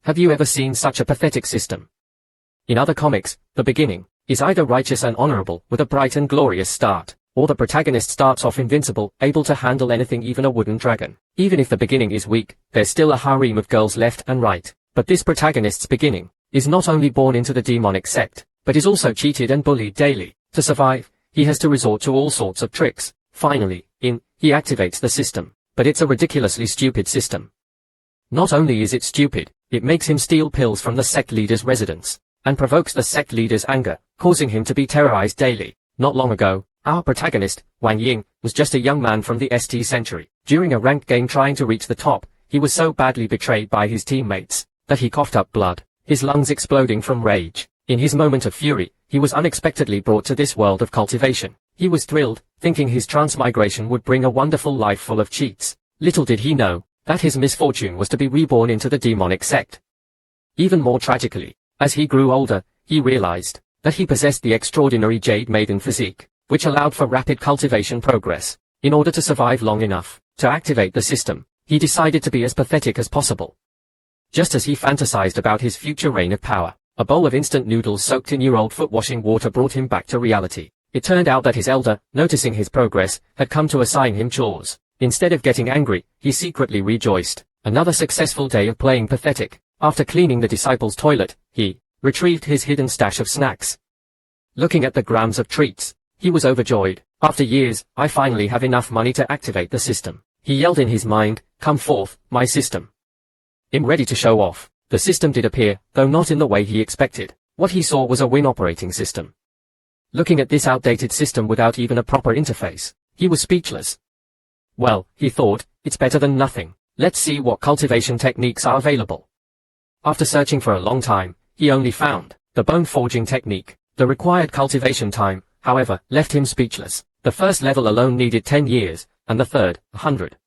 Have you ever seen such a pathetic system? In other comics, the beginning is either righteous and honorable with a bright and glorious start, or the protagonist starts off invincible, able to handle anything, even a wooden dragon. Even if the beginning is weak, there's still a harem of girls left and right. But this protagonist's beginning is not only born into the demonic sect, but is also cheated and bullied daily. To survive, he has to resort to all sorts of tricks. Finally, he activates the system. But it's a ridiculously stupid system. Not only is it stupid, it makes him steal pills from the sect leader's residence, and provokes the sect leader's anger, causing him to be terrorized daily. Not long ago, our protagonist, Wang Ying, was just a young man from the ST century. During a ranked game trying to reach the top, he was so badly betrayed by his teammates that he coughed up blood, his lungs exploding from rage. In his moment of fury, he was unexpectedly brought to this world of cultivation. He was thrilled, thinking his transmigration would bring a wonderful life full of cheats. Little did he know that his misfortune was to be reborn into the demonic sect. Even more tragically, as he grew older, he realized that he possessed the extraordinary Jade Maiden physique, which allowed for rapid cultivation progress. In order to survive long enough to activate the system, he decided to be as pathetic as possible. Just as he fantasized about his future reign of power, a bowl of instant noodles soaked in year-old foot washing water brought him back to reality. It turned out that his elder, noticing his progress, had come to assign him chores. Instead of getting angry, he secretly rejoiced. Another successful day of playing pathetic. After cleaning the disciple's toilet, he retrieved his hidden stash of snacks. Looking at the grams of treats, he was overjoyed. After years, I finally have enough money to activate the system. He yelled in his mind, "Come forth, my system." I'm ready to show off. The system did appear, though not in the way he expected. What he saw was a Win operating system. Looking at this outdated system without even a proper interface, he was speechless. Well, he thought, it's better than nothing. Let's see what cultivation techniques are available. After searching for a long time, he only found the bone forging technique. The required cultivation time, however, left him speechless. The first level alone needed 10 years, and the third, 100.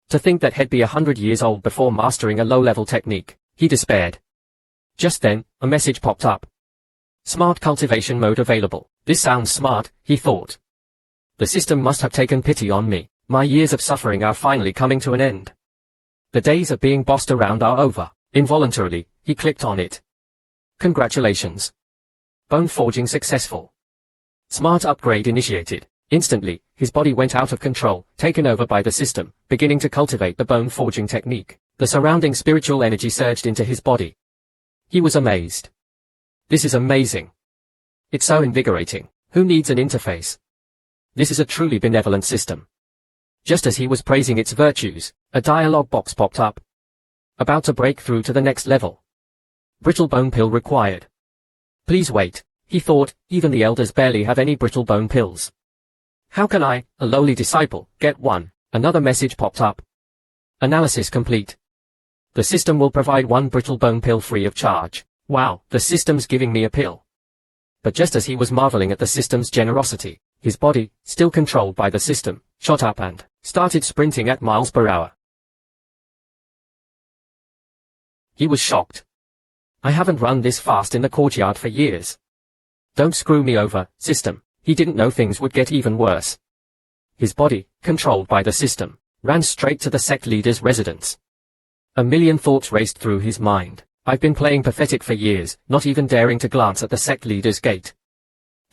To think that he'd be 100 years old before mastering a low-level technique, he despaired. Just then, a message popped up. Smart cultivation mode available. This sounds smart, he thought. The system must have taken pity on me. My years of suffering are finally coming to an end. The days of being bossed around are over. Involuntarily, he clicked on it. Congratulations. Bone forging successful. Smart upgrade initiated. Instantly, his body went out of control, taken over by the system, beginning to cultivate the bone forging technique. The surrounding spiritual energy surged into his body. He was amazed. This is amazing. It's so invigorating. Who needs an interface? This is a truly benevolent system. Just as he was praising its virtues, a dialog box popped up. About to break through to the next level. Brittle bone pill required. Please wait, he thought, even the elders barely have any brittle bone pills. How can I, a lowly disciple, get one? Another message popped up. Analysis complete. The system will provide one brittle bone pill free of charge. Wow, the system's giving me a pill. But just as he was marveling at the system's generosity, his body, still controlled by the system, shot up and started sprinting at miles per hour. He was shocked. I haven't run this fast in the courtyard for years. Don't screw me over, system. He didn't know things would get even worse. His body, controlled by the system, ran straight to the sect leader's residence. A million thoughts raced through his mind. I've been playing pathetic for years, not even daring to glance at the sect leader's gate.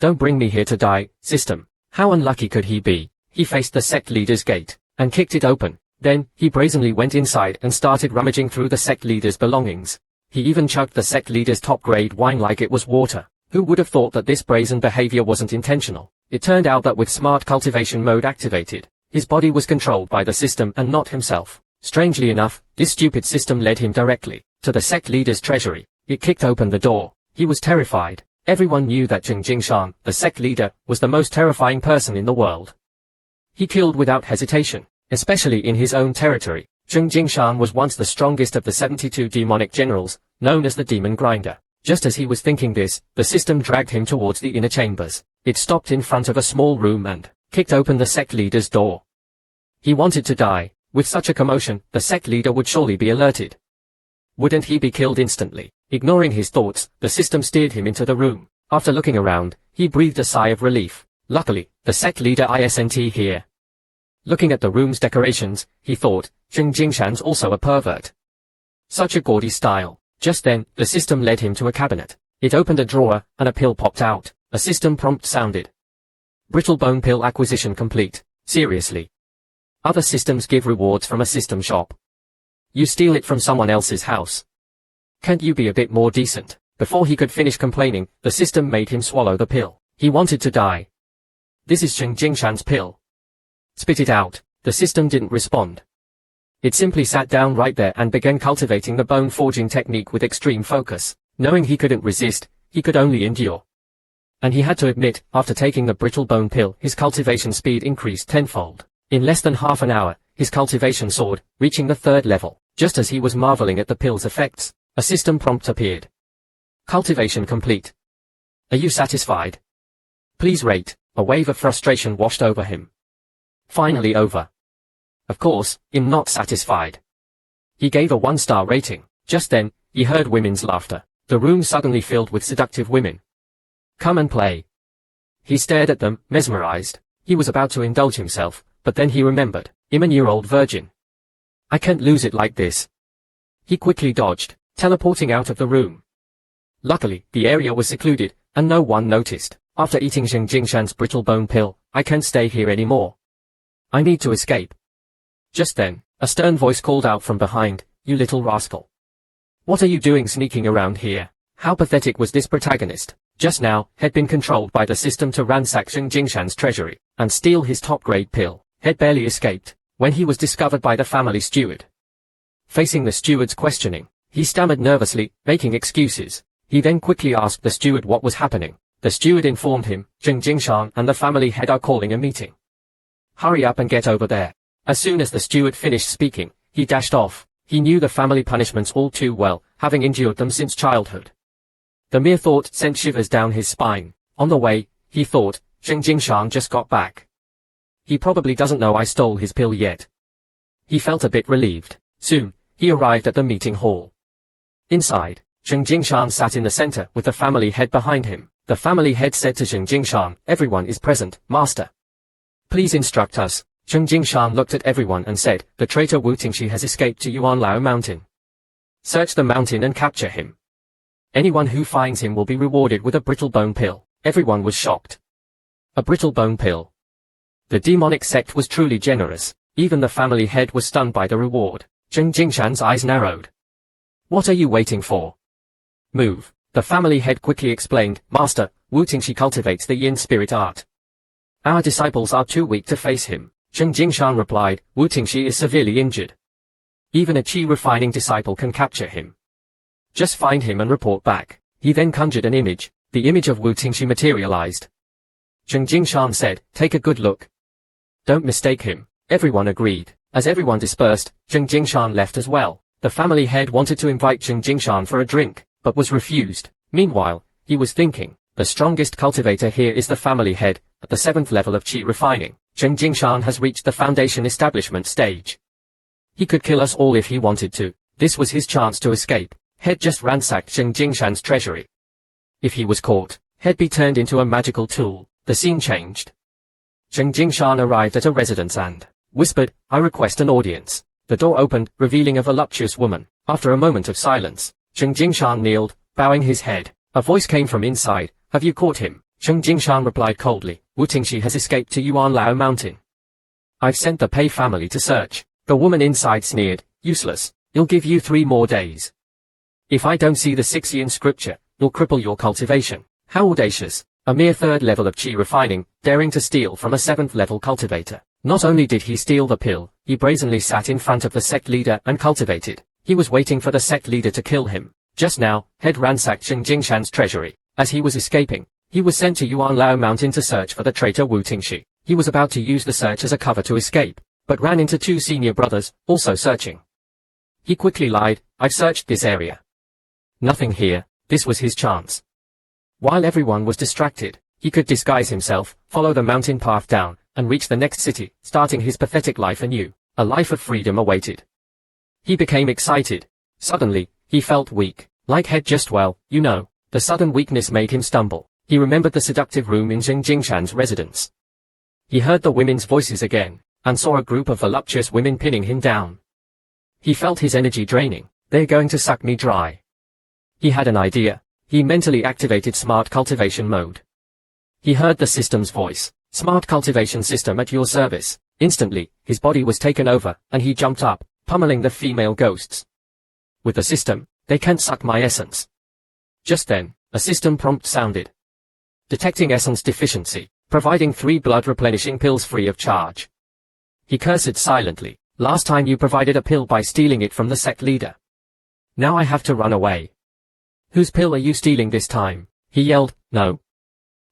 Don't bring me here to die, system. How unlucky could he be? He faced the sect leader's gate, and kicked it open. Then, he brazenly went inside and started rummaging through the sect leader's belongings. He even chugged the sect leader's top-grade wine like it was water. Who would have thought that this brazen behavior wasn't intentional? It turned out that with smart cultivation mode activated, his body was controlled by the system and not himself. Strangely enough, this stupid system led him directly to the sect leader's treasury. It kicked open the door. He was terrified. Everyone knew that Zheng Jingshan, the sect leader, was the most terrifying person in the world. He killed without hesitation, especially in his own territory. Zheng Jingshan was once the strongest of the 72 demonic generals, known as the Demon Grinder. Just as he was thinking this, the system dragged him towards the inner chambers. It stopped in front of a small room and kicked open the sect leader's door. He wanted to die. With such a commotion, the sect leader would surely be alerted. Wouldn't he be killed instantly? Ignoring his thoughts, the system steered him into the room. After looking around, he breathed a sigh of relief. Luckily, the sect leader isn't here. Looking at the room's decorations, he thought, Zheng Jingshan's also a pervert. Such a gaudy style. Just then, the system led him to a cabinet. It opened a drawer, and a pill popped out. A system prompt sounded. Brittle bone pill acquisition complete. Seriously. Other systems give rewards from a system shop. You steal it from someone else's house. Can't you be a bit more decent? Before he could finish complaining, the system made him swallow the pill. He wanted to die. This is Cheng Jingshan's pill. Spit it out. The system didn't respond. It simply sat down right there and began cultivating the bone forging technique with extreme focus. Knowing he couldn't resist, he could only endure. And he had to admit, after taking the brittle bone pill, his cultivation speed increased tenfold. In less than half an hour, his cultivation soared, reaching the 3rd level. Just as he was marveling at the pill's effects, a system prompt appeared. Cultivation complete. Are you satisfied? Please rate. A wave of frustration washed over him. Finally over. Of course, I'm not satisfied. He gave a 1-star rating. Just then, he heard women's laughter. The room suddenly filled with seductive women. Come and play. He stared at them, mesmerized. He was about to indulge himself, but then he remembered. I'm a year-old virgin. I can't lose it like this. He quickly dodged, teleporting out of the room. Luckily, the area was secluded, and no one noticed. After eating Cheng Jingshan's brittle bone pill, I can't stay here anymore. I need to escape. Just then, a stern voice called out from behind, you little rascal. What are you doing sneaking around here? How pathetic was this protagonist? Just now, had been controlled by the system to ransack Cheng Jingshan's treasury, and steal his top-grade pill. Had barely escaped, when he was discovered by the family steward. Facing the steward's questioning, he stammered nervously, making excuses. He then quickly asked the steward what was happening. The steward informed him, Cheng Jingshan and the family head are calling a meeting. Hurry up and get over there. As soon as the steward finished speaking, he dashed off. He knew the family punishments all too well, having endured them since childhood. The mere thought sent shivers down his spine. On the way, he thought, Cheng Jingshan just got back. He probably doesn't know I stole his pill yet. He felt a bit relieved. Soon, he arrived at the meeting hall. Inside, Cheng Jingshan sat in the center with the family head behind him. The family head said to Cheng Jingshan, everyone is present, master. Please instruct us. Cheng Jingshan looked at everyone and said, the traitor Wu Tingshi has escaped to Yuanlao Mountain. Search the mountain and capture him. Anyone who finds him will be rewarded with a brittle bone pill. Everyone was shocked. A brittle bone pill. The demonic sect was truly generous. Even the family head was stunned by the reward. Cheng Jingshan's eyes narrowed. What are you waiting for? Move. The family head quickly explained, Master, Wu Tingshi cultivates the yin spirit art. Our disciples are too weak to face him. Cheng Jingshan replied, Wu Tingshi is severely injured. Even a qi refining disciple can capture him. Just find him and report back. He then conjured an image. The image of Wu Tingshi materialized. Cheng Jingshan said, take a good look. Don't mistake him. Everyone agreed. As everyone dispersed, Cheng Jingshan left as well. The family head wanted to invite Cheng Jingshan for a drink, but was refused. Meanwhile, he was thinking, the strongest cultivator here is the family head, at the 7th level of qi refining. Cheng Jingshan has reached the foundation establishment stage. He could kill us all if he wanted to. This was his chance to escape. Head just ransacked Cheng Jingshan's treasury. If he was caught, he'd be turned into a magical tool. The scene changed. Cheng Jingshan arrived at a residence and whispered, I request an audience. The door opened, revealing a voluptuous woman. After a moment of silence, Cheng Jingshan kneeled, bowing his head. A voice came from inside, have you caught him? Cheng Jingshan replied coldly, Wu Tingshi has escaped to Yuanlao Mountain. I've sent the Pei family to search. The woman inside sneered, useless, I'll give you 3 more days. If I don't see the 6 yin scripture, you'll cripple your cultivation. How audacious. A mere 3rd level of qi refining, daring to steal from a 7th level cultivator. Not only did he steal the pill, he brazenly sat in front of the sect leader and cultivated. He was waiting for the sect leader to kill him. Just now, head ransacked Cheng Jingshan's treasury. As he was escaping, he was sent to Yuanlao Mountain to search for the traitor Wu Tingshi. He was about to use the search as a cover to escape, but ran into 2 senior brothers, also searching. He quickly lied, I've searched this area. Nothing here. This was his chance. While everyone was distracted, he could disguise himself, follow the mountain path down, and reach the next city, starting his pathetic life anew. A life of freedom awaited. He became excited. Suddenly, he felt weak. Like head just the sudden weakness made him stumble. He remembered the seductive room in Cheng Jingshan's residence. He heard the women's voices again, and saw a group of voluptuous women pinning him down. He felt his energy draining. They're going to suck me dry. He had an idea. He mentally activated Smart Cultivation mode. He heard the system's voice. Smart Cultivation System at your service. Instantly, his body was taken over, and he jumped up, pummeling the female ghosts. With the system, they can't suck my essence. Just then, a system prompt sounded. Detecting essence deficiency, providing 3 blood replenishing pills free of charge. He cursed silently. Last time you provided a pill by stealing it from the sect leader. Now I have to run away. Whose pill are you stealing this time? He yelled. No.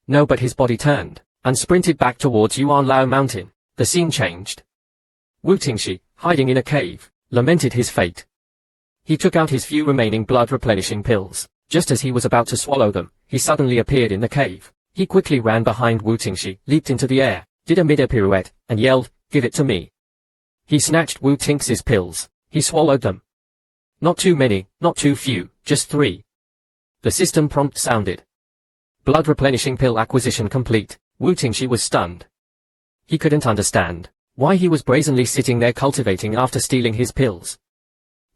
No, but his body turned, and sprinted back towards Yuan Lao Mountain. The scene changed. Wu Tingshi, hiding in a cave, lamented his fate. He took out his few remaining blood replenishing pills. Just as he was about to swallow them, he suddenly appeared in the cave. He quickly ran behind Wu Tingshi, leaped into the air, did a mid-air pirouette, and yelled, "Give it to me." He snatched Wu Tingxi's pills. He swallowed them. Not too many, not too few, just 3. The system prompt sounded. Blood replenishing pill acquisition complete. Wu Tingshi was stunned. He couldn't understand why he was brazenly sitting there cultivating after stealing his pills.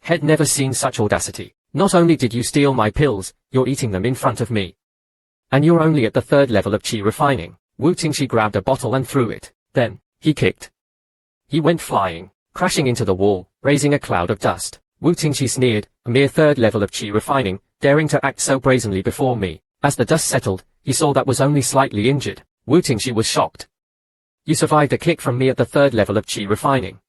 Had never seen such audacity. Not only did you steal my pills, you're eating them in front of me. And you're only at the 3rd level of qi refining. Wu Tingshi grabbed a bottle and threw it. Then, he kicked. He went flying, crashing into the wall, raising a cloud of dust. Wu Tingshi sneered, a mere 3rd level of qi refining, daring to act so brazenly before me. As the dust settled, he saw that was only slightly injured. Wu Tingshi was shocked. You survived a kick from me at the 3rd level of qi refining.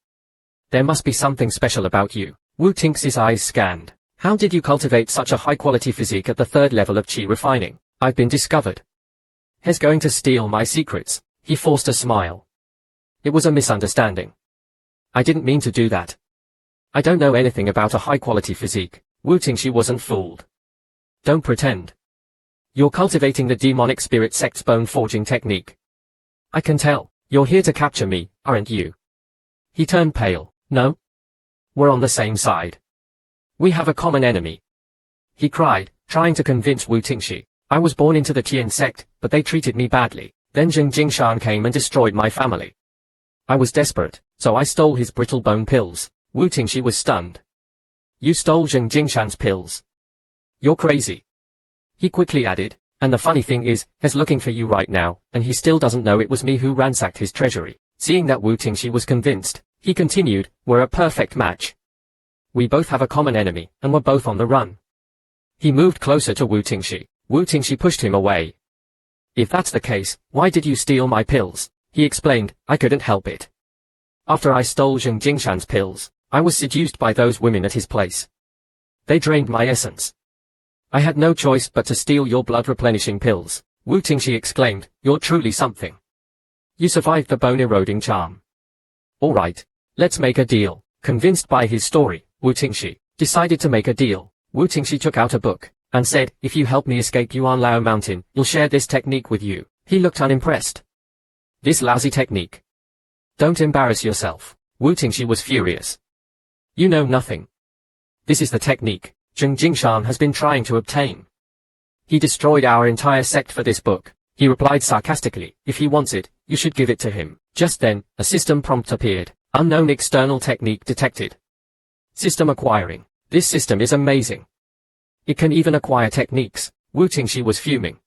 There must be something special about you. Wu Tingxi's eyes scanned. How did you cultivate such a high-quality physique at the 3rd level of qi refining? I've been discovered. He's going to steal my secrets. He forced a smile. It was a misunderstanding. I didn't mean to do that. I don't know anything about a high-quality physique. Wu Tingshi wasn't fooled. Don't pretend. You're cultivating the demonic spirit sect's bone forging technique. I can tell. You're here to capture me, aren't you? He turned pale. No? We're on the same side. We have a common enemy. He cried, trying to convince Wu Tingshi. I was born into the Qian sect, but they treated me badly. Then Zheng Jingshan came and destroyed my family. I was desperate, so I stole his brittle bone pills. Wu Tingshi was stunned. You stole Zheng Jingshan's pills. You're crazy. He quickly added, and the funny thing is, he's looking for you right now, and he still doesn't know it was me who ransacked his treasury. Seeing that Wu Tingshi was convinced, he continued, we're a perfect match. We both have a common enemy, and we're both on the run. He moved closer to Wu Tingshi. Wu Tingshi pushed him away. If that's the case, why did you steal my pills? He explained, I couldn't help it. After I stole Zheng Jingshan's pills, I was seduced by those women at his place. They drained my essence. I had no choice but to steal your blood replenishing pills. Wu Tingshi exclaimed, you're truly something. You survived the bone eroding charm. Alright, let's make a deal. Convinced by his story, Wu Tingshi decided to make a deal. Wu Tingshi took out a book and said, if you help me escape Yuan Lao Mountain, you'll share this technique with you. He looked unimpressed. This lousy technique. Don't embarrass yourself. Wu Tingshi was furious. You know nothing. This is the technique Zheng Jingshan has been trying to obtain. He destroyed our entire sect for this book. He replied sarcastically, if he wants it, you should give it to him. Just then, a system prompt appeared. Unknown external technique detected. System acquiring. This system is amazing. It can even acquire techniques. Wu Tingshi was fuming.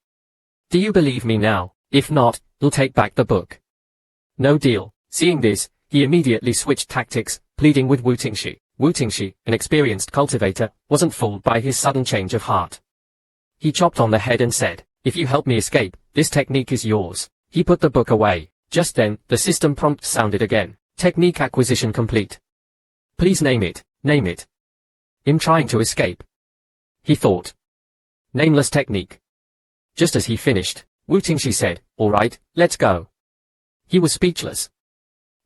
Do you believe me now? If not, you'll take back the book. No deal. Seeing this, he immediately switched tactics, pleading with Wu Tingshi. Wu Tingshi, an experienced cultivator, wasn't fooled by his sudden change of heart. He chopped on the head and said, if you help me escape, this technique is yours. He put the book away. Just then, the system prompt sounded again. Technique acquisition complete. Please name it. Name it. I'm trying to escape. He thought. Nameless Technique. Just as he finished, Wu Tingshi said, alright, let's go. He was speechless.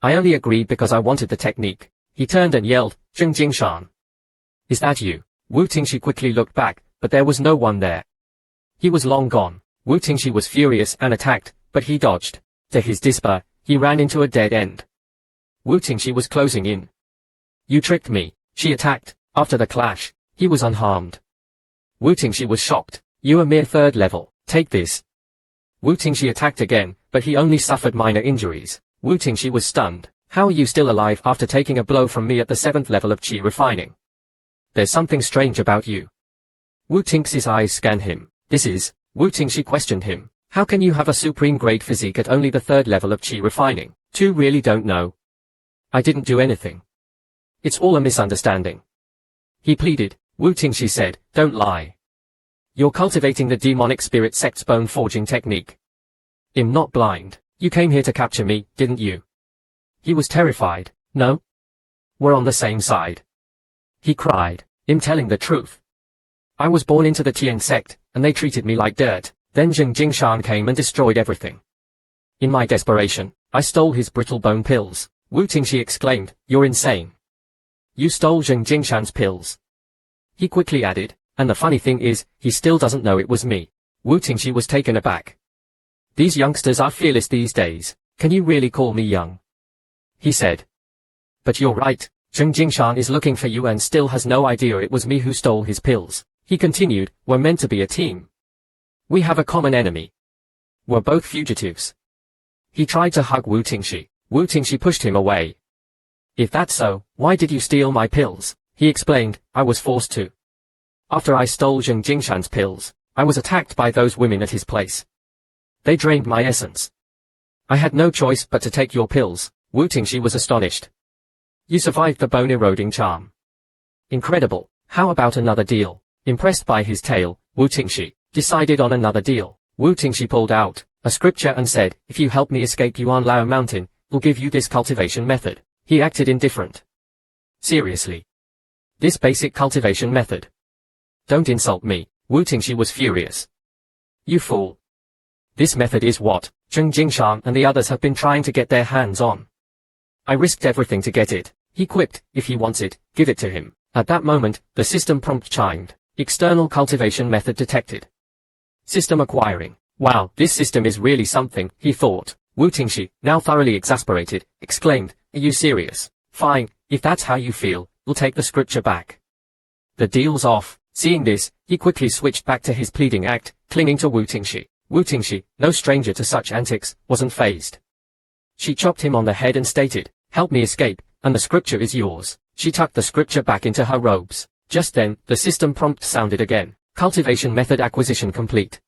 I only agreed because I wanted the technique. He turned and yelled, Zheng Jingshan. Is that you? Wu Tingshi quickly looked back, but there was no one there. He was long gone. Wu Tingshi was furious and attacked, but he dodged. To his despair, he ran into a dead end. Wu Tingshi was closing in. You tricked me. She attacked. After the clash, he was unharmed. Wu Tingshi was shocked. You a mere 3rd level. Take this. Wu Tingshi attacked again, but he only suffered minor injuries. Wu Tingshi was stunned. How are you still alive after taking a blow from me at the 7th level of qi refining? There's something strange about you. Wu Tingxi's eyes scanned him. This is, Wu Tingxi questioned him. How can you have a supreme grade physique at only the 3rd level of qi refining? Two really don't know. I didn't do anything. It's all a misunderstanding. He pleaded. Wu Tingxi said, don't lie. You're cultivating the demonic spirit sect's bone forging technique. I'm not blind. You came here to capture me, didn't you? He was terrified. No? We're on the same side. He cried. I'm telling the truth. I was born into the Tian sect, and they treated me like dirt. Then Zheng Jingshan came and destroyed everything. In my desperation, I stole his brittle bone pills. Wu Tingxi exclaimed, you're insane. You stole Zheng Jingshan's pills. He quickly added, and the funny thing is, he still doesn't know it was me. Wu Tingxi was taken aback. These youngsters are fearless these days. Can you really call me young? He said. But you're right. Zheng Jingshan is looking for you and still has no idea it was me who stole his pills. He continued, we're meant to be a team. We have a common enemy. We're both fugitives. He tried to hug Wu Tingxi. Wu Tingxi pushed him away. If that's so, why did you steal my pills? He explained, I was forced to. After I stole Zheng Jingshan's pills, I was attacked by those women at his place. They drained my essence. I had no choice but to take your pills. Wu Tingxi was astonished. You survived the bone-eroding charm. Incredible. How about another deal? Impressed by his tale, Wu Tingxi decided on another deal. Wu Tingxi pulled out a scripture and said, if you help me escape Yuan Lao Mountain, I'll give you this cultivation method. He acted indifferent. Seriously. This basic cultivation method. Don't insult me. Wu Tingxi was furious. You fool. This method is what Zheng Jingshan and the others have been trying to get their hands on. I risked everything to get it. He quipped, if he wants it, give it to him. At that moment, the system prompt chimed. External cultivation method detected. System acquiring. Wow, this system is really something, he thought. Wu Tingxi, now thoroughly exasperated, exclaimed, are you serious? Fine, if that's how you feel, we'll take the scripture back. The deal's off. Seeing this, he quickly switched back to his pleading act, clinging to Wu Tingxi. Wu Tingxi, no stranger to such antics, wasn't fazed. She chopped him on the head and stated, help me escape, and the scripture is yours. She tucked the scripture back into her robes. Just then, the system prompt sounded again. Cultivation method acquisition complete.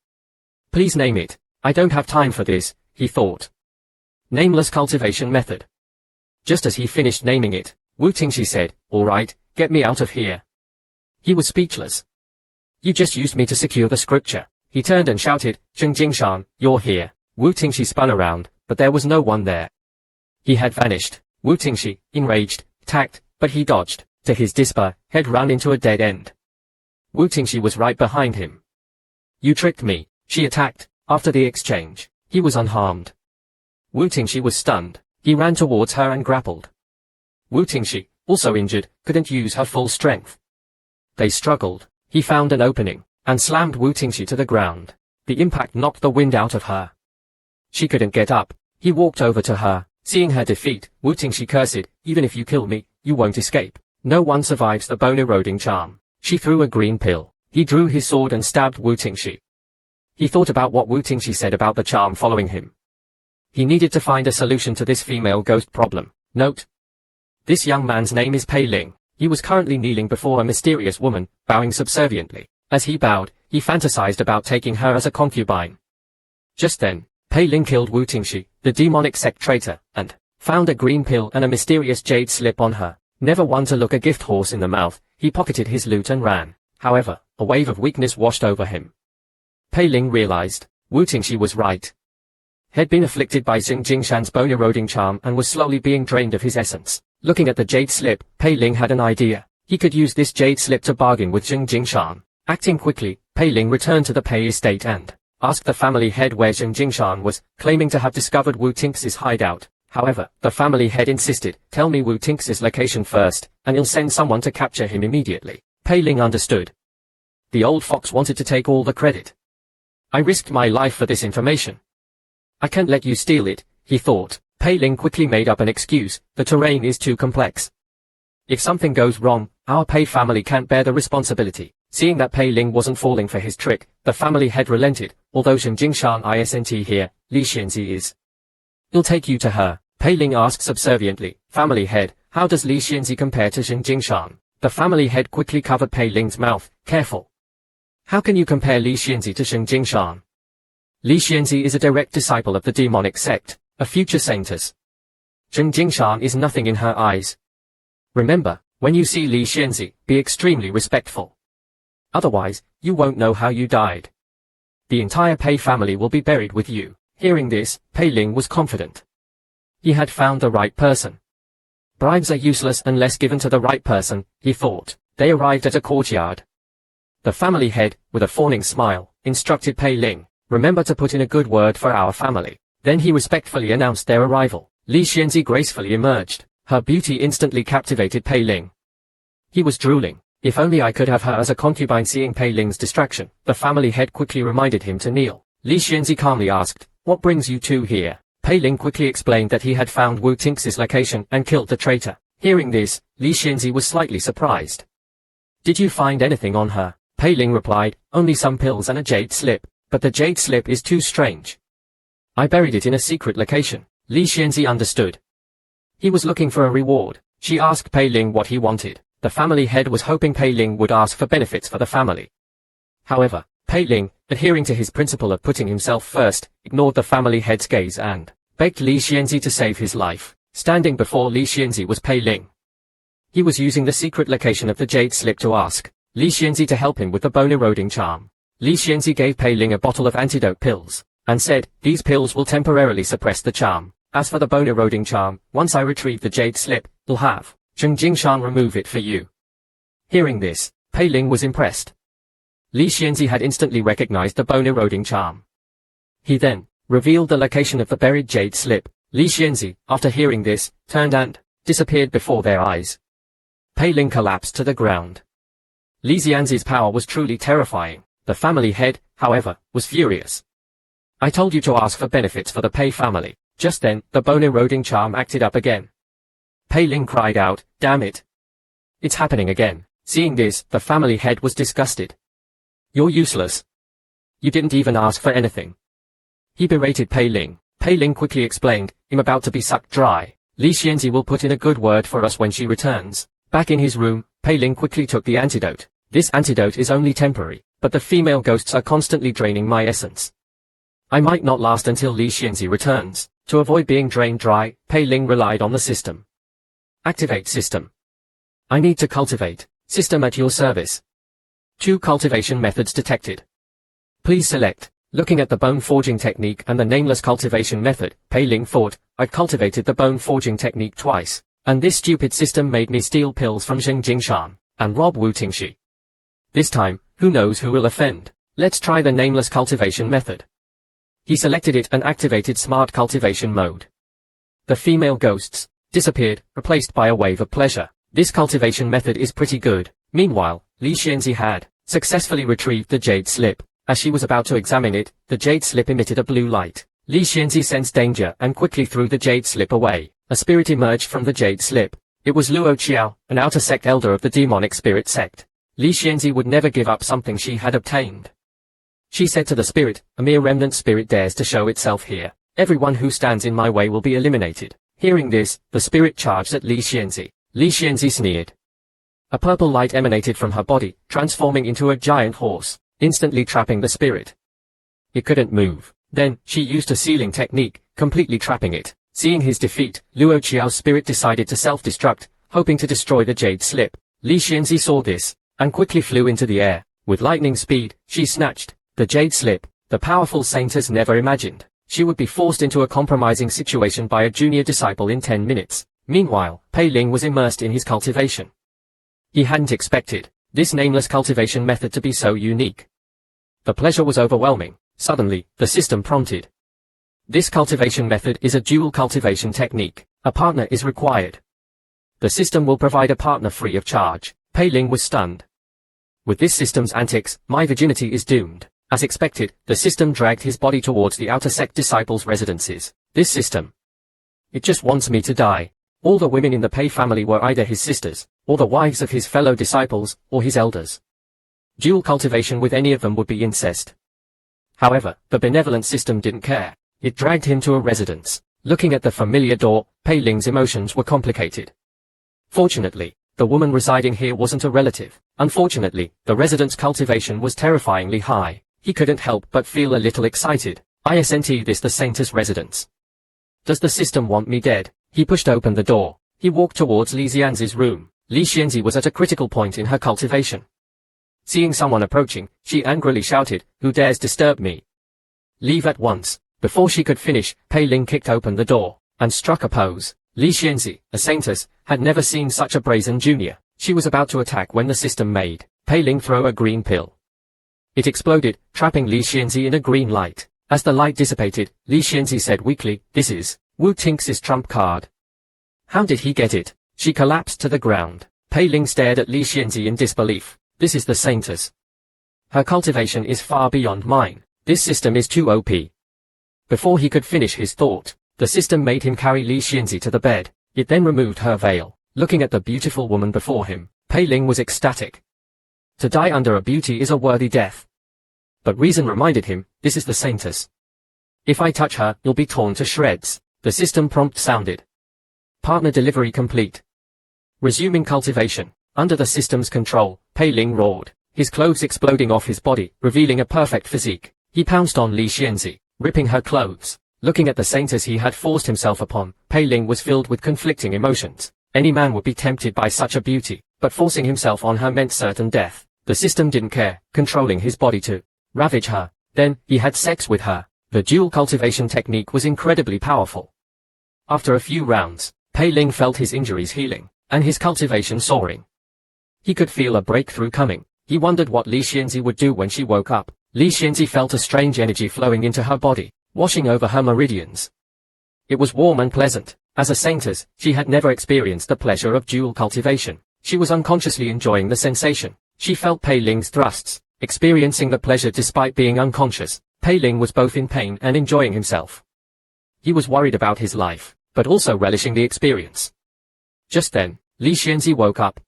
Please name it. I don't have time for this, he thought. Nameless cultivation method. Just as he finished naming it, Wu Tingxi said, all right, get me out of here. He was speechless. You just used me to secure the scripture. He turned and shouted, Zheng Jingshan, you're here. Wu Tingxi spun around, but there was no one there. He had vanished. Wu Tingxi, enraged, attacked, but he dodged. To his despair, had run into a dead end. Wu Tingxi was right behind him. You tricked me, she attacked. After the exchange, he was unharmed. Wu Tingxi was stunned. He ran towards her and grappled. Wu Tingxi, also injured, couldn't use her full strength. They struggled. He found an opening, and slammed Wu Tingxi to the ground. The impact knocked the wind out of her. She couldn't get up. He walked over to her. Seeing her defeat, Wu Tingxi cursed, even if you kill me, you won't escape. No one survives the bone-eroding charm. She threw a green pill. He drew his sword and stabbed Wu Tingxi. He thought about what Wu Tingxi said about the charm following him. He needed to find a solution to this female ghost problem. Note. This young man's name is Pei Ling. He was currently kneeling before a mysterious woman, bowing subserviently. As he bowed, he fantasized about taking her as a concubine. Just then, Pei Ling killed Wu Tingxi, the demonic sect traitor, and found a green pill and a mysterious jade slip on her. Never one to look a gift horse in the mouth, he pocketed his loot and ran. However, a wave of weakness washed over him. Pei Ling realized, Wu Tingxi was right. Had been afflicted by Zheng Jingshan's bone-eroding charm and was slowly being drained of his essence. Looking at the jade slip, Pei Ling had an idea. He could use this jade slip to bargain with Zheng Jingshan. Acting quickly, Pei Ling returned to the Pei estate and asked the family head where Zheng Jingshan was, claiming to have discovered Wu Tingxi's hideout. However, the family head insisted, tell me Wu Tingxi's location first, and I'll send someone to capture him immediately. Pei Ling understood. The old fox wanted to take all the credit. I risked my life for this information. I can't let you steal it, he thought. Pei Ling quickly made up an excuse, the terrain is too complex. If something goes wrong, our Pei family can't bear the responsibility. Seeing that Pei Ling wasn't falling for his trick, the family head relented, although Zheng Jingshan isn't here, Li Xianzi is. I'll take you to her. Pei Ling asked subserviently, family head, how does Li Xianzi compare to Zheng Jingshan? The family head quickly covered Pei Ling's mouth, careful. How can you compare Li Xianzi to Sheng Jingshan? Li Xianzi is a direct disciple of the demonic sect, a future saintess. Sheng Jingshan is nothing in her eyes. Remember, when you see Li Xianzi, be extremely respectful. Otherwise, you won't know how you died. The entire Pei family will be buried with you. Hearing this, Pei Ling was confident. He had found the right person. Bribes are useless unless given to the right person, he thought. They arrived at a courtyard. The family head, with a fawning smile, instructed Pei Ling, "Remember to put in a good word for our family." Then he respectfully announced their arrival. Li Xianzi gracefully emerged. Her beauty instantly captivated Pei Ling. He was drooling. If only I could have her as a concubine. Seeing Pei Ling's distraction, the family head quickly reminded him to kneel. Li Xianzi calmly asked, "What brings you two here?" Pei Ling quickly explained that he had found Wu Tinx's location and killed the traitor. Hearing this, Li Xianzi was slightly surprised. "Did you find anything on her?" Pei Ling replied, "Only some pills and a jade slip, but the jade slip is too strange. I buried it in a secret location." Li Xianzi understood. He was looking for a reward. She asked Pei Ling what he wanted. The family head was hoping Pei Ling would ask for benefits for the family. However, Pei Ling, adhering to his principle of putting himself first, ignored the family head's gaze and begged Li Xianzi to save his life. Standing before Li Xianzi was Pei Ling. He was using the secret location of the jade slip to ask Li Xianzi to help him with the bone-eroding charm. Li Xianzi gave Pei Ling a bottle of antidote pills, and said, "These pills will temporarily suppress the charm. As for the bone-eroding charm, once I retrieve the jade slip, you'll have Sheng Jingshan remove it for you." Hearing this, Pei Ling was impressed. Li Xianzi had instantly recognized the bone-eroding charm. He then revealed the location of the buried jade slip. Li Xianzi, after hearing this, turned and disappeared before their eyes. Pei Ling collapsed to the ground. Li Xianzi's power was truly terrifying. The family head, however, was furious. "I told you to ask for benefits for the Pei family." Just then, the bone-eroding charm acted up again. Pei Ling cried out, "Damn it! It's happening again." Seeing this, the family head was disgusted. "You're useless. You didn't even ask for anything." He berated Pei Ling. Pei Ling quickly explained, "I'm about to be sucked dry. Li Xianzi will put in a good word for us when she returns." Back in his room, Pei Ling quickly took the antidote. "This antidote is only temporary, but the female ghosts are constantly draining my essence. I might not last until Li Xianzi returns." To avoid being drained dry, Pei Ling relied on the system. Activate system. I need to cultivate. System at your service. 2 cultivation methods detected. Please select. Looking at the bone forging technique and the nameless cultivation method, Pei Ling thought, "I've cultivated the bone forging technique twice, and this stupid system made me steal pills from Sheng Jingshan and rob Wu Tingxi. This time, who knows who will offend. Let's try the nameless cultivation method." He selected it and activated smart cultivation mode. The female ghosts disappeared, replaced by a wave of pleasure. This cultivation method is pretty good. Meanwhile, Li Xianzi had successfully retrieved the jade slip. As she was about to examine it, the jade slip emitted a blue light. Li Xianzi sensed danger and quickly threw the jade slip away. A spirit emerged from the jade slip. It was Luo Qiao, an outer sect elder of the demonic spirit sect. Li Xianzi would never give up something she had obtained. She said to the spirit, "A mere remnant spirit dares to show itself here. Everyone who stands in my way will be eliminated." Hearing this, the spirit charged at Li Xianzi. Li Xianzi sneered. A purple light emanated from her body, transforming into a giant horse, instantly trapping the spirit. It couldn't move. Then, she used a sealing technique, completely trapping it. Seeing his defeat, Luo Qiao's spirit decided to self-destruct, hoping to destroy the jade slip. Li Xianzi saw this, and quickly flew into the air. With lightning speed, she snatched the jade slip. The powerful saintess never imagined she would be forced into a compromising situation by a junior disciple in 10 minutes. Meanwhile, Pei Ling was immersed in his cultivation. He hadn't expected this nameless cultivation method to be so unique. The pleasure was overwhelming. Suddenly, the system prompted. This cultivation method is a dual cultivation technique. A partner is required. The system will provide a partner free of charge. Pei Ling was stunned. With this system's antics, my virginity is doomed. As expected, the system dragged his body towards the outer sect disciples' residences. This system. It just wants me to die. All the women in the Pei family were either his sisters, or the wives of his fellow disciples, or his elders. Dual cultivation with any of them would be incest. However, the benevolent system didn't care. It dragged him to a residence. Looking at the familiar door, Pei Ling's emotions were complicated. Fortunately, the woman residing here wasn't a relative. Unfortunately, the resident's cultivation was terrifyingly high. He couldn't help but feel a little excited. Isn't this the Saintess residence? Does the system want me dead? He pushed open the door. He walked towards Li Xianzi's room. Li Xianzi was at a critical point in her cultivation. Seeing someone approaching, she angrily shouted, "Who dares disturb me? Leave at once." Before she could finish, Pei Ling kicked open the door and struck a pose. Li Xianzi, a Saintess, had never seen such a brazen junior. She was about to attack when the system made Pei Ling throw a green pill. It exploded, trapping Li Xianzi in a green light. As the light dissipated, Li Xianzi said weakly, "This is Wu Tinx's trump card." How did he get it? She collapsed to the ground. Pei Ling stared at Li Xianzi in disbelief. This is the Saintess. Her cultivation is far beyond mine. This system is too OP. Before he could finish his thought, the system made him carry Li Xianzi to the bed. It then removed her veil. Looking at the beautiful woman before him, Pei Ling was ecstatic. To die under a beauty is a worthy death. But reason reminded him, this is the Saintess. If I touch her, you'll be torn to shreds. The system prompt sounded. Partner delivery complete. Resuming cultivation. Under the system's control, Pei Ling roared, his clothes exploding off his body, revealing a perfect physique. He pounced on Li Xianzi, ripping her clothes. Looking at the Saintess he had forced himself upon, Pei Ling was filled with conflicting emotions. Any man would be tempted by such a beauty, but forcing himself on her meant certain death. The system didn't care, controlling his body to ravage her. Then, he had sex with her. The dual cultivation technique was incredibly powerful. After a few rounds, Pei Ling felt his injuries healing, and his cultivation soaring. He could feel a breakthrough coming. He wondered what Li Xianzi would do when she woke up. Li Xianzi felt a strange energy flowing into her body, washing over her meridians. It was warm and pleasant. As a Saintess, she had never experienced the pleasure of dual cultivation. She was unconsciously enjoying the sensation. She felt Pei Ling's thrusts, experiencing the pleasure despite being unconscious. Pei Ling was both in pain and enjoying himself. He was worried about his life, but also relishing the experience. Just then, Li Xianzi woke up.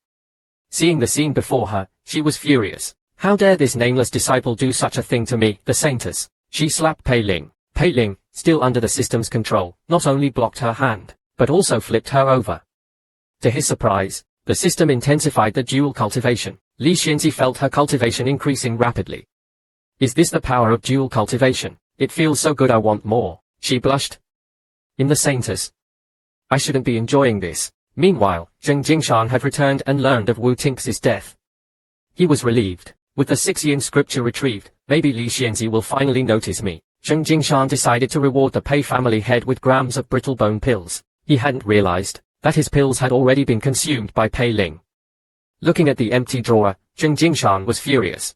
Seeing the scene before her, she was furious. How dare this nameless disciple do such a thing to me, the Saintess? She slapped Pei Ling. Pei Ling, still under the system's control, not only blocked her hand, but also flipped her over. To his surprise, the system intensified the dual cultivation. Li Xianzi felt her cultivation increasing rapidly. Is this the power of dual cultivation? It feels so good, I want more. She blushed. In the Saintess. I shouldn't be enjoying this. Meanwhile, Zheng Jingshan had returned and learned of Wu Tinx's death. He was relieved. With the 6-yin scripture retrieved, maybe Li Xianzi will finally notice me. Zheng Jingshan decided to reward the Pei family head with grams of brittle bone pills. He hadn't realized that his pills had already been consumed by Pei Ling. Looking at the empty drawer, Zheng Jingshan was furious.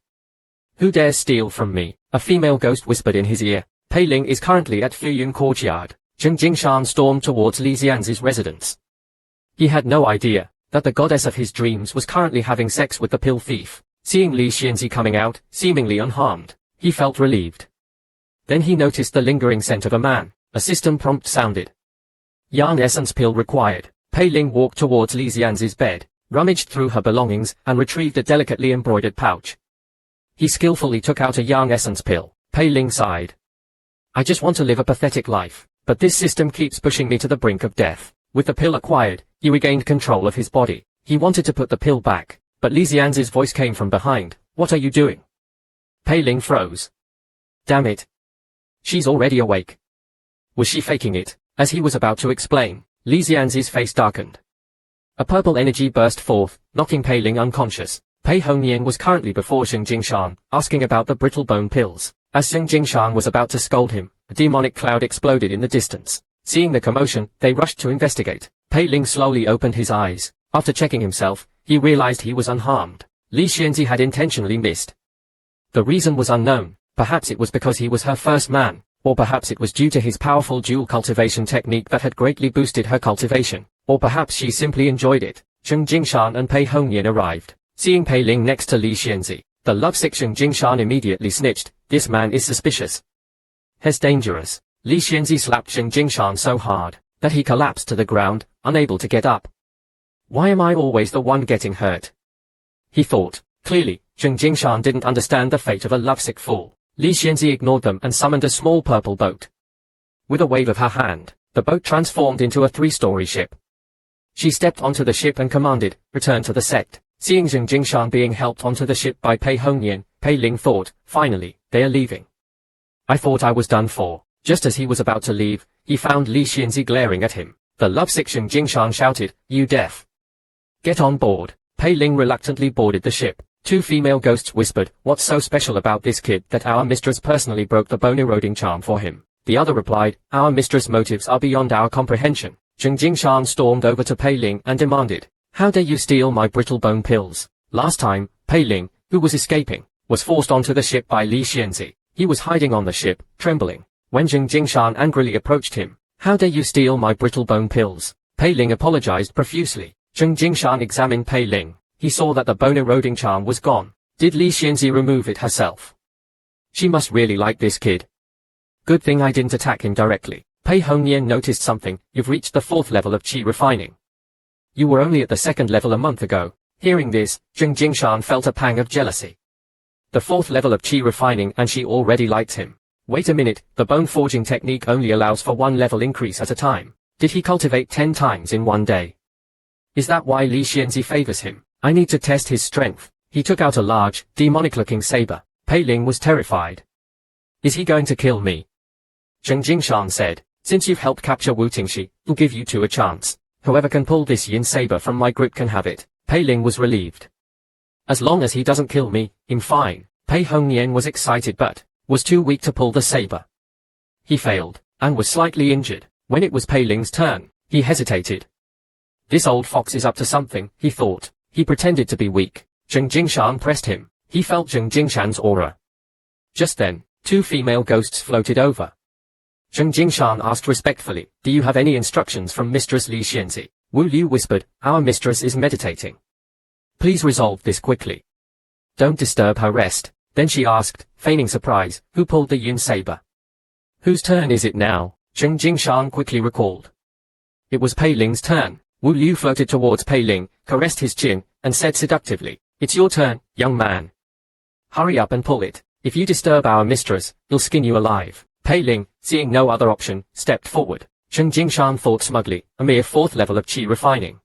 Who dares steal from me? A female ghost whispered in his ear. Pei Ling is currently at Fuyun Courtyard. Zheng Jingshan stormed towards Li Xianzi's residence. He had no idea that the goddess of his dreams was currently having sex with the pill thief. Seeing Li Xianzi coming out, seemingly unharmed, he felt relieved. Then he noticed the lingering scent of a man. A system prompt sounded. Yarn essence pill required. Pei Ling walked towards Li Xianzi's bed, rummaged through her belongings, and retrieved a delicately embroidered pouch. He skillfully took out a yarn essence pill. Pei Ling sighed. I just want to live a pathetic life, but this system keeps pushing me to the brink of death. With the pill acquired, he regained control of his body. He wanted to put the pill back, but Li Xianzi's voice came from behind. What are you doing? Pei Ling froze. Damn it. She's already awake. Was she faking it? As he was about to explain, Li Xianzi's face darkened. A purple energy burst forth, knocking Pei Ling unconscious. Pei Hongyan was currently before Zheng Jingshan, asking about the brittle bone pills. As Zheng Jingshan was about to scold him, a demonic cloud exploded in the distance. Seeing the commotion, they rushed to investigate. Pei Ling slowly opened his eyes. After checking himself, he realized he was unharmed. Li Xianzi had intentionally missed. The reason was unknown. Perhaps it was because he was her first man, or perhaps it was due to his powerful dual cultivation technique that had greatly boosted her cultivation, or perhaps she simply enjoyed it. Zheng Jingshan and Pei Hongyan arrived. Seeing Pei Ling next to Li Xianzi, the lovesick Zheng Jingshan immediately snitched. This man is suspicious. He's dangerous. Li Xianzi slapped Zheng Jingshan so hard that he collapsed to the ground, unable to get up. Why am I always the one getting hurt? He thought. Clearly, Zheng Jingshan didn't understand the fate of a lovesick fool. Li Xianzi ignored them and summoned a small purple boat. With a wave of her hand, the boat transformed into a 3-story ship. She stepped onto the ship and commanded, "Return to the sect." Seeing Zheng Jingshan being helped onto the ship by Pei Hongnian, Pei Ling thought, "Finally, they are leaving. I thought I was done for." Just as he was about to leave, he found Li Xianzi glaring at him. The lovesick Zheng Jingshan shouted, "You deaf! Get on board." Pei Ling reluctantly boarded the ship. Two female ghosts whispered, "What's so special about this kid that our mistress personally broke the bone-eroding charm for him?" The other replied, "Our mistress' motives are beyond our comprehension." Zheng Jingshan stormed over to Pei Ling and demanded, "How dare you steal my brittle bone pills?" Last time, Pei Ling, who was escaping, was forced onto the ship by Li Xianzi. He was hiding on the ship, trembling. When Zheng Jingshan angrily approached him, "How dare you steal my brittle bone pills?" Pei Ling apologized profusely. Zheng Jingshan examined Pei Ling. He saw that the bone-eroding charm was gone. Did Li Xianzi remove it herself? She must really like this kid. Good thing I didn't attack him directly. Pei Hongnian noticed something. "You've reached the 4th level of qi refining. You were only at the 2nd level a month ago." Hearing this, Zheng Jingshan felt a pang of jealousy. The 4th level of qi refining and she already liked him. Wait a minute, the bone forging technique only allows for 1 level increase at a time. Did he cultivate 10 times in 1 day? Is that why Li Xianzi favors him? I need to test his strength. He took out a large, demonic-looking saber. Pei Ling was terrified. Is he going to kill me? Zheng Jingshan said, "Since you've helped capture Wu Tingxi, I'll give you 2 a chance. Whoever can pull this yin saber from my grip can have it." Pei Ling was relieved. As long as he doesn't kill me, I'm fine. Pei Hongnian was excited but was too weak to pull the saber. He failed, and was slightly injured. When it was Pei Ling's turn, he hesitated. This old fox is up to something, he thought. He pretended to be weak. Zheng Jingshan pressed him. He felt Zheng Jingshan's aura. Just then, 2 female ghosts floated over. Zheng Jingshan asked respectfully, "Do you have any instructions from Mistress Li Xianzi?" Wu Liu whispered, "Our mistress is meditating. Please resolve this quickly. Don't disturb her rest." Then she asked, feigning surprise, "Who pulled the yin saber? Whose turn is it now?" Zheng Jingshan quickly recalled. It was Pei Ling's turn. Wu Liu floated towards Pei Ling, caressed his chin, and said seductively, "It's your turn, young man. Hurry up and pull it. If you disturb our mistress, he'll skin you alive." Pei Ling, seeing no other option, stepped forward. Zheng Jingshan thought smugly, a mere 4th level of qi refining.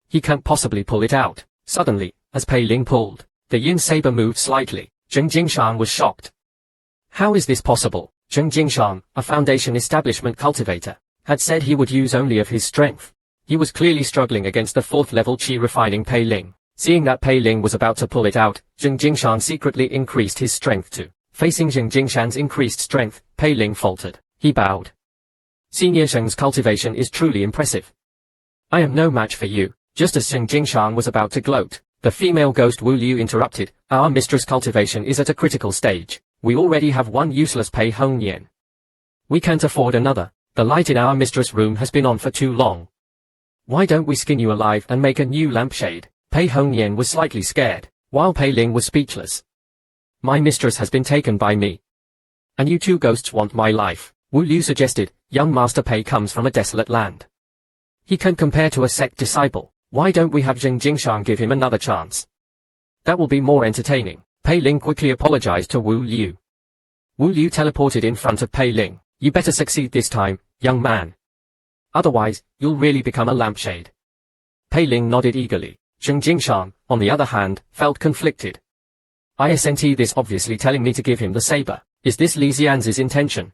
He can't possibly pull it out. Suddenly, as Pei Ling pulled, the yin saber moved slightly. Zheng Jingshan was shocked. How is this possible? Zheng Jingshan, a Foundation establishment cultivator, had said he would use only of his strength. He was clearly struggling against the 4th level qi refining Pei Ling. Seeing that Pei Ling was about to pull it out, Zheng Jingshan secretly increased his strength too. Facing Zheng Jingshan's increased strength, Pei Ling faltered. He bowed. "Senior Zheng's cultivation is truly impressive. I am no match for you." Just as Zheng Jingshan was about to gloat, the female ghost Wu Liu interrupted. "Our mistress' cultivation is at a critical stage. We already have 1 useless Pei Hongnian. We can't afford another. The light in our mistress' room has been on for too long. Why don't we skin you alive and make a new lampshade?" Pei Hongnian was slightly scared, while Pei Ling was speechless. "My mistress has been taken by me. And you 2 ghosts want my life." Wu Liu suggested. "Young Master Pei comes from a desolate land. He can compare to a sect disciple. Why don't we have Zheng Jingshan give him another chance? That will be more entertaining." Pei Ling quickly apologized to Wu Liu. Wu Liu teleported in front of Pei Ling. "You better succeed this time, young man. Otherwise, you'll really become a lampshade." Pei Ling nodded eagerly. Zheng Jingshan, on the other hand, felt conflicted. "Isn't this obviously telling me to give him the saber? Is this Li Xianzi's intention?"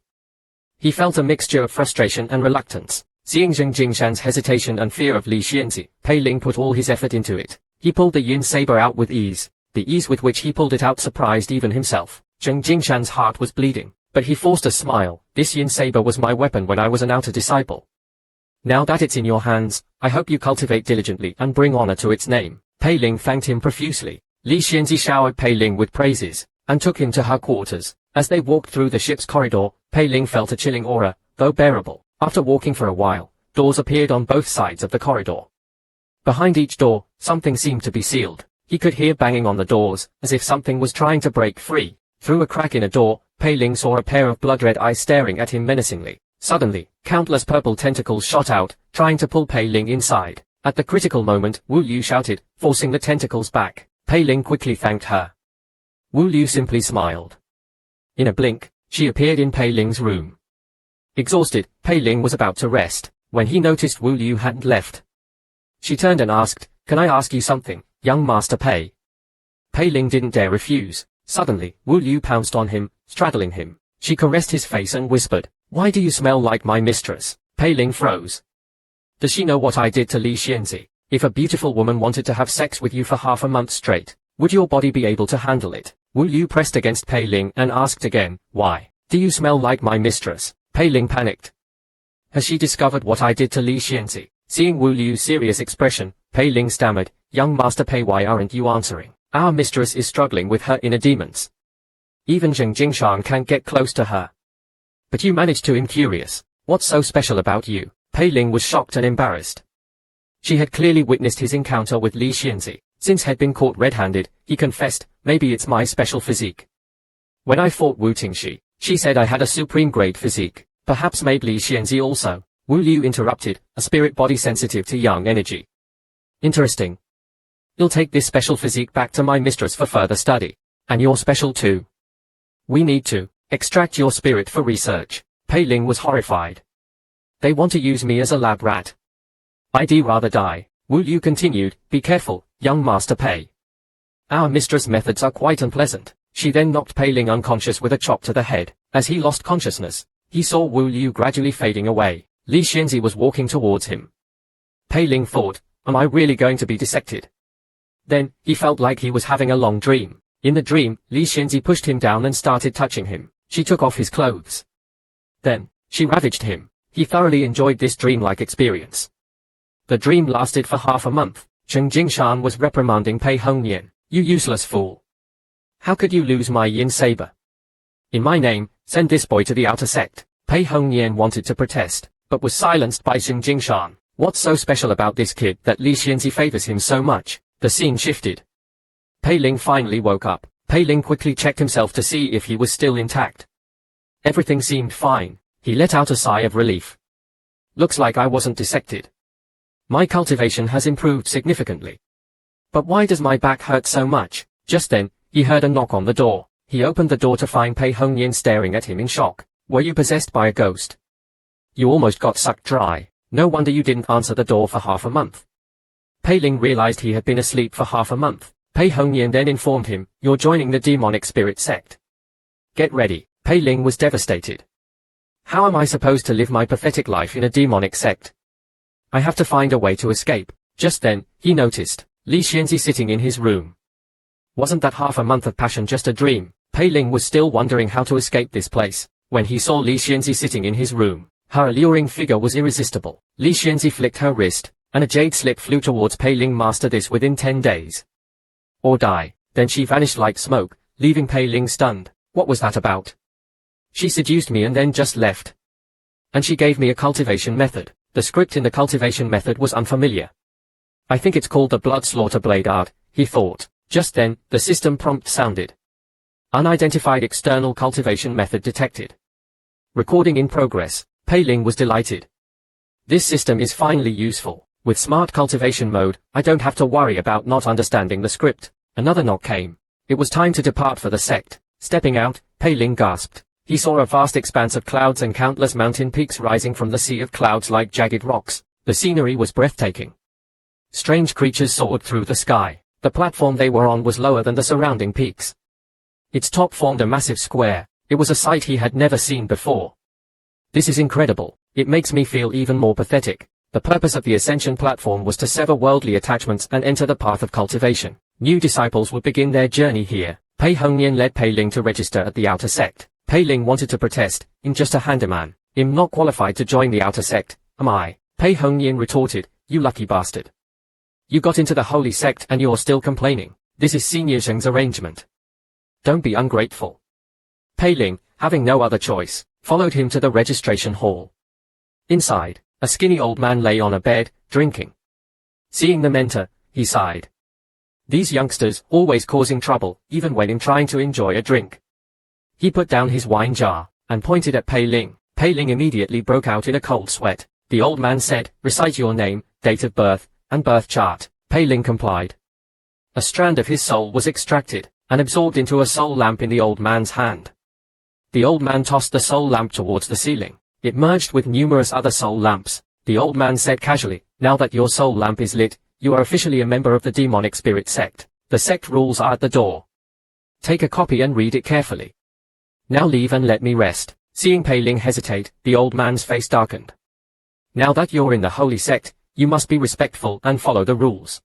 He felt a mixture of frustration and reluctance. Seeing Zheng Jingshan's hesitation and fear of Li Xianzi, Pei Ling put all his effort into it. He pulled the yin saber out with ease. The ease with which he pulled it out surprised even himself. Zheng Jingshan's heart was bleeding, but he forced a smile. "This yin saber was my weapon when I was an outer disciple. Now that it's in your hands, I hope you cultivate diligently and bring honor to its name." Pei Ling thanked him profusely. Li Xianzi showered Pei Ling with praises, and took him to her quarters. As they walked through the ship's corridor, Pei Ling felt a chilling aura, though bearable. After walking for a while, doors appeared on both sides of the corridor. Behind each door, something seemed to be sealed. He could hear banging on the doors, as if something was trying to break free. Through a crack in a door, Pei Ling saw a pair of blood-red eyes staring at him menacingly. Suddenly, countless purple tentacles shot out, trying to pull Pei Ling inside. At the critical moment, Wu Liu shouted, forcing the tentacles back. Pei Ling quickly thanked her. Wu Liu simply smiled. In a blink, she appeared in Pei Ling's room. Exhausted, Pei Ling was about to rest, when he noticed Wu Liu hadn't left. She turned and asked, "Can I ask you something, young Master Pei?" Pei Ling didn't dare refuse. Suddenly, Wu Liu pounced on him, straddling him. She caressed his face and whispered, "Why do you smell like my mistress?" Pei Ling froze. Does she know what I did to Li Xianzi? If a beautiful woman wanted to have sex with you for half a month straight, would your body be able to handle it? Wu Liu pressed against Pei Ling and asked again, "Why do you smell like my mistress?" Pei Ling panicked. Has she discovered what I did to Li Xianzi? Seeing Wu Liu's serious expression, Pei Ling stammered, "Young Master Pei, why aren't you answering? Our mistress is struggling with her inner demons. Even Zheng Jingshan can't get close to her. But you managed to. I'm curious. What's so special about you?" Pei Ling was shocked and embarrassed. She had clearly witnessed his encounter with Li Xianzi. Since had been caught red-handed, he confessed, "Maybe it's my special physique. When I fought Wu Tingxi, she said I had a supreme-grade physique. Perhaps maybe Li Xianzi also." Wu Liu interrupted, a spirit body sensitive to yang energy. "Interesting. You'll take this special physique back to my mistress for further study. And you're special too. We need to extract your spirit for research." Pei Ling was horrified. "They want to use me as a lab rat. I'd rather die." Wu Liu continued, "Be careful, young Master Pei. Our mistress' methods are quite unpleasant." She then knocked Pei Ling unconscious with a chop to the head. As he lost consciousness, he saw Wu Liu gradually fading away. Li Xianzi was walking towards him. Pei Ling thought, "Am I really going to be dissected?" Then, he felt like he was having a long dream. In the dream, Li Xianzi pushed him down and started touching him. She took off his clothes. Then, she ravaged him. He thoroughly enjoyed this dreamlike experience. The dream lasted for half a month. Zheng Jingshan was reprimanding Pei Hongyan. "You useless fool. How could you lose my yin saber? In my name, send this boy to the outer sect." Pei Hongyan wanted to protest, but was silenced by Zheng Jingshan. What's so special about this kid that Li Xianzi favors him so much? The scene shifted. Pei Ling finally woke up. Pei Ling quickly checked himself to see if he was still intact. Everything seemed fine. He let out a sigh of relief. "Looks like I wasn't dissected. My cultivation has improved significantly. But why does my back hurt so much?" Just then, he heard a knock on the door. He opened the door to find Pei Hongyan staring at him in shock. "Were you possessed by a ghost? You almost got sucked dry. No wonder you didn't answer the door for half a month." Pei Ling realized he had been asleep for half a month. Pei Hongyan then informed him, "You're joining the demonic spirit sect. Get ready." Pei Ling was devastated. "How am I supposed to live my pathetic life in a demonic sect? I have to find a way to escape." Just then, he noticed Li Xianzi sitting in his room. Wasn't that half a month of passion just a dream? Pei Ling was still wondering how to escape this place, when he saw Li Xianzi sitting in his room. Her alluring figure was irresistible. Li Xianzi flicked her wrist, and a jade slip flew towards Pei Ling. "Master this within 10 days. Or die." Then she vanished like smoke, leaving Pei Ling stunned. What was that about? She seduced me and then just left. And she gave me a cultivation method. The script in the cultivation method was unfamiliar. "I think it's called the blood slaughter blade art," he thought. Just then, the system prompt sounded. "Unidentified external cultivation method detected." Recording in progress. Pei Ling was delighted. This system is finally useful. With smart cultivation mode, I don't have to worry about not understanding the script. Another knock came. It was time to depart for the sect. Stepping out, Pei Ling gasped. He saw a vast expanse of clouds and countless mountain peaks rising from the sea of clouds like jagged rocks. The scenery was breathtaking. Strange creatures soared through the sky. The platform they were on was lower than the surrounding peaks. Its top formed a massive square. It was a sight he had never seen before. "This is incredible. It makes me feel even more pathetic." The purpose of the ascension platform was to sever worldly attachments and enter the path of cultivation. New disciples would begin their journey here. Pei Hongyan led Pei Ling to register at the outer sect. Pei Ling wanted to protest. "I'm just a handyman. I'm not qualified to join the outer sect, am I?" Pei Hongyan retorted, "You lucky bastard. You got into the holy sect and you're still complaining. This is Senior Zheng's arrangement. Don't be ungrateful." Pei Ling, having no other choice, followed him to the registration hall. Inside, a skinny old man lay on a bed, drinking. Seeing them enter, he sighed. These youngsters, always causing trouble, even when trying to enjoy a drink. He put down his wine jar, and pointed at Pei Ling. Pei Ling immediately broke out in a cold sweat. The old man said, "Recite your name, date of birth, and birth chart." Pei Ling complied. A strand of his soul was extracted, and absorbed into a soul lamp in the old man's hand. The old man tossed the soul lamp towards the ceiling. It merged with numerous other soul lamps. The old man said casually, Now that your soul lamp is lit, you are officially a member of the demonic spirit sect. The sect rules are at the door. Take a copy and read it carefully. Now leave and let me rest. Seeing Pei Ling hesitate, the old man's face darkened. Now that you're in the holy sect, you must be respectful and follow the rules.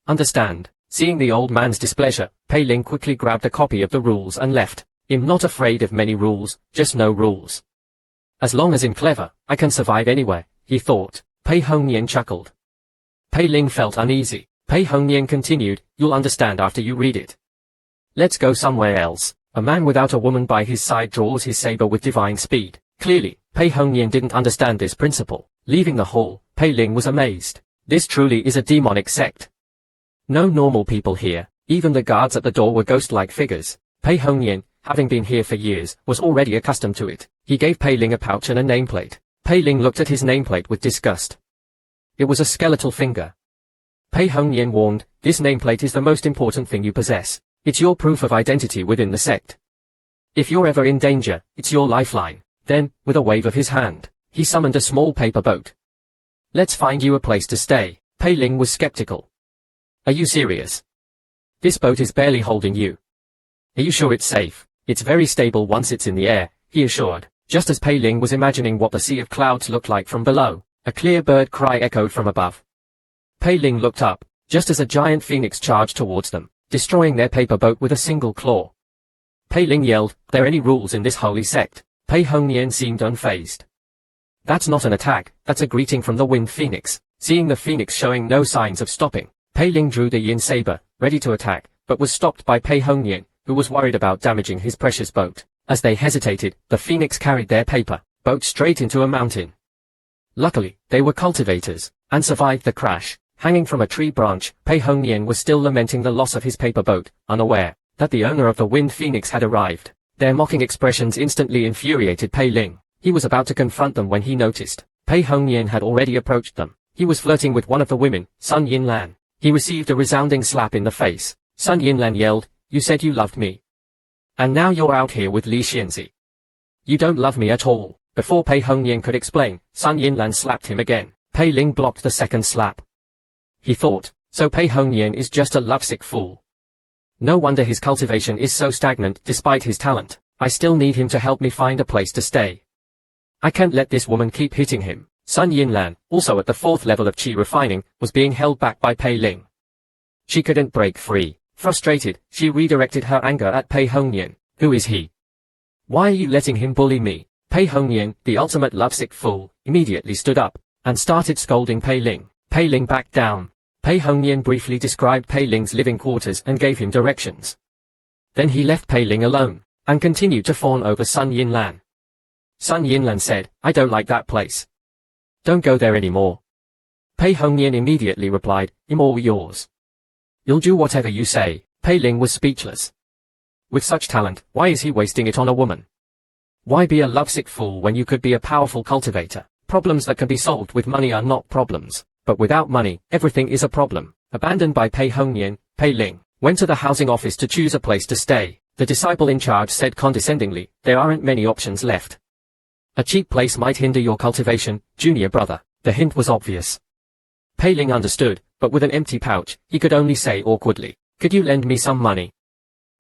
Understand? Seeing the old man's displeasure, Pei Ling quickly grabbed a copy of the rules and left. I'm not afraid of many rules, just no rules. As long as I'm clever, I can survive anywhere, he thought. Pei Hongnian chuckled. Pei Ling felt uneasy. Pei Hongnian continued, you'll understand after you read it. Let's go somewhere else. A man without a woman by his side draws his saber with divine speed. Clearly, Pei Hongnian didn't understand this principle. Leaving the hall, Pei Ling was amazed. This truly is a demonic sect. No normal people here. Even the guards at the door were ghost-like figures. Pei Hongnian, having been here for years, was already accustomed to it. He gave Pei Ling a pouch and a nameplate. Pei Ling looked at his nameplate with disgust. It was a skeletal finger. Pei Hongnian warned, this nameplate is the most important thing you possess. It's your proof of identity within the sect. If you're ever in danger, it's your lifeline. Then, with a wave of his hand, he summoned a small paper boat. Let's find you a place to stay. Pei Ling was skeptical. Are you serious? This boat is barely holding you. Are you sure it's safe? It's very stable once it's in the air, he assured. Just as Pei Ling was imagining what the sea of clouds looked like from below, a clear bird cry echoed from above. Pei Ling looked up, just as a giant phoenix charged towards them, destroying their paper boat with a single claw. Pei Ling yelled, "Are there any rules in this holy sect?" Pei Hongnian seemed unfazed. That's not an attack, that's a greeting from the wind phoenix. Seeing the phoenix showing no signs of stopping, Pei Ling drew the yin saber, ready to attack, but was stopped by Pei Hongnian, who was worried about damaging his precious boat. As they hesitated, the phoenix carried their paper boat straight into a mountain. Luckily, they were cultivators, and survived the crash. Hanging from a tree branch, Pei Hongnian was still lamenting the loss of his paper boat, unaware that the owner of the wind phoenix had arrived. Their mocking expressions instantly infuriated Pei Ling. He was about to confront them when he noticed Pei Hongnian had already approached them. He was flirting with one of the women, Sun Yinlan. He received a resounding slap in the face. Sun Yinlan yelled, "You said you loved me. And now you're out here with Li Xianzi. You don't love me at all." Before Pei Hongnian could explain, Sun Yinlan slapped him again. Pei Ling blocked the second slap. He thought, so Pei Hongnian is just a lovesick fool. No wonder his cultivation is so stagnant despite his talent. I still need him to help me find a place to stay. I can't let this woman keep hitting him. Sun Yinlan, also at the 4th level of qi refining, was being held back by Pei Ling. She couldn't break free. Frustrated, she redirected her anger at Pei Hongnian. Who is he? Why are you letting him bully me? Pei Hongnian, the ultimate lovesick fool, immediately stood up and started scolding Pei Ling. Pei Ling backed down. Pei Hongnian briefly described Pei Ling's living quarters and gave him directions. Then he left Pei Ling alone and continued to fawn over Sun Yinlan. Sun Yinlan said, "I don't like that place. Don't go there anymore." Pei Hongnian immediately replied, "I'm all yours. You'll do whatever you say." Pei Ling was speechless. With such talent, why is he wasting it on a woman? Why be a lovesick fool when you could be a powerful cultivator? Problems that can be solved with money are not problems, but without money, everything is a problem. Abandoned by Pei Hongnian, Pei Ling went to the housing office to choose a place to stay. The disciple in charge said condescendingly, "There aren't many options left. A cheap place might hinder your cultivation, junior brother." The hint was obvious. Pei Ling understood, but with an empty pouch, he could only say awkwardly, "Could you lend me some money?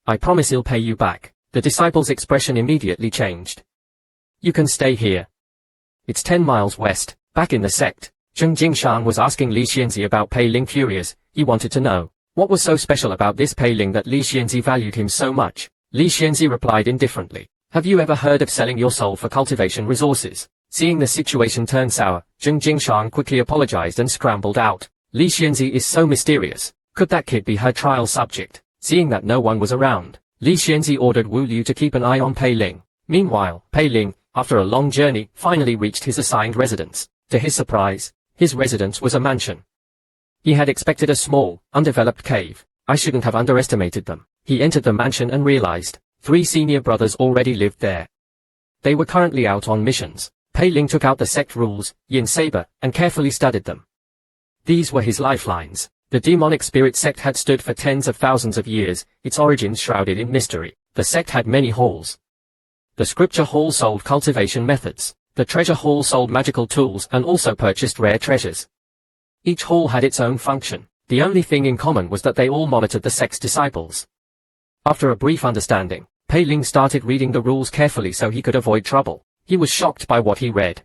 I promise I'll pay you back." The disciple's expression immediately changed. "You can stay here. It's 10 miles west." Back in the sect, Zheng Jingshan was asking Li Xianzi about Pei Ling. Furious, he wanted to know what was so special about this Pei Ling that Li Xianzi valued him so much. Li Xianzi replied indifferently, "Have you ever heard of selling your soul for cultivation resources?" Seeing the situation turn sour, Zheng Jingshan quickly apologized and scrambled out. Li Xianzi is so mysterious. Could that kid be her trial subject? Seeing that no one was around, Li Xianzi ordered Wu Liu to keep an eye on Pei Ling. Meanwhile, Pei Ling, after a long journey, finally reached his assigned residence. To his surprise, his residence was a mansion. He had expected a small, undeveloped cave. I shouldn't have underestimated them. He entered the mansion and realized 3 senior brothers already lived there. They were currently out on missions. Pei Ling took out the sect rules, Yin Saber, and carefully studied them. These were his lifelines. The demonic spirit sect had stood for tens of thousands of years, its origins shrouded in mystery. The sect had many halls. The scripture hall sold cultivation methods. The treasure hall sold magical tools and also purchased rare treasures. Each hall had its own function. The only thing in common was that they all monitored the sect's disciples. After a brief understanding, Pei Ling started reading the rules carefully so he could avoid trouble. He was shocked by what he read.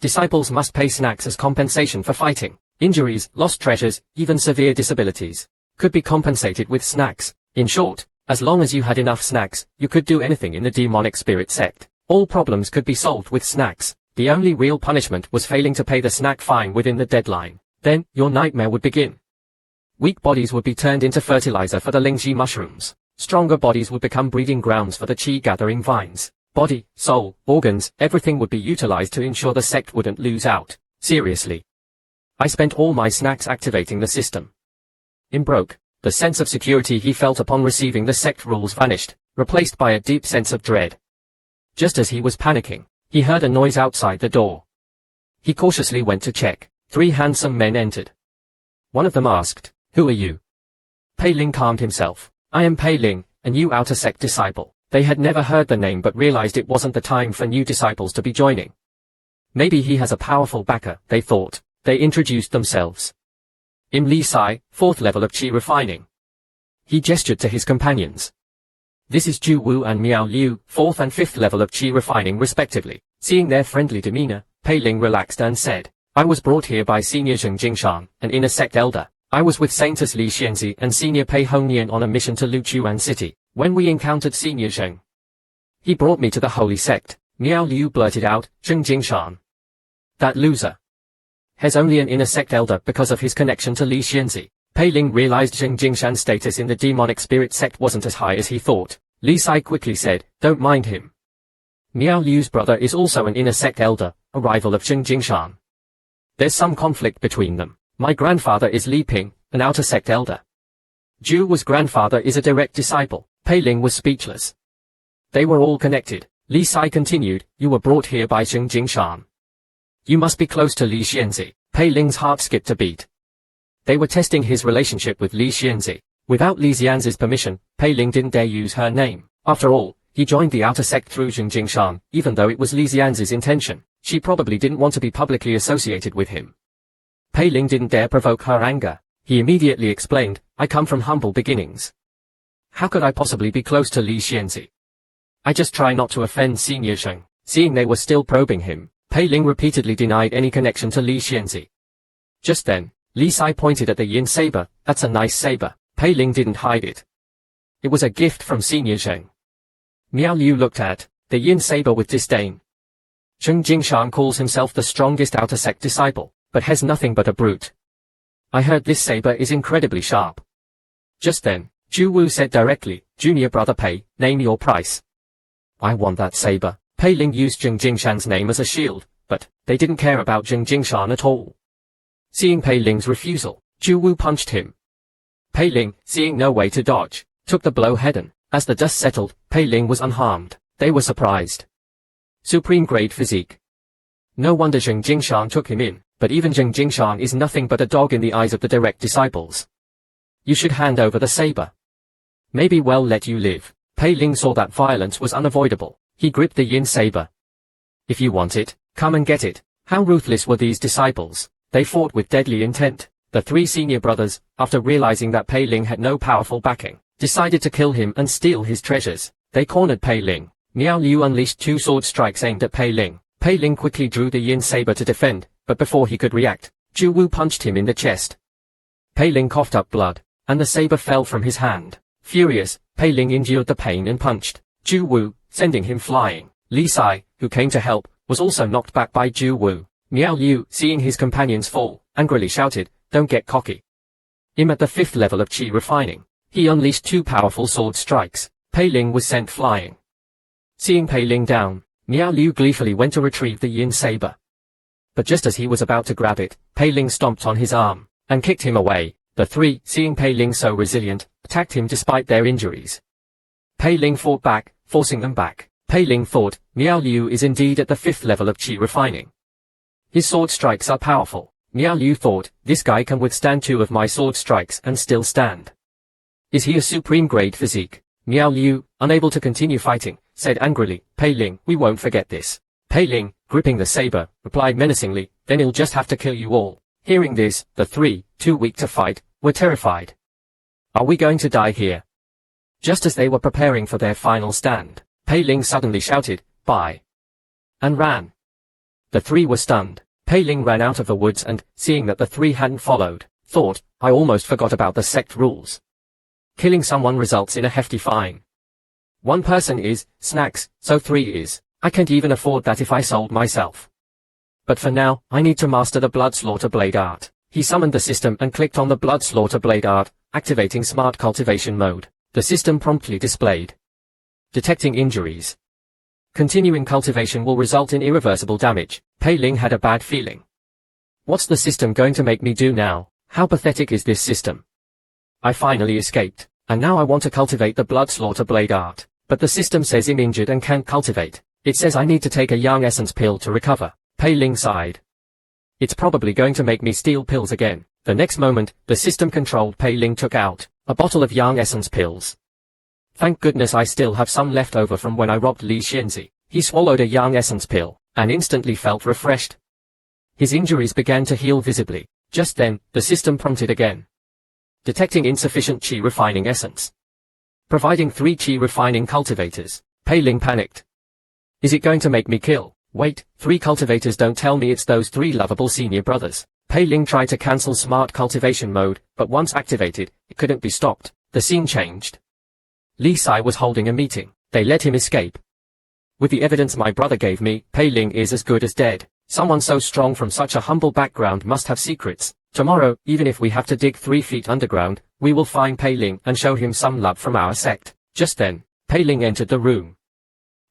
Disciples must pay snacks as compensation for fighting. Injuries, lost treasures, even severe disabilities could be compensated with snacks. In short, as long as you had enough snacks, you could do anything in the demonic spirit sect. All problems could be solved with snacks. The only real punishment was failing to pay the snack fine within the deadline. Then, your nightmare would begin. Weak bodies would be turned into fertilizer for the Lingxi mushrooms. Stronger bodies would become breeding grounds for the qi-gathering vines. Body, soul, organs, everything would be utilized to ensure the sect wouldn't lose out. Seriously. I spent all my snacks activating the system. Broke. The sense of security he felt upon receiving the sect rules vanished, replaced by a deep sense of dread. Just as he was panicking, he heard a noise outside the door. He cautiously went to check. 3 handsome men entered. One of them asked, "Who are you?" Pei Ling calmed himself. "I am Pei Ling, a new outer sect disciple." They had never heard the name but realized it wasn't the time for new disciples to be joining. Maybe he has a powerful backer, they thought. They introduced themselves. Li Sai, 4th level of Qi refining. He gestured to his companions. This is Ju Wu and Miao Liu, 4th and 5th level of Qi refining respectively. Seeing their friendly demeanor, Pei Ling relaxed and said, "I was brought here by Senior Zheng Jingshan, an inner sect elder. I was with Saintess Li Xianzi and Senior Pei Hongnian on a mission to Luchuan City, when we encountered Senior Zheng. He brought me to the holy sect." Miao Liu blurted out, "Zheng Jingshan. That loser has only an inner sect elder because of his connection to Li Xianzi." Pei Ling realized Zheng Jingshan's status in the demonic spirit sect wasn't as high as he thought. Li Sai quickly said, "Don't mind him. Miao Liu's brother is also an inner sect elder, a rival of Zheng Jingshan. There's some conflict between them. My grandfather is Li Ping, an outer sect elder. Ju Wu's grandfather is a direct disciple." Pei Ling was speechless. They were all connected. Li Sai continued, "You were brought here by Zheng Jingshan. You must be close to Li Xianzi." Pei Ling's heart skipped a beat. They were testing his relationship with Li Xianzi. Without Li Xianzi's permission, Pei Ling didn't dare use her name. After all, he joined the outer sect through Zheng Jingshan, even though it was Li Xianzi's intention. She probably didn't want to be publicly associated with him. Pei Ling didn't dare provoke her anger. He immediately explained, "I come from humble beginnings. How could I possibly be close to Li Xianzi? I just try not to offend Senior Zheng." Seeing they were still probing him, Pei Ling repeatedly denied any connection to Li Xianzi. Just then, Li Sai pointed at the yin saber. "That's a nice saber." Pei Ling didn't hide it. It was a gift from Senior Zheng. Miao Liu looked at the yin saber with disdain. Zheng Jingshan calls himself the strongest outer sect disciple, but has nothing but a brute. I heard this saber is incredibly sharp. Just then, Ju Wu said directly, "Junior brother Pei, name your price." "I want that saber." Pei Ling used Zheng Jingshan's name as a shield, but they didn't care about Zheng Jingshan at all. Seeing Pei Ling's refusal, Ju Wu punched him. Pei Ling, seeing no way to dodge, took the blow head-on. As the dust settled, Pei Ling was unharmed. They were surprised. Supreme grade physique. No wonder Zheng Jingshan took him in, but even Zheng Jingshan is nothing but a dog in the eyes of the direct disciples. You should hand over the saber. Maybe we'll let you live. Pei Ling saw that violence was unavoidable. He gripped the yin saber. If you want it, come and get it. How ruthless were these disciples? They fought with deadly intent. The 3 senior brothers, after realizing that Pei Ling had no powerful backing, decided to kill him and steal his treasures. They cornered Pei Ling. Miao Liu unleashed 2 sword strikes aimed at Pei Ling. Pei Ling quickly drew the yin saber to defend, but before he could react, Ju Wu punched him in the chest. Pei Ling coughed up blood, and the saber fell from his hand. Furious, Pei Ling endured the pain and punched Ju Wu, sending him flying. Li Sai, who came to help, was also knocked back by Ju Wu. Miao Liu, seeing his companions fall, angrily shouted, "Don't get cocky." At the 5th level of Qi refining, he unleashed 2 powerful sword strikes. Pei Ling was sent flying. Seeing Pei Ling down, Miao Liu gleefully went to retrieve the yin saber. But just as he was about to grab it, Pei Ling stomped on his arm and kicked him away. The 3, seeing Pei Ling so resilient, attacked him despite their injuries. Pei Ling fought back, forcing them back. Pei Ling thought, Miao Liu is indeed at the 5th level of Qi refining. His sword strikes are powerful. Miao Liu thought, this guy can withstand 2 of my sword strikes and still stand. Is he a supreme grade physique? Miao Liu, unable to continue fighting, said angrily, Pei Ling, we won't forget this. Pei Ling, gripping the saber, replied menacingly, then he'll just have to kill you all. Hearing this, the three, too weak to fight, were terrified. Are we going to die here? Just as they were preparing for their final stand, Pei Ling suddenly shouted, "Bye!" and ran. The three were stunned. Pei Ling ran out of the woods and, seeing that the three hadn't followed, thought, I almost forgot about the sect rules. Killing someone results in a hefty fine. One person is, snacks, so three is. I can't even afford that if I sold myself. But for now, I need to master the blood slaughter blade art. He summoned the system and clicked on the blood slaughter blade art, activating smart cultivation mode. The system promptly displayed. Detecting injuries. Continuing cultivation will result in irreversible damage. Pei Ling had a bad feeling. What's the system going to make me do now? How pathetic is this system? I finally escaped, and now I want to cultivate the blood slaughter blade art. But the system says I'm injured and can't cultivate. It says I need to take a yang essence pill to recover. Pei Ling sighed. It's probably going to make me steal pills again. The next moment, the system-controlled Pei Ling took out a bottle of yang essence pills. Thank goodness I still have some left over from when I robbed Li Xianzi. He swallowed a yang essence pill, and instantly felt refreshed. His injuries began to heal visibly. Just then, the system prompted again. Detecting insufficient qi refining essence. Providing 3 qi refining cultivators. Pei Ling panicked. Is it going to make me kill? Wait, 3 cultivators, don't tell me it's those 3 lovable senior brothers. Pei Ling tried to cancel smart cultivation mode, but once activated, it couldn't be stopped. The scene changed. Li Sai was holding a meeting. They let him escape. With the evidence my brother gave me, Pei Ling is as good as dead. Someone so strong from such a humble background must have secrets. Tomorrow, even if we have to dig 3 feet underground, we will find Pei Ling and show him some love from our sect. Just then, Pei Ling entered the room.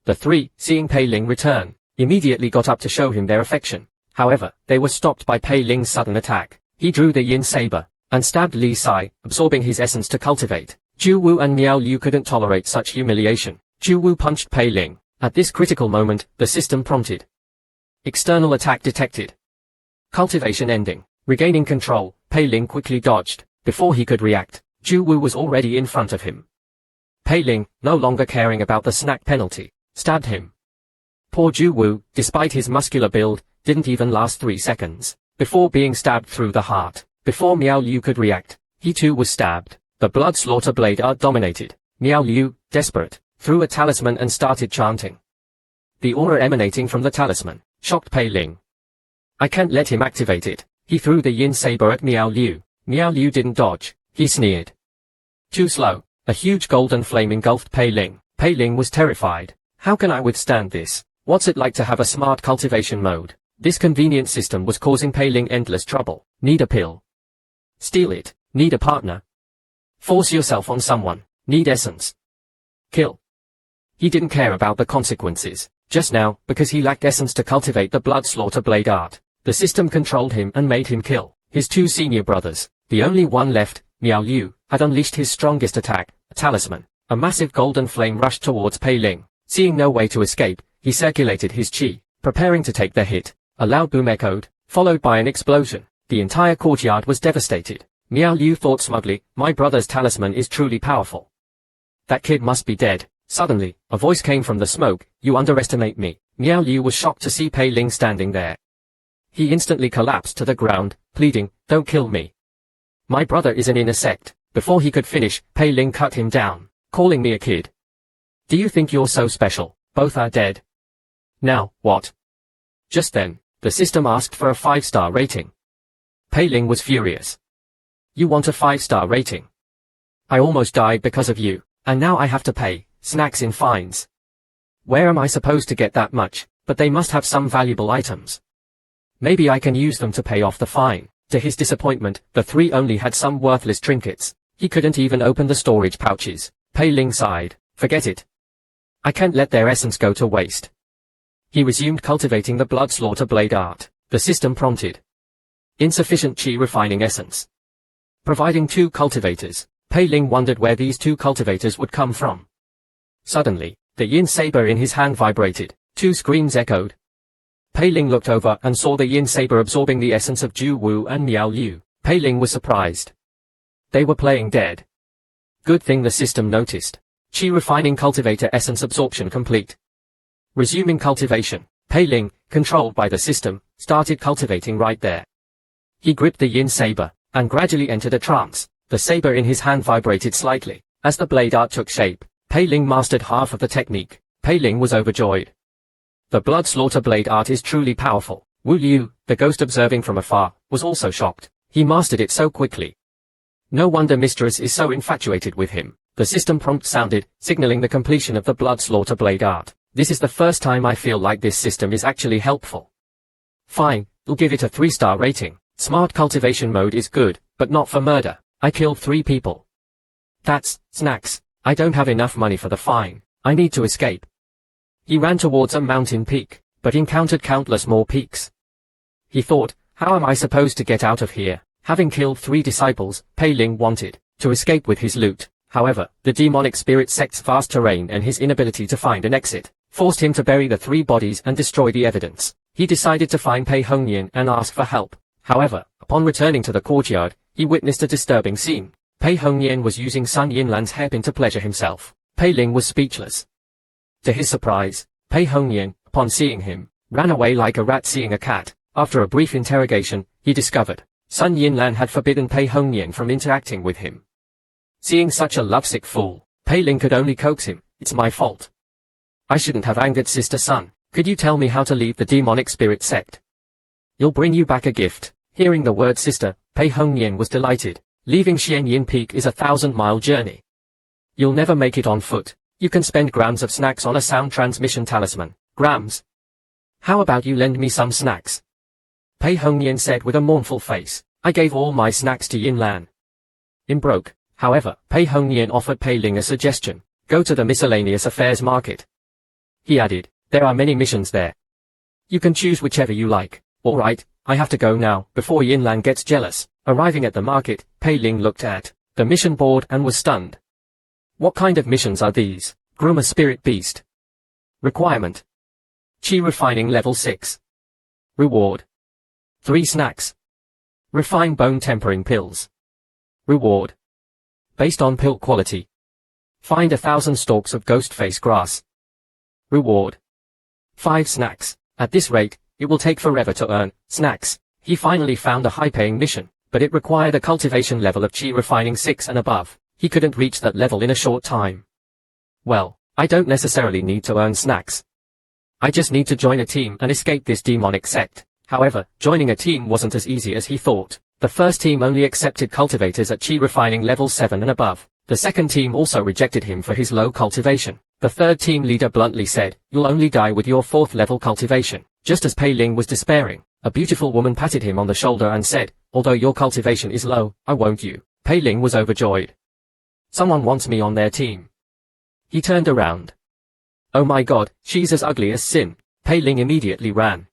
The 3, seeing Pei Ling return, immediately got up to show him their affection. However, they were stopped by Pei Ling's sudden attack. He drew the yin saber and stabbed Li Sai, absorbing his essence to cultivate. Zhu Wu and Miao Liu couldn't tolerate such humiliation. Zhu Wu punched Pei Ling. At this critical moment, the system prompted. External attack detected. Cultivation ending. Regaining control, Pei Ling quickly dodged. Before he could react, Zhu Wu was already in front of him. Pei Ling, no longer caring about the snack penalty, stabbed him. Poor Zhu Wu, despite his muscular build, didn't even last 3 seconds before being stabbed through the heart. Before Miao Liu could react, he too was stabbed. The blood slaughter blade art dominated. Miao Liu, desperate, threw a talisman and started chanting. The aura emanating from the talisman shocked Pei Ling. I can't let him activate it. He threw the yin saber at Miao Liu. Miao Liu didn't dodge. He sneered. Too slow. A huge golden flame engulfed Pei Ling. Pei Ling was terrified. How can I withstand this? What's it like to have a smart cultivation mode? This convenient system was causing Pei Ling endless trouble. Need a pill. Steal it. Need a partner. Force yourself on someone. Need essence. Kill. He didn't care about the consequences. Just now, because he lacked essence to cultivate the blood slaughter blade art, the system controlled him and made him kill his 2 senior brothers. The only one left, Miao Liu, had unleashed his strongest attack, a talisman. A massive golden flame rushed towards Pei Ling. Seeing no way to escape, he circulated his qi, preparing to take the hit. A loud boom echoed, followed by an explosion. The entire courtyard was devastated. Miao Liu thought smugly, my brother's talisman is truly powerful. That kid must be dead. Suddenly, a voice came from the smoke, you underestimate me. Miao Liu was shocked to see Pei Ling standing there. He instantly collapsed to the ground, pleading, don't kill me. My brother is an inner sect. Before he could finish, Pei Ling cut him down, calling me a kid. Do you think you're so special? Both are dead. Now, what? Just then, the system asked for a 5-star rating. Pei Ling was furious. You want a 5-star rating? I almost died because of you, and now I have to pay snacks in fines. Where am I supposed to get that much? But they must have some valuable items. Maybe I can use them to pay off the fine. To his disappointment, the 3 only had some worthless trinkets. He couldn't even open the storage pouches. Pei Ling sighed. Forget it. I can't let their essence go to waste. He resumed cultivating the blood slaughter blade art. The system prompted. Insufficient qi refining essence. Providing 2 cultivators. Pei Ling wondered where these 2 cultivators would come from. Suddenly, the yin saber in his hand vibrated. 2 screams echoed. Pei Ling looked over and saw the yin saber absorbing the essence of Zhu Wu and Miao Liu. Pei Ling was surprised. They were playing dead. Good thing the system noticed. Qi refining cultivator essence absorption complete. Resuming cultivation, Pei Ling, controlled by the system, started cultivating right there. He gripped the yin saber, and gradually entered a trance. The saber in his hand vibrated slightly. As the blade art took shape, Pei Ling mastered half of the technique. Pei Ling was overjoyed. The blood slaughter blade art is truly powerful. Wu Liu, the ghost observing from afar, was also shocked. He mastered it so quickly. No wonder Mistress is so infatuated with him. The system prompt sounded, signaling the completion of the blood slaughter blade art. This is the first time I feel like this system is actually helpful. Fine, we'll give it a 3-star rating. Smart cultivation mode is good, but not for murder. I killed 3 people. That's snacks. I don't have enough money for the fine. I need to escape. He ran towards a mountain peak, but encountered countless more peaks. He thought, how am I supposed to get out of here? Having killed 3 disciples, Pei Ling wanted to escape with his loot. However, the demonic spirit sect's vast terrain and his inability to find an exit forced him to bury the 3 bodies and destroy the evidence. He decided to find Pei Hongyan and ask for help. However, upon returning to the courtyard, he witnessed a disturbing scene. Pei Hongyan was using Sun Yinlan's hairpin to pleasure himself. Pei Ling was speechless. To his surprise, Pei Hongyan, upon seeing him, ran away like a rat seeing a cat. After a brief interrogation, he discovered Sun Yinlan had forbidden Pei Hongyan from interacting with him. Seeing such a lovesick fool, Pei Ling could only coax him. It's my fault. I shouldn't have angered Sister Sun. Could you tell me how to leave the demonic spirit sect? You'll bring you back a gift. Hearing the word sister, Pei Hongyan was delighted. Leaving Xianyin Peak is a 1,000-mile journey. You'll never make it on foot. You can spend grams of snacks on a sound transmission talisman. Grams? How about you lend me some snacks? Pei Hongyan said with a mournful face. I gave all my snacks to Yinlan. In broke. However, Pei Hongyan offered Pei Ling a suggestion. Go to the miscellaneous affairs market. He added, there are many missions there. You can choose whichever you like. Alright, I have to go now, before Yinlan gets jealous. Arriving at the market, Pei Ling looked at the mission board and was stunned. What kind of missions are these? Groom a spirit beast. Requirement. Qi refining level 6. Reward. 3 snacks. Refine bone tempering pills. Reward. Based on pill quality. Find 1,000 stalks of ghost face grass. Reward. 5 snacks. At this rate, it will take forever to earn snacks. He finally found a high-paying mission, but it required a cultivation level of Qi refining 6 and above. He couldn't reach that level in a short time. Well, I don't necessarily need to earn snacks. I just need to join a team and escape this demonic sect. However, joining a team wasn't as easy as he thought. The first team only accepted cultivators at Qi refining level 7 and above. The second team also rejected him for his low cultivation. The third team leader bluntly said, you'll only die with your 4th level cultivation. Just as Pei Ling was despairing, a beautiful woman patted him on the shoulder and said, although your cultivation is low, I won't you. Pei Ling was overjoyed. Someone wants me on their team. He turned around. Oh my god, she's as ugly as sin. Pei Ling immediately ran.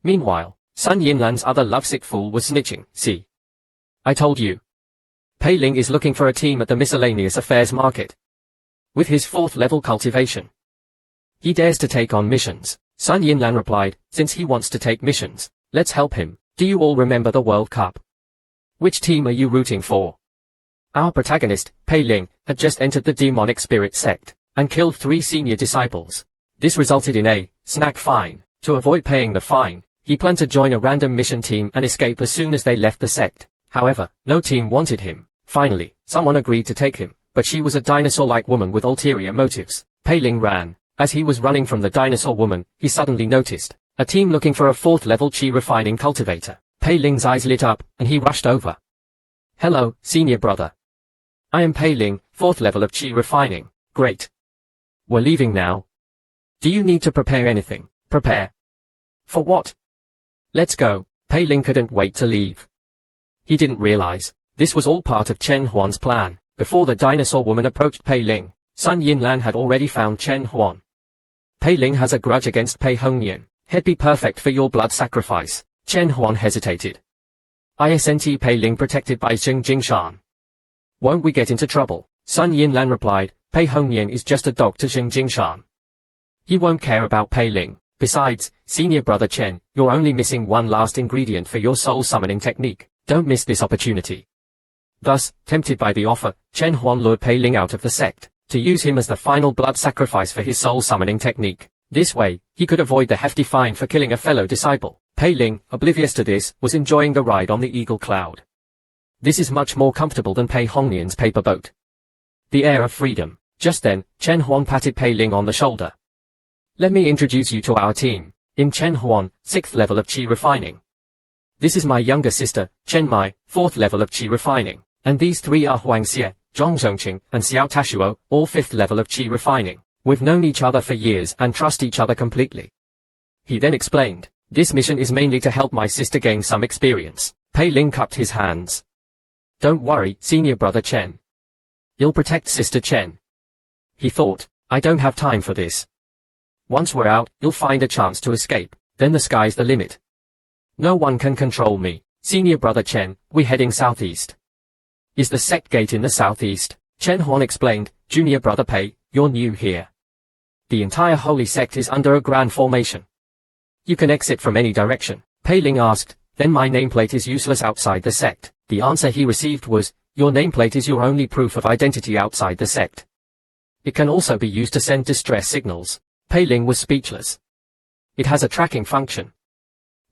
Meanwhile, Sun Yinlan's other lovesick fool was snitching. See? I told you. Pei Ling is looking for a team at the miscellaneous affairs market. With his 4th level cultivation. He dares to take on missions. Sun Yinlan replied, since he wants to take missions, let's help him. Do you all remember the World Cup? Which team are you rooting for? Our protagonist, Pei Ling, had just entered the demonic spirit sect, and killed 3 senior disciples. This resulted in a snack fine. To avoid paying the fine, he planned to join a random mission team and escape as soon as they left the sect. However, no team wanted him. Finally, someone agreed to take him, but she was a dinosaur-like woman with ulterior motives. Pei Ling ran. As he was running from the dinosaur woman, he suddenly noticed a team looking for a 4th level Qi refining cultivator. Pei Ling's eyes lit up, and he rushed over. Hello, senior brother. I am Pei Ling, 4th level of Qi refining. Great. We're leaving now. Do you need to prepare anything? Prepare. For what? Let's go. Pei Ling couldn't wait to leave. He didn't realize this was all part of Chen Huan's plan. Before the dinosaur woman approached Pei Ling, Sun Yinlan had already found Chen Huan. Pei Ling has a grudge against Pei Hongyan. He'd be perfect for your blood sacrifice. Chen Huan hesitated. Isn't Pei Ling protected by Xing Jingshan? Won't we get into trouble? Sun Yinlan replied, Pei Hongyan is just a dog to Xing Jingshan. He won't care about Pei Ling. Besides, senior brother Chen, you're only missing one last ingredient for your soul summoning technique. Don't miss this opportunity. Thus, tempted by the offer, Chen Huan lured Pei Ling out of the sect, to use him as the final blood sacrifice for his soul summoning technique. This way, he could avoid the hefty fine for killing a fellow disciple. Pei Ling, oblivious to this, was enjoying the ride on the Eagle Cloud. This is much more comfortable than Pei Hongnian's paper boat. The air of freedom. Just then, Chen Huan patted Pei Ling on the shoulder. Let me introduce you to our team. I'm Chen Huan, 6th level of Qi refining. This is my younger sister, Chen Mai, 4th level of Qi refining. And these three are Huang Xie, Zhong Zhongqing, and Xiao Tashuo, all 5th level of Qi refining. We've known each other for years and trust each other completely. He then explained, this mission is mainly to help my sister gain some experience. Pei Ling cupped his hands. Don't worry, senior brother Chen. You'll protect sister Chen. He thought, I don't have time for this. Once we're out, you'll find a chance to escape, then the sky's the limit. No one can control me. Senior brother Chen, we're heading southeast. Is the sect gate in the southeast? Chen Huan explained, junior brother Pei, you're new here. The entire holy sect is under a grand formation. You can exit from any direction. Pei Ling asked, then my nameplate is useless outside the sect. The answer he received was, your nameplate is your only proof of identity outside the sect. It can also be used to send distress signals. Pei Ling was speechless. It has a tracking function.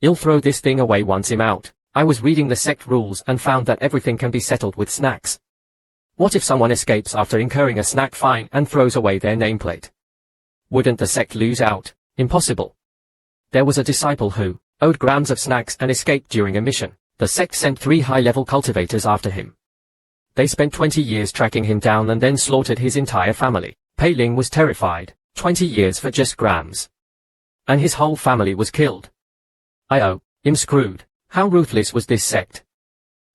You'll throw this thing away once I'm out. I was reading the sect rules and found that everything can be settled with snacks. What if someone escapes after incurring a snack fine and throws away their nameplate? Wouldn't the sect lose out? Impossible. There was a disciple who owed grams of snacks and escaped during a mission. The sect sent 3 high-level cultivators after him. They spent 20 years tracking him down and then slaughtered his entire family. Pei Ling was terrified. 20 years for just grams. And his whole family was killed. I'm screwed. How ruthless was this sect?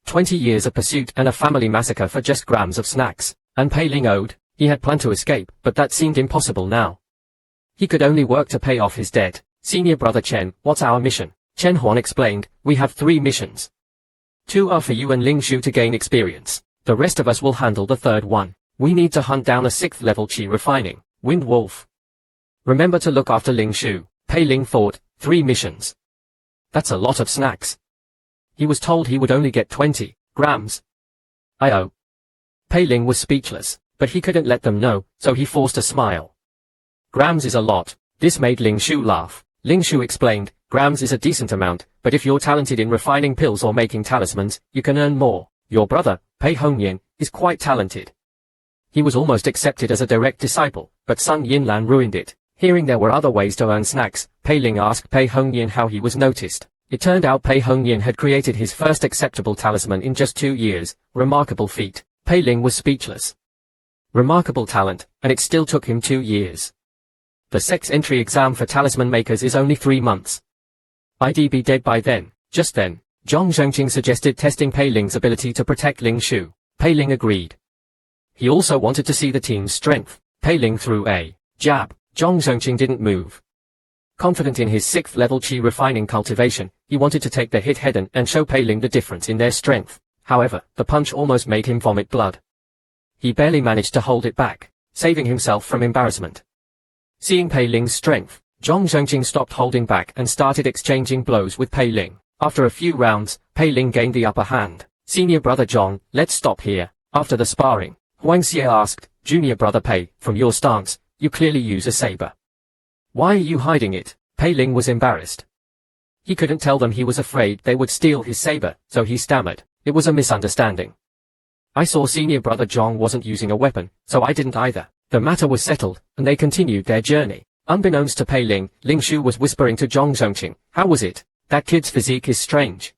20 years of pursuit and a family massacre for just grams of snacks. And Pei Ling owed. He had planned to escape, but that seemed impossible now. He could only work to pay off his debt. Senior brother Chen, what's our mission? Chen Huan explained, we have 3 missions. 2 are for you and Ling Shu to gain experience. The rest of us will handle the 3rd one. We need to hunt down a 6th level Qi refining, Wind Wolf. Remember to look after Ling Shu. Pei Ling thought, 3 missions. That's a lot of snacks. He was told he would only get 20 grams. Pei Ling was speechless, but he couldn't let them know, so he forced a smile. Grams is a lot. This made Ling Shu laugh. Ling Shu explained, grams is a decent amount, but if you're talented in refining pills or making talismans, you can earn more. Your brother, Pei Hongnian, is quite talented. He was almost accepted as a direct disciple, but Sun Yinlan ruined it. Hearing there were other ways to earn snacks, Pei Ling asked Pei Hongnian how he was noticed. It turned out Pei Hongnian had created his first acceptable talisman in just 2 years. Remarkable feat. Pei Ling was speechless. Remarkable talent, and it still took him 2 years. The sect's entry exam for talisman makers is only 3 months. I'd be dead by then. Just then, Zhong Zhongqing suggested testing Pei Ling's ability to protect Ling Shu. Pei Ling agreed. He also wanted to see the team's strength. Pei Ling threw a jab. Zhong Zhongqing didn't move. Confident in his 6th level Qi refining cultivation, he wanted to take the hit head-on and show Pei Ling the difference in their strength. However, the punch almost made him vomit blood. He barely managed to hold it back, saving himself from embarrassment. Seeing Pei Ling's strength, Zhong Zhongqing stopped holding back and started exchanging blows with Pei Ling. After a few rounds, Pei Ling gained the upper hand. Senior brother Zhong, let's stop here. After the sparring, Huang Xie asked, junior brother Pei, from your stance, you clearly use a saber. Why are you hiding it? Pei Ling was embarrassed. He couldn't tell them he was afraid they would steal his saber, so he stammered. It was a misunderstanding. I saw senior brother Zhong wasn't using a weapon, so I didn't either. The matter was settled, and they continued their journey. Unbeknownst to Pei Ling, Ling Shu was whispering to Zhong Zhongqing, how was it? That kid's physique is strange.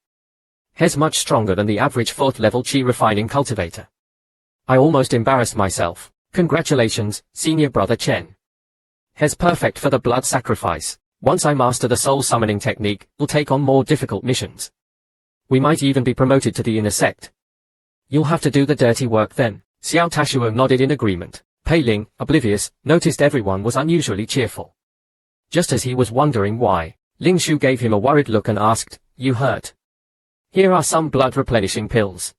He's much stronger than the average 4th level Qi refining cultivator. I almost embarrassed myself. Congratulations, senior brother Chen. He's perfect for the blood sacrifice. Once I master the soul summoning technique, we'll take on more difficult missions. We might even be promoted to the inner sect. You'll have to do the dirty work then. Xiao Tashuo nodded in agreement. Pei Ling, oblivious, noticed everyone was unusually cheerful. Just as he was wondering why, Ling Shu gave him a worried look and asked, you hurt? Here are some blood-replenishing pills.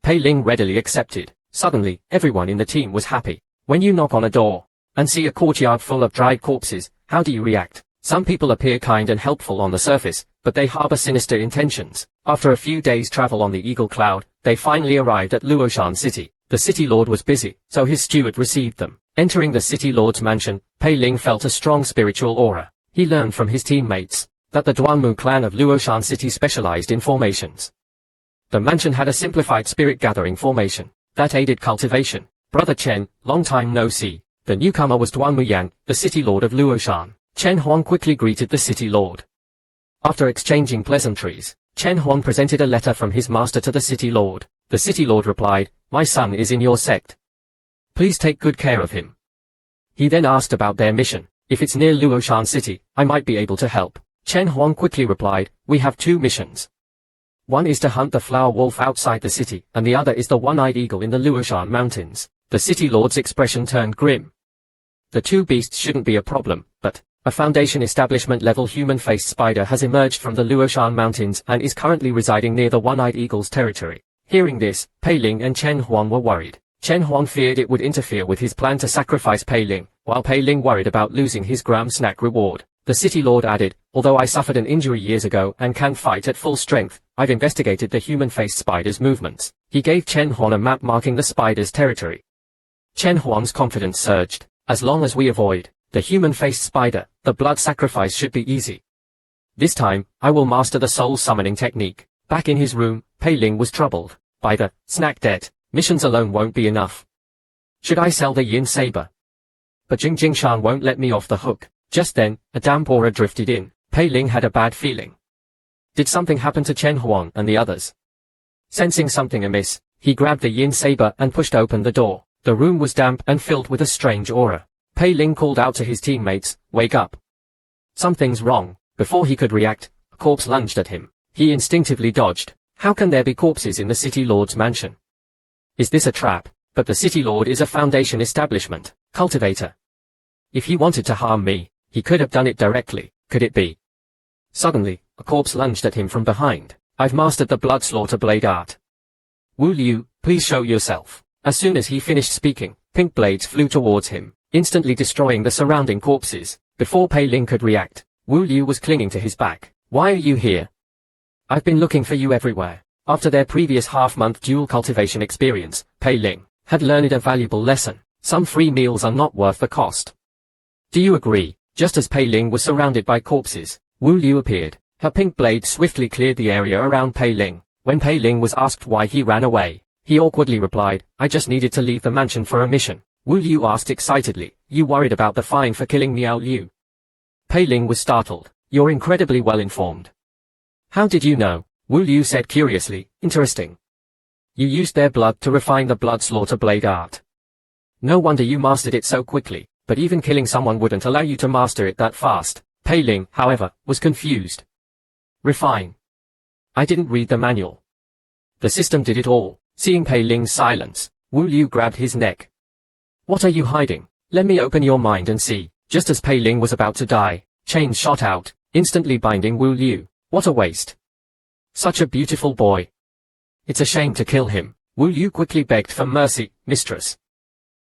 Pei Ling readily accepted. Suddenly, everyone in the team was happy. When you knock on a door and see a courtyard full of dried corpses, how do you react? Some people appear kind and helpful on the surface, but they harbor sinister intentions. After a few days' travel on the Eagle Cloud, they finally arrived at Luoshan City. The city lord was busy, so his steward received them. Entering the city lord's mansion, Pei Ling felt a strong spiritual aura. He learned from his teammates. that the Duanmu clan of Luoshan City specialized in formations. The mansion had a simplified spirit-gathering formation that aided cultivation. Brother Chen, long time no see. The newcomer was Duanmu Yan, the city lord of Luoshan. Chen Huang quickly greeted the city lord. After exchanging pleasantries, Chen Huang presented a letter from his master to the city lord. The city lord replied, "My son is in your sect. Please take good care of him." He then asked about their mission. "If it's near Luoshan City, I might be able to help." Chen Huang quickly replied, "We have two missions. One is to hunt the flower wolf outside the city, and the other is the one-eyed eagle in the Luoshan mountains." The city lord's expression turned grim. The two beasts shouldn't be a problem, but a Foundation establishment-level human-faced spider has emerged from the Luoshan mountains and is currently residing near the one-eyed eagle's territory. Hearing this, Pei Ling and Chen Huang were worried. Chen Huang feared it would interfere with his plan to sacrifice Pei Ling, while Pei Ling worried about losing his gram snack reward. The city lord added, "Although I suffered an injury years ago and can fight at full strength, I've investigated the human-faced spider's movements." He gave Chen Huang a map marking the spider's territory. Chen Huang's confidence surged. "As long as we avoid the human-faced spider, the blood sacrifice should be easy. This time, I will master the soul summoning technique." Back in his room, Pei Ling was troubled by the snack debt. Missions alone won't be enough. Should I sell the yin saber? But Jing Jingshan won't let me off the hook. Just then, a damp aura drifted in. Pei Ling had a bad feeling. Did something happen to Chen Huang and the others? Sensing something amiss, he grabbed the yin saber and pushed open the door. The room was damp and filled with a strange aura. Pei Ling called out to his teammates, "Wake up. Something's wrong." Before he could react, a corpse lunged at him. He instinctively dodged. How can there be corpses in the city lord's mansion? Is this a trap? But the city lord is a Foundation establishment, cultivator. If he wanted to harm me, he could have done it directly. Could it be? Suddenly, a corpse lunged at him from behind. "I've mastered the blood slaughter blade art. Wu Liu, please show yourself." As soon as he finished speaking, pink blades flew towards him, instantly destroying the surrounding corpses. Before Pei Ling could react, Wu Liu was clinging to his back. "Why are you here? I've been looking for you everywhere." After their previous half-month dual cultivation experience, Pei Ling had learned a valuable lesson. Some free meals are not worth the cost. Do you agree? Just as Pei Ling was surrounded by corpses, Wu Liu appeared. Her pink blade swiftly cleared the area around Pei Ling. When Pei Ling was asked why he ran away, he awkwardly replied, "I just needed to leave the mansion for a mission." Wu Liu asked excitedly, "You worried about the fine for killing Miao Liu?" Pei Ling was startled. "You're incredibly well informed. How did you know?" Wu Liu said curiously, "Interesting. You used their blood to refine the blood slaughter blade art. No wonder you mastered it so quickly, but even killing someone wouldn't allow you to master it that fast." Pei Ling, however, was confused. "Refine? I didn't read the manual. The system did it all." Seeing Pei Ling's silence, Wu Liu grabbed his neck. "What are you hiding? Let me open your mind and see." Just as Pei Ling was about to die, chains shot out, instantly binding Wu Liu. What a waste. Such a beautiful boy. It's a shame to kill him. Wu Liu quickly begged for mercy. "Mistress,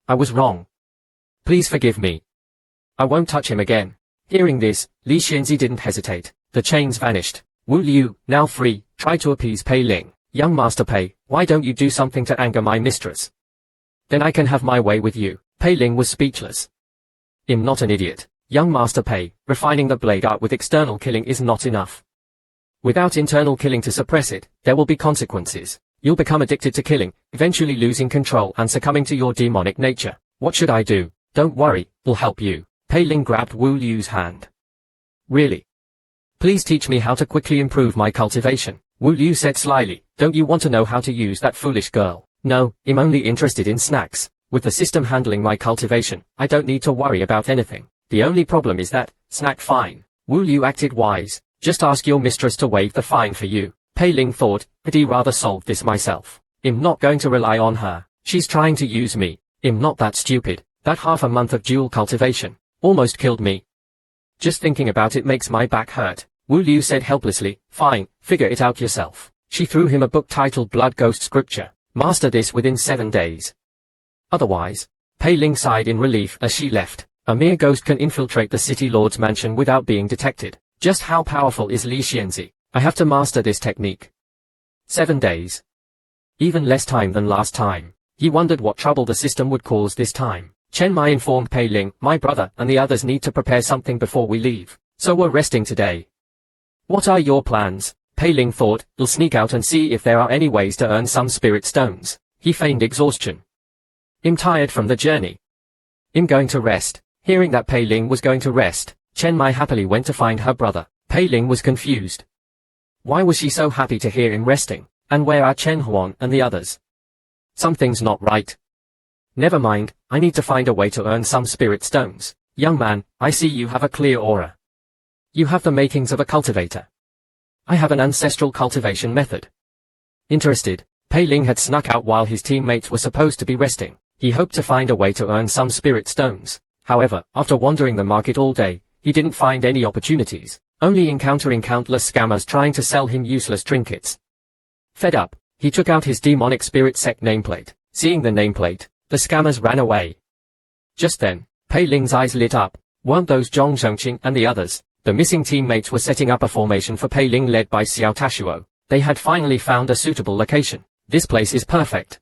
I was wrong. Please forgive me. I won't touch him again." Hearing this, Li Xianzi didn't hesitate. The chains vanished. Wu Liu, now free, tried to appease Pei Ling. "Young Master Pei, why don't you do something to anger my mistress? Then I can have my way with you." Pei Ling was speechless. "I'm not an idiot. Young Master Pei, refining the blade art with external killing is not enough. Without internal killing to suppress it, there will be consequences. You'll become addicted to killing, eventually losing control and succumbing to your demonic nature. What should I do?" "Don't worry, we'll help you." Pei Ling grabbed Wu Liu's hand. "Really? Please teach me how to quickly improve my cultivation." Wu Liu said slyly, "Don't you want to know how to use that foolish girl?" "No, I'm only interested in snacks. With the system handling my cultivation, I don't need to worry about anything. The only problem is that, snack fine." Wu Liu acted wise. "Just ask your mistress to waive the fine for you." Pei Ling thought, "I'd rather solve this myself. I'm not going to rely on her. She's trying to use me. I'm not that stupid. That half a month of dual cultivation almost killed me. Just thinking about it makes my back hurt." Wu Liu said helplessly, "Fine, figure it out yourself." She threw him a book titled Blood Ghost Scripture. "Master this within 7 days. Otherwise." Pei Ling sighed in relief as she left. A mere ghost can infiltrate the city lord's mansion without being detected. Just how powerful is Li Xianzi? I have to master this technique. 7 days. Even less time than last time. He wondered what trouble the system would cause this time. Chen Mai informed Pei Ling, "My brother and the others need to prepare something before we leave. So we're resting today. What are your plans? Pei Ling thought, I'll sneak out and see if there are any ways to earn some spirit stones. He feigned exhaustion. I'm tired from the journey. I'm going to rest. Hearing that Pei Ling was going to rest, Chen Mai happily went to find her brother. Pei Ling was confused. Why was she so happy to hear him resting? And where are Chen Huan and the others? Something's not right. Never mind, I need to find a way to earn some spirit stones. Young man, I see you have a clear aura. You have the makings of a cultivator. I have an ancestral cultivation method. Interested, Pei Ling had snuck out while his teammates were supposed to be resting. He hoped to find a way to earn some spirit stones. However, after wandering the market all day, he didn't find any opportunities, only encountering countless scammers trying to sell him useless trinkets. Fed up, he took out his demonic spirit sect nameplate. Seeing the nameplate, the scammers ran away. Just then, Pei Ling's eyes lit up. Weren't those Zhong Zhongqing and the others? The missing teammates were setting up a formation for Pei Ling led by Xiao Tashuo. They had finally found a suitable location. This place is perfect.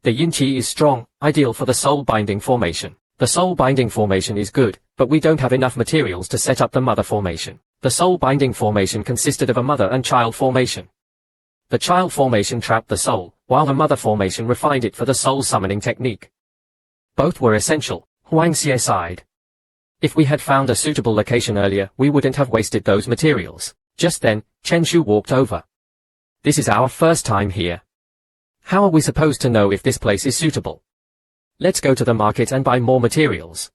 The yin qi is strong, ideal for the soul binding formation. The soul binding formation is good, but we don't have enough materials to set up the mother formation. The soul binding formation consisted of a mother and child formation. The child formation trapped the soul, while the mother formation refined it for the soul summoning technique. Both were essential, Huang Xie sighed. If we had found a suitable location earlier, we wouldn't have wasted those materials. Just then, Chen Shu walked over. This is our first time here. How are we supposed to know if this place is suitable? Let's go to the market and buy more materials.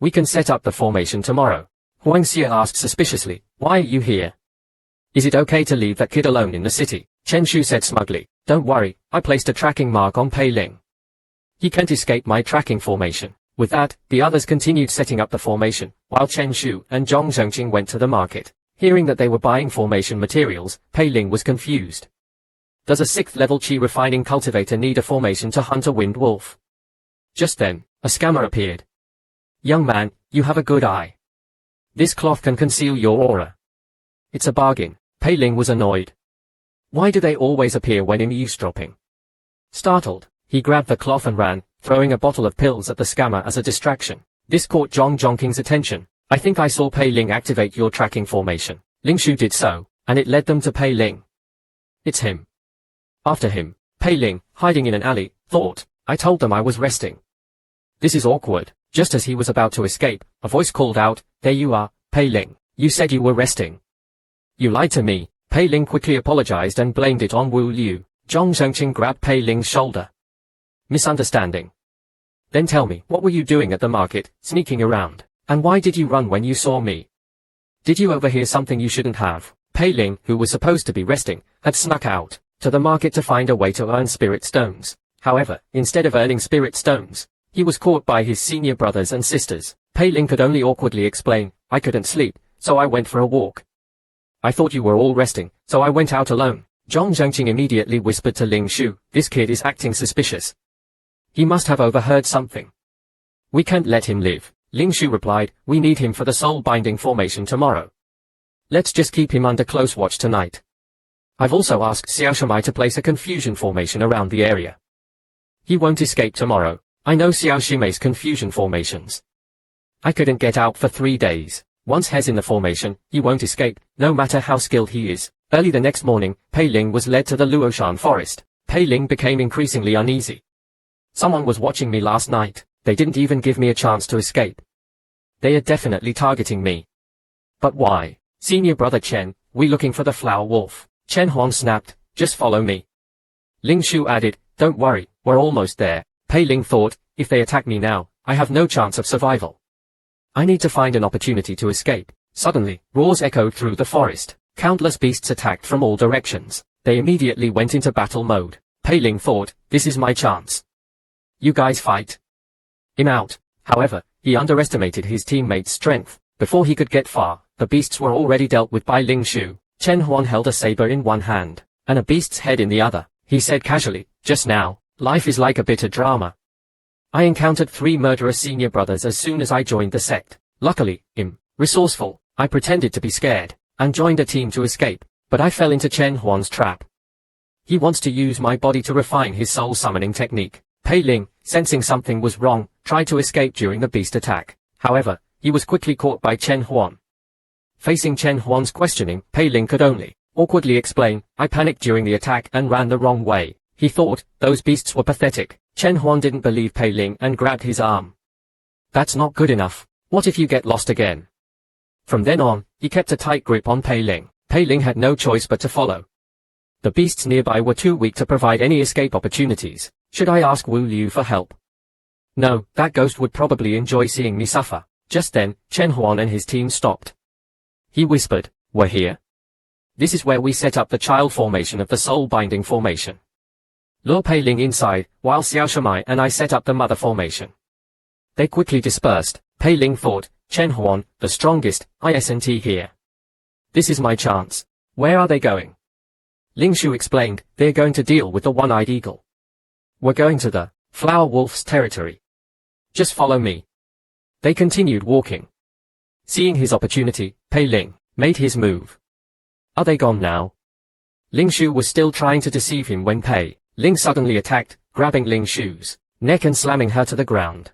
We can set up the formation tomorrow. Huang Xie asked suspiciously, why are you here? Is it okay to leave that kid alone in the city? Chen Shu said smugly, don't worry, I placed a tracking mark on Pei Ling. He can't escape my tracking formation. With that, the others continued setting up the formation, while Chen Shu and Zhong Zhongqing went to the market. Hearing that they were buying formation materials, Pei Ling was confused. Does a 6th level Qi refining cultivator need a formation to hunt a wind wolf? Just then, a scammer appeared. Young man, you have a good eye. This cloth can conceal your aura. It's a bargain. Pei Ling was annoyed. Why do they always appear when I'm eavesdropping? Startled, he grabbed the cloth and ran, throwing a bottle of pills at the scammer as a distraction. This caught Zhong Zhongqing's attention. I think I saw Pei Ling activate your tracking formation. Ling Shu did so, and it led them to Pei Ling. It's him. After him, Pei Ling, hiding in an alley, thought, I told them I was resting. This is awkward. Just as he was about to escape, a voice called out, there you are, Pei Ling. You said you were resting. You lied to me. Pei Ling quickly apologized and blamed it on Wu Liu. Zhong Zhongqing grabbed Pei Ling's shoulder. Misunderstanding. Then tell me, what were you doing at the market, sneaking around? And why did you run when you saw me? Did you overhear something you shouldn't have? Pei Ling, who was supposed to be resting, had snuck out to the market to find a way to earn spirit stones. However, instead of earning spirit stones, he was caught by his senior brothers and sisters. Pei Ling could only awkwardly explain, I couldn't sleep, so I went for a walk. I thought you were all resting, so I went out alone. Zhong Zhongqing immediately whispered to Ling Shu, this kid is acting suspicious. He must have overheard something. We can't let him live. Ling Shu replied, we need him for the soul binding formation tomorrow. Let's just keep him under close watch tonight. I've also asked Xiao Shimai to place a confusion formation around the area. He won't escape tomorrow. I know Xiao Shimei's confusion formations. I couldn't get out for 3 days. Once he's in the formation, he won't escape, no matter how skilled he is. Early the next morning, Pei Ling was led to the Luoshan forest. Pei Ling became increasingly uneasy. Someone was watching me last night. They didn't even give me a chance to escape. They are definitely targeting me. But why? Senior brother Chen, we looking for the flower wolf. Chen Huang snapped, just follow me. Ling Shu added, don't worry, we're almost there. Pei Ling thought, if they attack me now, I have no chance of survival. I need to find an opportunity to escape. Suddenly, roars echoed through the forest. Countless beasts attacked from all directions. They immediately went into battle mode. Pei Ling thought, this is my chance. You guys fight. I'm out. However, he underestimated his teammates' strength. Before he could get far, the beasts were already dealt with by Ling Shu. Chen Huan held a saber in one hand, and a beast's head in the other. He said casually, just now, life is like a bitter drama. I encountered 3 murderous senior brothers as soon as I joined the sect. Luckily, I'm resourceful. I pretended to be scared, and joined a team to escape, but I fell into Chen Huan's trap. He wants to use my body to refine his soul summoning technique. Pei Ling, sensing something was wrong, tried to escape during the beast attack. However, he was quickly caught by Chen Huan. Facing Chen Huan's questioning, Pei Ling could only awkwardly explain, I panicked during the attack and ran the wrong way. He thought those beasts were pathetic. Chen Huan didn't believe Pei Ling and grabbed his arm. That's not good enough. What if you get lost again? From then on, he kept a tight grip on Pei Ling. Pei Ling had no choice but to follow. The beasts nearby were too weak to provide any escape opportunities. Should I ask Wu Liu for help? No, that ghost would probably enjoy seeing me suffer. Just then, Chen Huan and his team stopped. He whispered, we're here. This is where we set up the child formation of the soul-binding formation. Lure Pei Ling inside, while Xiao Shimai and I set up the mother formation. They quickly dispersed. Pei Ling thought, Chen Huan, the strongest, isn't here. This is my chance. Where are they going? Ling Shu explained, they're going to deal with the one-eyed eagle. We're going to the Flower Wolf's territory. Just follow me. They continued walking. Seeing his opportunity, Pei Ling made his move. Are they gone now? Ling Shu was still trying to deceive him when Pei Ling suddenly attacked, grabbing Ling Shu's neck and slamming her to the ground.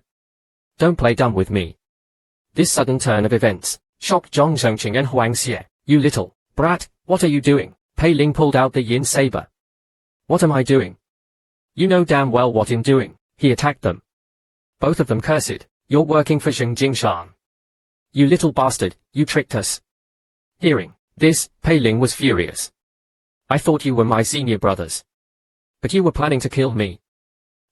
Don't play dumb with me. This sudden turn of events shocked Zhong Zhongqing and Huang Xie. You little brat, what are you doing? Pei Ling pulled out the yin saber. What am I doing? You know damn well what I'm doing. He attacked them. Both of them cursed. You're working for Zheng Jingshan. You little bastard, you tricked us. Hearing this, Pei Ling was furious. I thought you were my senior brothers. But you were planning to kill me.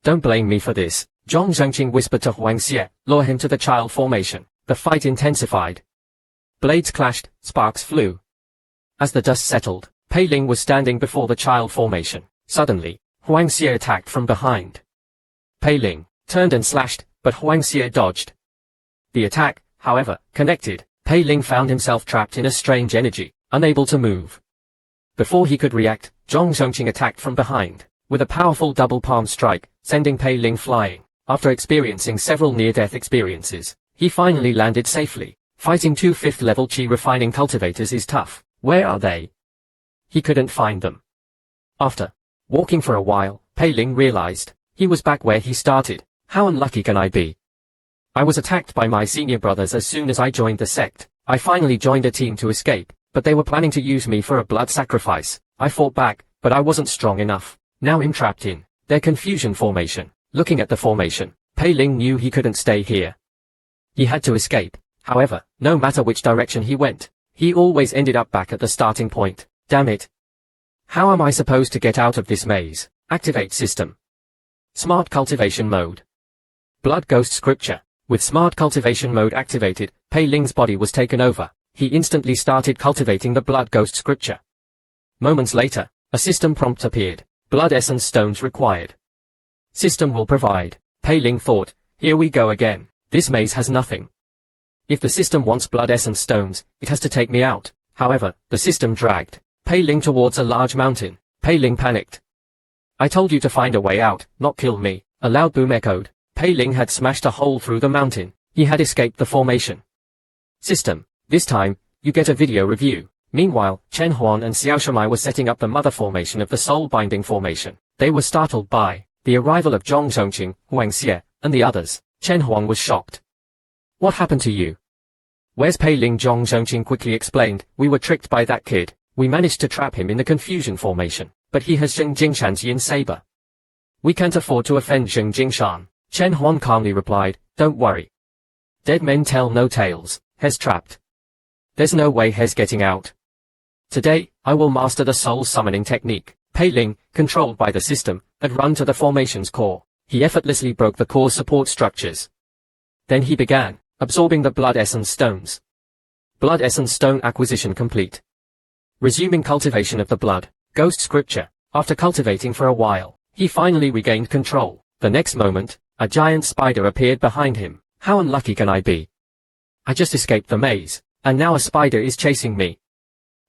Don't blame me for this. Zhong Zhongqing whispered to Huang Xie, lure him to the child formation. The fight intensified. Blades clashed, sparks flew. As the dust settled, Pei Ling was standing before the child formation. Suddenly, Huang Xie attacked from behind. Pei Ling turned and slashed, but Huang Xie dodged. The attack, however, connected. Pei Ling found himself trapped in a strange energy, unable to move. Before he could react, Zhong Zhongqing attacked from behind, with a powerful double palm strike, sending Pei Ling flying. After experiencing several near-death experiences, he finally landed safely. Fighting two 5th level Qi refining cultivators is tough. Where are they? He couldn't find them. After walking for a while, Pei Ling realized he was back where he started. How unlucky can I be? I was attacked by my senior brothers as soon as I joined the sect. I finally joined a team to escape, but they were planning to use me for a blood sacrifice. I fought back, but I wasn't strong enough. Now I'm trapped in their confusion formation. Looking at the formation, Pei Ling knew he couldn't stay here. He had to escape. However, no matter which direction he went, he always ended up back at the starting point. Damn it. How am I supposed to get out of this maze? Activate system. Smart cultivation mode. Blood ghost scripture. With smart cultivation mode activated, Pei Ling's body was taken over. He instantly started cultivating the blood ghost scripture. Moments later, a system prompt appeared. Blood essence stones required. System will provide. Pei Ling thought, here we go again. This maze has nothing. If the system wants blood essence stones, it has to take me out. However, the system dragged Pei Ling towards a large mountain. Pei Ling panicked. I told you to find a way out, not kill me. A loud boom echoed. Pei Ling had smashed a hole through the mountain. He had escaped the formation. System. This time, you get a video review. Meanwhile, Chen Huan and Xiao Shimai were setting up the mother formation of the soul-binding formation. They were startled by the arrival of Zhong Zhongqing, Huang Xie, and the others. Chen Huan was shocked. What happened to you? Where's Pei Ling? Zhong Zhongqing quickly explained. We were tricked by that kid. We managed to trap him in the confusion formation, but he has Zheng Jingshan's yin saber. We can't afford to offend Zheng Jingshan. Chen Huan calmly replied, don't worry. Dead men tell no tales. He's trapped. There's no way he's getting out. Today, I will master the soul summoning technique. Pei Ling, controlled by the system, had run to the formation's core. He effortlessly broke the core support structures. Then he began absorbing the blood essence stones. Blood essence stone acquisition complete. Resuming cultivation of the blood ghost scripture. After cultivating for a while, he finally regained control. The next moment, a giant spider appeared behind him. How unlucky can I be? I just escaped the maze, and now a spider is chasing me.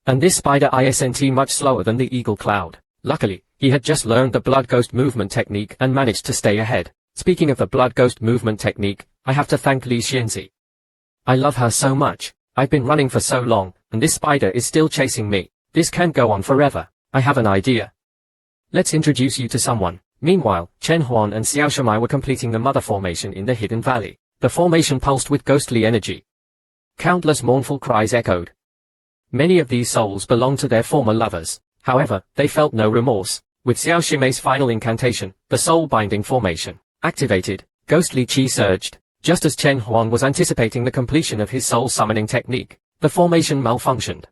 And this spider isn't much slower than the eagle cloud. Luckily, he had just learned the blood ghost movement technique and managed to stay ahead. Speaking of the blood ghost movement technique, I have to thank Li Xianzi. I love her so much. I've been running for so long, and this spider is still chasing me. This can't go on forever. I have an idea. Let's introduce you to someone. Meanwhile, Chen Huan and Xiao Shimai were completing the mother formation in the hidden valley. The formation pulsed with ghostly energy. Countless mournful cries echoed. Many of these souls belonged to their former lovers. However, they felt no remorse. With Xiao Shimei's final incantation, the soul-binding formation activated. Ghostly chi surged. Just as Chen Huan was anticipating the completion of his soul-summoning technique, the formation malfunctioned.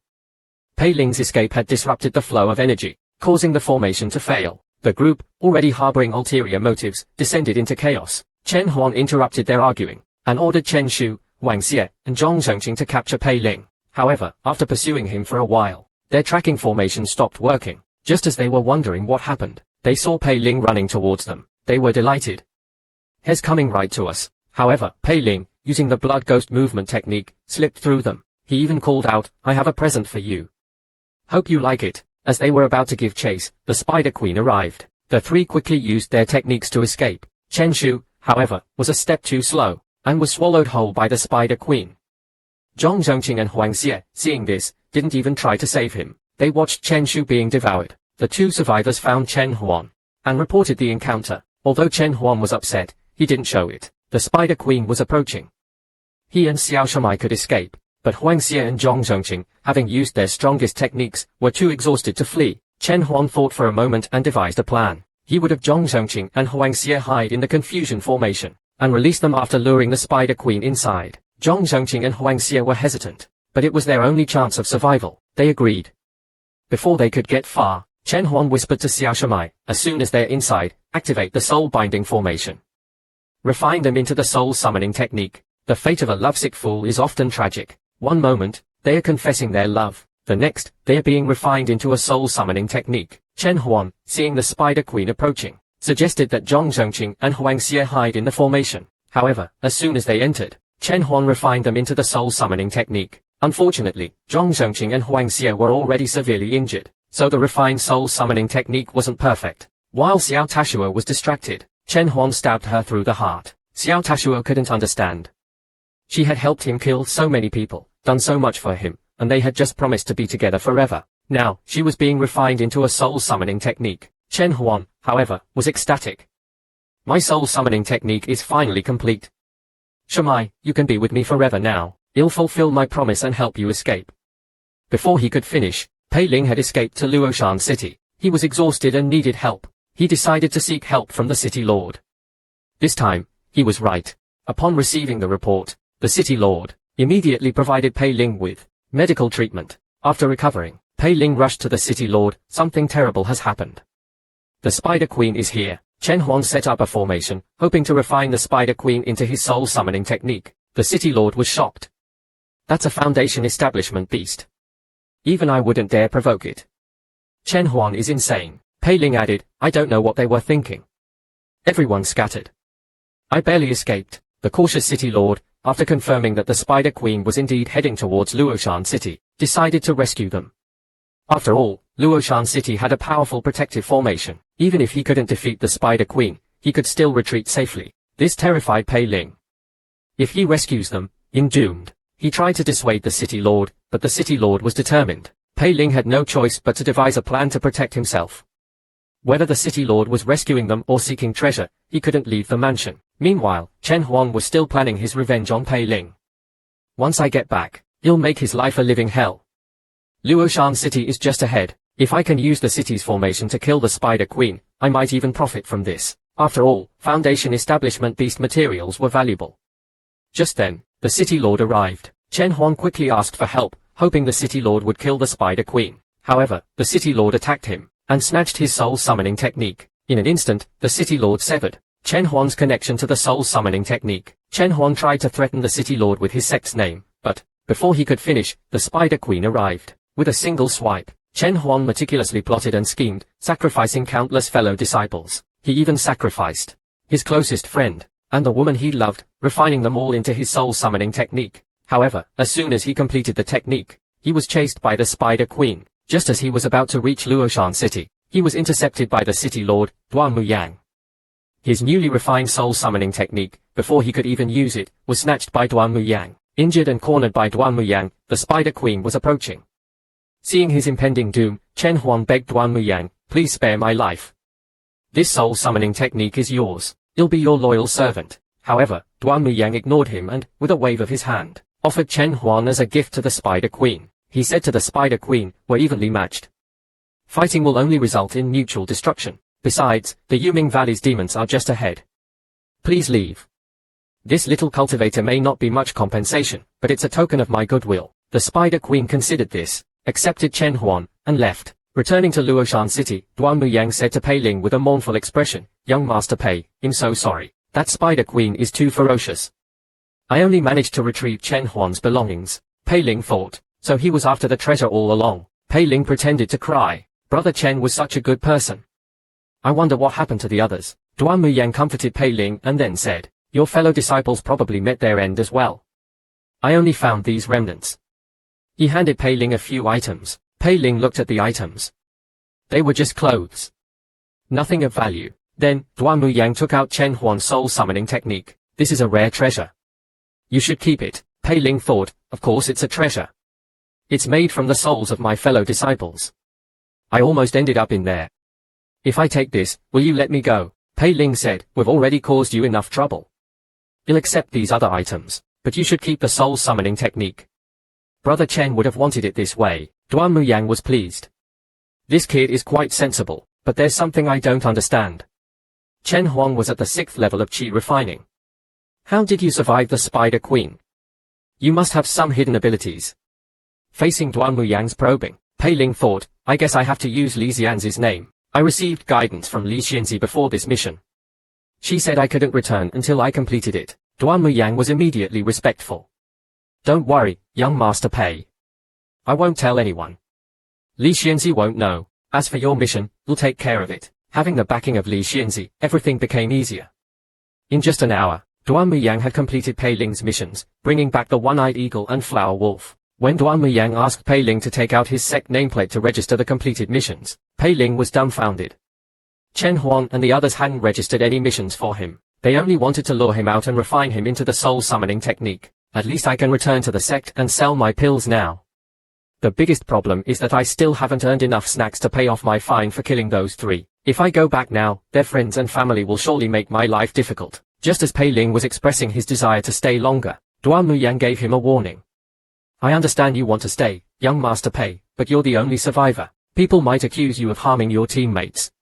Pei Ling's escape had disrupted the flow of energy, causing the formation to fail. The group, already harboring ulterior motives, descended into chaos. Chen Huan interrupted their arguing, and ordered Chen Shu, Wang Xie, and Zhong Zhongqing to capture Pei Ling. However, after pursuing him for a while, their tracking formation stopped working. Just as they were wondering what happened, they saw Pei Ling running towards them. They were delighted. "He's coming right to us." However, Pei Ling, using the blood ghost movement technique, slipped through them. He even called out, "I have a present for you. Hope you like it." As they were about to give chase, the Spider Queen arrived. The three quickly used their techniques to escape. Chen Shu, however, was a step too slow, and was swallowed whole by the Spider Queen. Zhong Zhongqing and Huang Xie, seeing this, didn't even try to save him. They watched Chen Shu being devoured. The two survivors found Chen Huan, and reported the encounter. Although Chen Huan was upset, he didn't show it. The Spider Queen was approaching. He and Xiao Shimei could escape, but Huang Xie and Zhong Zhongqing, having used their strongest techniques, were too exhausted to flee. Chen Huan thought for a moment and devised a plan. He would have Zhong Zhongqing and Huang Xie hide in the confusion formation, and release them after luring the Spider Queen inside. Zhong Zhongqing and Huang Xie were hesitant, but it was their only chance of survival. They agreed. Before they could get far, Chen Huan whispered to Xiao Shimei, "As soon as they're inside, activate the soul-binding formation. Refine them into the soul-summoning technique." The fate of a lovesick fool is often tragic. One moment, they are confessing their love. The next, they are being refined into a soul-summoning technique. Chen Huan, seeing the Spider Queen approaching, suggested that Zhong Zhongqing and Huang Xie hide in the formation. However, as soon as they entered, Chen Huan refined them into the soul-summoning technique. Unfortunately, Zhong Zhongqing and Huang Xie were already severely injured, so the refined soul-summoning technique wasn't perfect. While Xiao Tashua was distracted, Chen Huan stabbed her through the heart. Xiao Tashua couldn't understand. She had helped him kill so many people, done so much for him, and they had just promised to be together forever. Now, she was being refined into a soul-summoning technique. Chen Huan, however, was ecstatic. "My soul-summoning technique is finally complete. Shimei, you can be with me forever now. I'll fulfill my promise and help you escape." Before he could finish, Pei Ling had escaped to Luoshan City. He was exhausted and needed help. He decided to seek help from the city lord. This time, he was right. Upon receiving the report, the city lord immediately provided Pei Ling with medical treatment. After recovering, Pei Ling rushed to the city lord. "Something terrible has happened. The Spider Queen is here." Chen Huan set up a formation, hoping to refine the Spider Queen into his soul-summoning technique. The city lord was shocked. "That's a Foundation establishment beast. Even I wouldn't dare provoke it. Chen Huan is insane." Pei Ling added, "I don't know what they were thinking." Everyone scattered. "I barely escaped." The cautious city lord, after confirming that the Spider Queen was indeed heading towards Luoshan City, decided to rescue them. After all, Luoshan City had a powerful protective formation. Even if he couldn't defeat the Spider Queen, he could still retreat safely. This terrified Pei Ling. If he rescues them, I'm doomed. He tried to dissuade the city lord, but the city lord was determined. Pei Ling had no choice but to devise a plan to protect himself. Whether the city lord was rescuing them or seeking treasure, he couldn't leave the mansion. Meanwhile, Chen Huan was still planning his revenge on Pei Ling. "Once I get back, he'll make his life a living hell. Luoshan City is just ahead. If I can use the city's formation to kill the Spider Queen, I might even profit from this." After all, Foundation establishment beast materials were valuable. Just then, the city lord arrived. Chen Huan quickly asked for help, hoping the city lord would kill the Spider Queen. However, the city lord attacked him, and snatched his soul-summoning technique. In an instant, the city lord severed Chen Huan's connection to the soul-summoning technique. Chen Huan tried to threaten the city lord with his sect's name, but, before he could finish, the Spider Queen arrived. With a single swipe, Chen Huan meticulously plotted and schemed, sacrificing countless fellow disciples. He even sacrificed his closest friend, and the woman he loved, refining them all into his soul-summoning technique. However, as soon as he completed the technique, he was chased by the Spider Queen. Just as he was about to reach Luoshan City, he was intercepted by the city lord, Duan Muyang. His newly refined soul-summoning technique, before he could even use it, was snatched by Duan Muyang. Injured and cornered by Duan Muyang, the Spider Queen was approaching. Seeing his impending doom, Chen Huan begged Duan Muyang, "Please spare my life. This soul-summoning technique is yours. I'll be your loyal servant." However, Duan Muyang ignored him and, with a wave of his hand, offered Chen Huan as a gift to the Spider Queen. he said to the Spider Queen, were evenly matched. Fighting will only result in mutual destruction. Besides, the Yuming Valley's demons are just ahead. Please leave. This little cultivator may not be much compensation, but it's a token of my goodwill. The Spider Queen considered this, accepted Chen Huan, and left. Returning to Luoshan City, Duan Muyang said to Pei Ling with a mournful expression, "Young Master Pei, I'm so sorry. That Spider Queen is too ferocious. I only managed to retrieve Chen Huan's belongings." Pei Ling thought, so he was after the treasure all along. Pei Ling pretended to cry. Brother Chen was such a good person. I wonder what happened to the others. Duan Muyang comforted Pei Ling and then said, "Your fellow disciples probably met their end as well. I only found these remnants." He handed Pei Ling a few items. Pei Ling looked at the items. They were just clothes. Nothing of value. Then, Duan Muyang took out Chen Huan's soul summoning technique. "This is a rare treasure. You should keep it." Pei Ling thought, of course it's a treasure. It's made from the souls of my fellow disciples. I almost ended up in there. If I take this, will you let me go? Pei Ling said, "We've already caused you enough trouble. You'll accept these other items, but you should keep the soul summoning technique." Brother Chen would have wanted it this way. Duan Muyang was pleased. This kid is quite sensible, but there's something I don't understand. Chen Huang was at the 6th level of qi refining. How did you survive the Spider Queen? You must have some hidden abilities. Facing Duan Muyang's probing, Pei Ling thought, I guess I have to use Li Xianzi's name. I received guidance from Li Xianzi before this mission. She said I couldn't return until I completed it. Duan Muyang was immediately respectful. Don't worry, young Master Pei. I won't tell anyone. Li Xianzi won't know. As for your mission, we'll take care of it. Having the backing of Li Xianzi, everything became easier. In just an hour, Duan Muyang had completed Pei Ling's missions, bringing back the one-eyed eagle and flower wolf. When Duan Muyang asked Pei Ling to take out his sect nameplate to register the completed missions, Pei Ling was dumbfounded. Chen Huan and the others hadn't registered any missions for him. They only wanted to lure him out and refine him into the soul summoning technique. At least I can return to the sect and sell my pills now. The biggest problem is that I still haven't earned enough snacks to pay off my fine for killing those 3. If I go back now, their friends and family will surely make my life difficult. Just as Pei Ling was expressing his desire to stay longer, Duan Muyang gave him a warning. I understand you want to stay, young Master Pei, but you're the only survivor. People might accuse you of harming your teammates.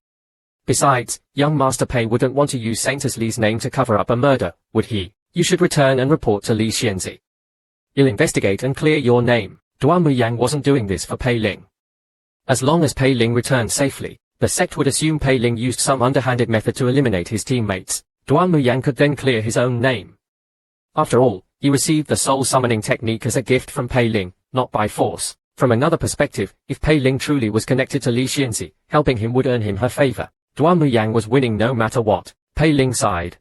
Besides, young Master Pei wouldn't want to use Saint Li's name to cover up a murder, would he? You should return and report to Li Xianzi. He'll investigate and clear your name. Duan Muyang wasn't doing this for Pei Ling. As long as Pei Ling returned safely, the sect would assume Pei Ling used some underhanded method to eliminate his teammates. Duan Muyang could then clear his own name. After all, he received the soul summoning technique as a gift from Pei Ling, not by force. From another perspective, if Pei Ling truly was connected to Li Xianzi, helping him would earn him her favor. Duan Muyang was winning no matter what. Pei Ling sighed.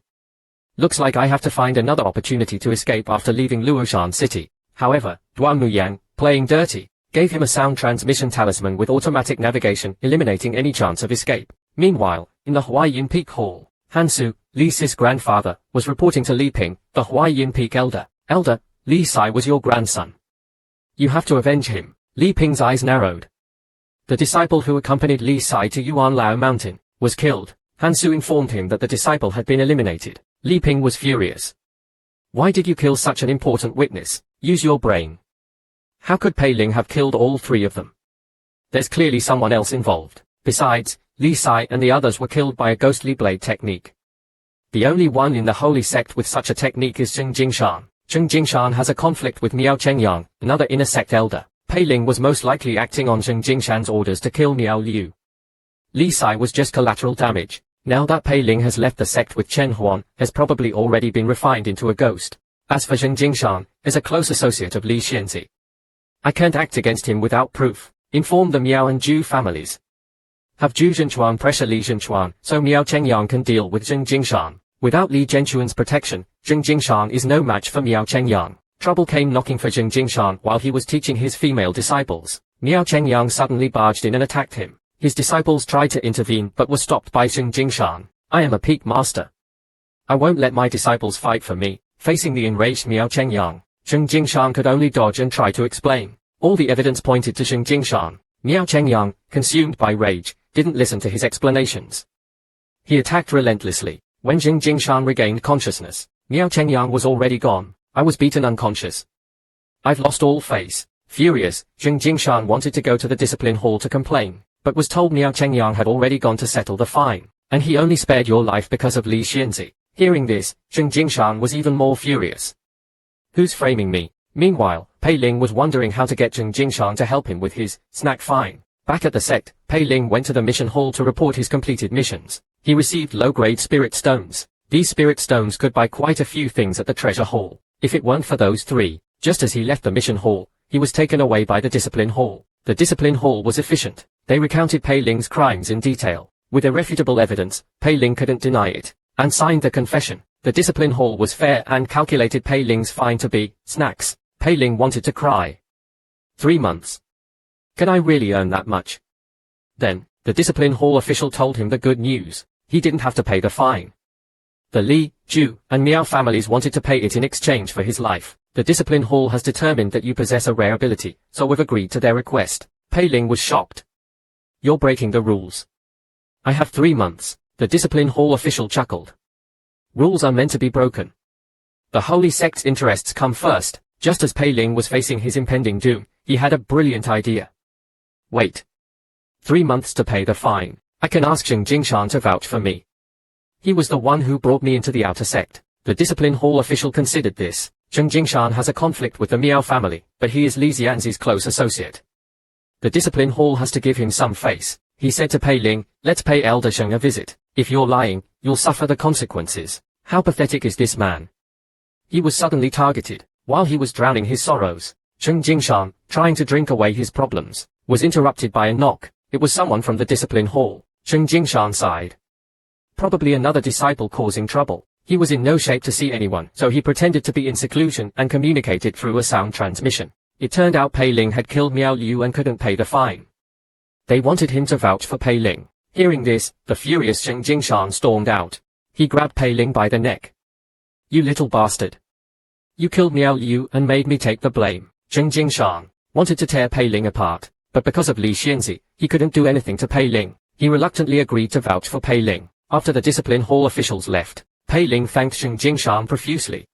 Looks like I have to find another opportunity to escape after leaving Luoshan City. However, Duan Muyang, playing dirty, gave him a sound transmission talisman with automatic navigation, eliminating any chance of escape. Meanwhile, in the Huayin Peak Hall, Hansu, Li Si's grandfather, was reporting to Li Ping, the Huayin Peak elder. Elder, Li Sai was your grandson. You have to avenge him. Li Ping's eyes narrowed. The disciple who accompanied Li Sai to Yuan Lao Mountain was killed. Hansu informed him that the disciple had been eliminated. Li Ping was furious. Why did you kill such an important witness? Use your brain. How could Pei Ling have killed all 3 of them? There's clearly someone else involved. Besides, Li Sai and the others were killed by a ghostly blade technique. The only one in the holy sect with such a technique is Zheng Jingshan. Zheng Jingshan has a conflict with Miao Chengyang, another inner sect elder. Pei Ling was most likely acting on Zheng Jingshan's orders to kill Miao Liu. Li Sai was just collateral damage. Now that Pei Ling has left the sect with Chen Huan, has probably already been refined into a ghost. As for Zheng Jingshan, is a close associate of Li Xianzi. I can't act against him without proof. Inform the Miao and Zhu families. Have Zhu Zhenchuan pressure Li Zhenchuan, so Miao Chengyang can deal with Zheng Jingshan. Without Li Zhenchuan's protection, Zheng Jingshan is no match for Miao Chengyang. Trouble came knocking for Zheng Jingshan while he was teaching his female disciples. Miao Chengyang suddenly barged in and attacked him. His disciples tried to intervene but were stopped by Zheng Jingshan. I am a peak master. I won't let my disciples fight for me. Facing the enraged Miao Chengyang, Zheng Jingshan could only dodge and try to explain. All the evidence pointed to Zheng Jingshan. Miao Chengyang, consumed by rage, didn't listen to his explanations. He attacked relentlessly. When Zheng Jingshan regained consciousness, Miao Chengyang was already gone. I was beaten unconscious. I've lost all face. Furious, Zheng Jingshan wanted to go to the discipline hall to complain, but was told Miao Chengyang had already gone to settle the fine, and he only spared your life because of Li Xianzi. Hearing this, Zheng Jingshan was even more furious. Who's framing me? Meanwhile, Pei Ling was wondering how to get Zheng Jingshan to help him with his snack fine. Back at the sect, Pei Ling went to the mission hall to report his completed missions. He received low-grade spirit stones. These spirit stones could buy quite a few things at the treasure hall. If it weren't for those three, just as he left the mission hall, he was taken away by the discipline hall. The discipline hall was efficient. They recounted Pei Ling's crimes in detail. With irrefutable evidence, Pei Ling couldn't deny it, and signed the confession. The discipline hall was fair and calculated Pei Ling's fine to be snacks. Pei Ling wanted to cry. 3 months. Can I really earn that much? Then, the discipline hall official told him the good news. He didn't have to pay the fine. The Li, Zhu, and Miao families wanted to pay it in exchange for his life. The discipline hall has determined that you possess a rare ability, so we've agreed to their request. Pei Ling was shocked. You're breaking the rules. I have 3 months. The discipline hall official chuckled. Rules are meant to be broken. The holy sect's interests come first. Just as Pei Ling was facing his impending doom, he had a brilliant idea. Wait. 3 months to pay the fine. I can ask Zheng Jingshan to vouch for me. He was the one who brought me into the outer sect. The discipline hall official considered this. Zheng Jingshan has a conflict with the Miao family, but he is Li Xianzi's close associate. The discipline hall has to give him some face. He said to Pei Ling, let's pay Elder Zheng a visit. If you're lying, you'll suffer the consequences. How pathetic is this man? He was suddenly targeted. While he was drowning his sorrows, Zheng Jingshan, trying to drink away his problems, was interrupted by a knock. It was someone from the discipline hall. Zheng Jingshan sighed. Probably another disciple causing trouble. He was in no shape to see anyone, so he pretended to be in seclusion and communicated through a sound transmission. It turned out Pei Ling had killed Miao Liu and couldn't pay the fine. They wanted him to vouch for Pei Ling. Hearing this, the furious Zheng Jingshan stormed out. He grabbed Pei Ling by the neck. You little bastard. You killed Miao Liu and made me take the blame. Zheng Jingshan wanted to tear Pei Ling apart, but because of Li Xianzi, he couldn't do anything to Pei Ling. He reluctantly agreed to vouch for Pei Ling. After the discipline hall officials left, Pei Ling thanked Zheng Jingshan profusely.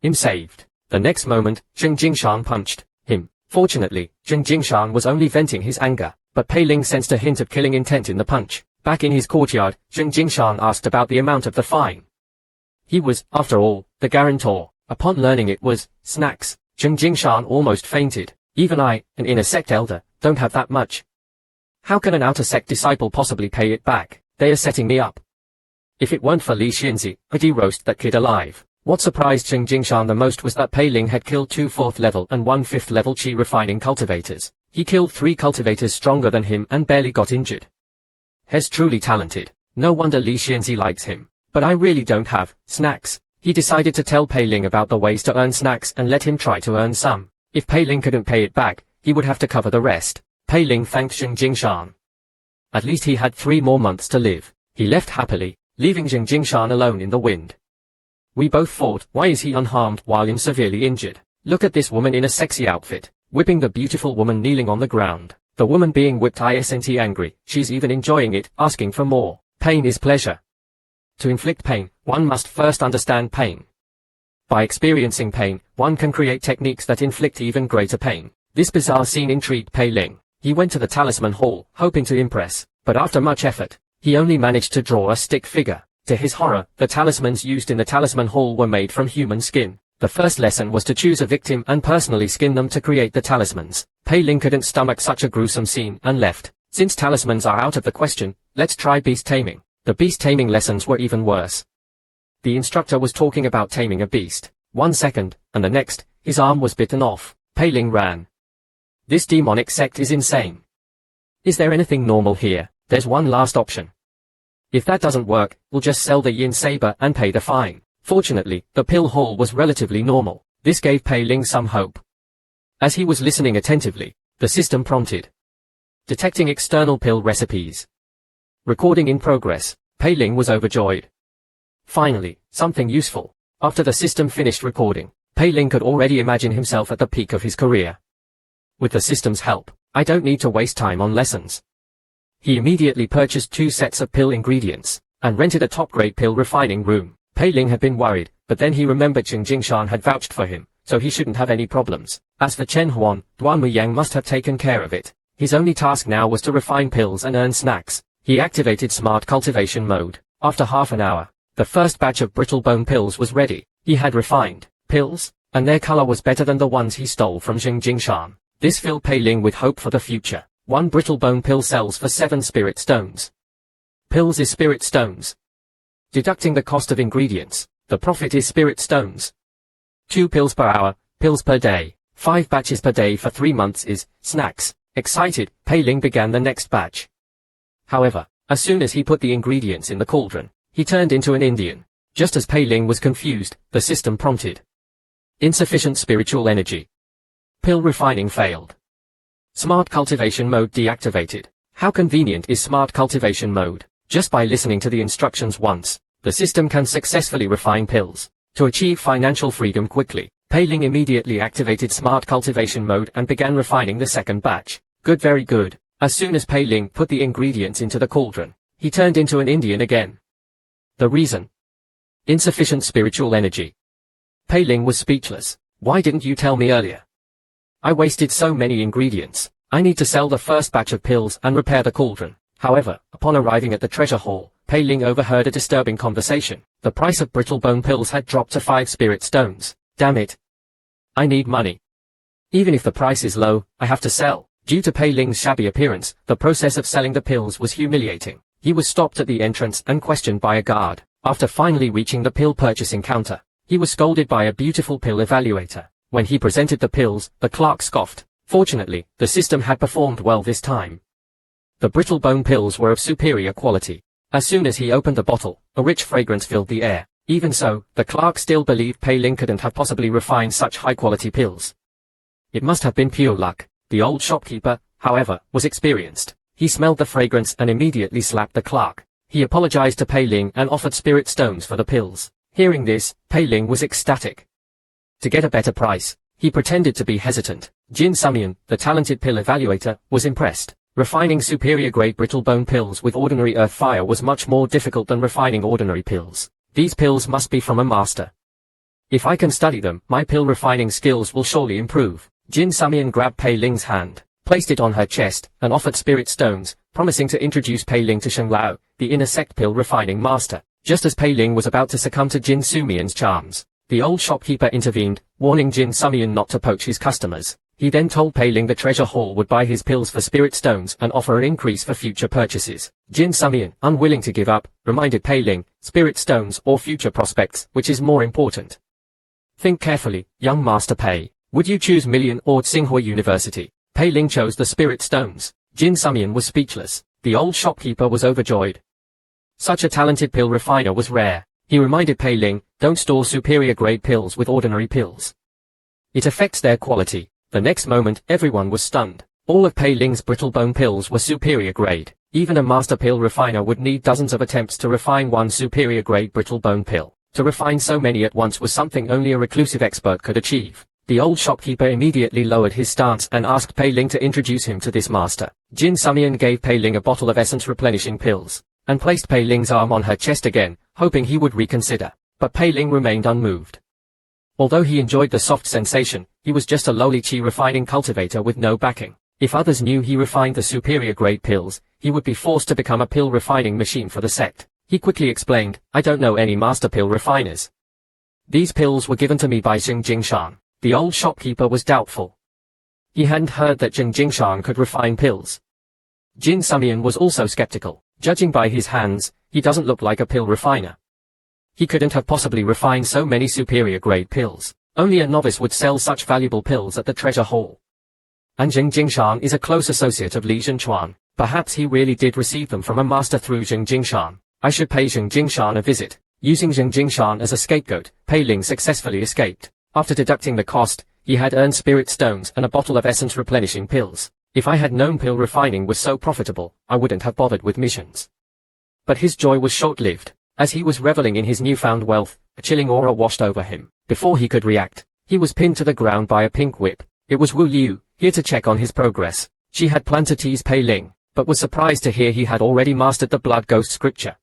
Him saved. The next moment, Zheng Jingshan punched him. Fortunately, Zheng Jingshan was only venting his anger, but Pei Ling sensed a hint of killing intent in the punch. Back in his courtyard, Zheng Jingshan asked about the amount of the fine. He was, after all, the guarantor. Upon learning it was snacks, Zheng Jingshan almost fainted. Even I, an inner sect elder, don't have that much. How can an outer sect disciple possibly pay it back? They are setting me up. If it weren't for Li Xianzi, I'd roast that kid alive. What surprised Zheng Jingshan the most was that Pei Ling had killed 2 4th level and 1 5th level chi refining cultivators. He killed 3 cultivators stronger than him and barely got injured. He's truly talented. No wonder Li Xianzi likes him. But I really don't have snacks. He decided to tell Pei Ling about the ways to earn snacks and let him try to earn some. If Pei Ling couldn't pay it back, he would have to cover the rest. Pei Ling thanked Zheng Jingshan. At least he had 3 more months to live. He left happily, leaving Zheng Jingshan alone in the wind. We both fought. Why is he unharmed while I'm severely injured? Look at this woman in a sexy outfit, whipping the beautiful woman kneeling on the ground. The woman being whipped isn't angry, she's even enjoying it, asking for more. Pain is pleasure. To inflict pain, one must first understand pain. By experiencing pain, one can create techniques that inflict even greater pain. This bizarre scene intrigued Pei Ling. He went to the talisman hall, hoping to impress, but after much effort, he only managed to draw a stick figure. To his horror, the talismans used in the talisman hall were made from human skin. The first lesson was to choose a victim and personally skin them to create the talismans. Pei Ling couldn't stomach such a gruesome scene and left. Since talismans are out of the question, let's try beast taming. The beast taming lessons were even worse. The instructor was talking about taming a beast. 1 second, and the next, his arm was bitten off. Pei Ling ran. This demonic sect is insane. Is there anything normal here? There's one last option. If that doesn't work, we'll just sell the yin saber and pay the fine. Fortunately, the pill hall was relatively normal. This gave Pei Ling some hope. As he was listening attentively, the system prompted. Detecting external pill recipes. Recording in progress. Pei Ling was overjoyed. Finally, something useful. After the system finished recording, Pei Ling could already imagine himself at the peak of his career. With the system's help, I don't need to waste time on lessons. He immediately purchased 2 sets of pill ingredients, and rented a top-grade pill refining room. Pei Ling had been worried, but then he remembered Zheng Jingshan had vouched for him, so he shouldn't have any problems. As for Chen Huan, Duan Yang must have taken care of it. His only task now was to refine pills and earn snacks. He activated smart cultivation mode. After half an hour, the first batch of brittle bone pills was ready. He had refined pills, and their color was better than the ones he stole from Zheng Jingshan. This filled Pei Ling with hope for the future. 1 brittle bone pill sells for 7 spirit stones. Pills is spirit stones. Deducting the cost of ingredients, the profit is spirit stones. 2 pills per hour, pills per day, 5 batches per day for 3 months is snacks. Excited, Pei Ling began the next batch. However, as soon as he put the ingredients in the cauldron, he turned into an Indian. Just as Pei Ling was confused, the system prompted. Insufficient spiritual energy. Pill refining failed. Smart cultivation mode deactivated. How convenient is smart cultivation mode? Just by listening to the instructions once, the system can successfully refine pills. To achieve financial freedom quickly, Pei Ling immediately activated smart cultivation mode and began refining the second batch. Good, very good. As soon as Pei Ling put the ingredients into the cauldron, he turned into an Indian again. The reason? Insufficient spiritual energy. Pei Ling was speechless. Why didn't you tell me earlier? I wasted so many ingredients. I need to sell the first batch of pills and repair the cauldron. However, upon arriving at the treasure hall, Pei Ling overheard a disturbing conversation. The price of brittle bone pills had dropped to 5 spirit stones. Damn it. I need money. Even if the price is low, I have to sell. Due to Pei Ling's shabby appearance, the process of selling the pills was humiliating. He was stopped at the entrance and questioned by a guard. After finally reaching the pill purchasing counter, he was scolded by a beautiful pill evaluator. When he presented the pills, the clerk scoffed. Fortunately, the system had performed well this time. The brittle bone pills were of superior quality. As soon as he opened the bottle, a rich fragrance filled the air. Even so, the clerk still believed Pei Ling couldn't have possibly refined such high-quality pills. It must have been pure luck. The old shopkeeper, however, was experienced. He smelled the fragrance and immediately slapped the clerk. He apologized to Pei Ling and offered spirit stones for the pills. Hearing this, Pei Ling was ecstatic. To get a better price, he pretended to be hesitant. Jin Sumian, the talented pill evaluator, was impressed. Refining superior-grade brittle bone pills with ordinary earth fire was much more difficult than refining ordinary pills. These pills must be from a master. If I can study them, my pill refining skills will surely improve. Jin Sumian grabbed Pei Ling's hand, placed it on her chest, and offered spirit stones, promising to introduce Pei Ling to Sheng Lao, the inner sect pill refining master. Just as Pei Ling was about to succumb to Jin Sumian's charms, the old shopkeeper intervened, warning Jin Sumian not to poach his customers. He then told Pei Ling the treasure hall would buy his pills for spirit stones and offer an increase for future purchases. Jin Sumian, unwilling to give up, reminded Pei Ling, spirit stones or future prospects, which is more important? Think carefully, young Master Pei. Would you choose Million or Tsinghua University? Pei Ling chose the spirit stones. Jin Sumian was speechless. The old shopkeeper was overjoyed. Such a talented pill refiner was rare. He reminded Pei Ling, don't store superior grade pills with ordinary pills. It affects their quality. The next moment, everyone was stunned. All of Pei Ling's brittle bone pills were superior grade. Even a master pill refiner would need dozens of attempts to refine one superior grade brittle bone pill. To refine so many at once was something only a reclusive expert could achieve. The old shopkeeper immediately lowered his stance and asked Pei Ling to introduce him to this master. Jin Sumian gave Pei Ling a bottle of essence replenishing pills, and placed Pei Ling's arm on her chest again, hoping he would reconsider. But Pei Ling remained unmoved. Although he enjoyed the soft sensation, he was just a lowly chi refining cultivator with no backing. If others knew he refined the superior grade pills, he would be forced to become a pill refining machine for the sect. He quickly explained, I don't know any master pill refiners. These pills were given to me by Zheng Jingshan. The old shopkeeper was doubtful. He hadn't heard that Zheng Jingshan could refine pills. Jin Sumian was also skeptical. Judging by his hands, he doesn't look like a pill refiner. He couldn't have possibly refined so many superior grade pills. Only a novice would sell such valuable pills at the treasure hall. And Zheng Jingshan is a close associate of Li Zhenchuan. Perhaps he really did receive them from a master through Zheng Jingshan. I should pay Zheng Jingshan a visit. Using Zheng Jingshan as a scapegoat, Pei Ling successfully escaped. After deducting the cost, he had earned spirit stones and a bottle of essence replenishing pills. If I had known pill refining was so profitable, I wouldn't have bothered with missions. But his joy was short-lived. As he was reveling in his newfound wealth, a chilling aura washed over him. Before he could react, he was pinned to the ground by a pink whip. It was Wu Liu, here to check on his progress. She had planned to tease Pei Ling, but was surprised to hear he had already mastered the blood ghost scripture.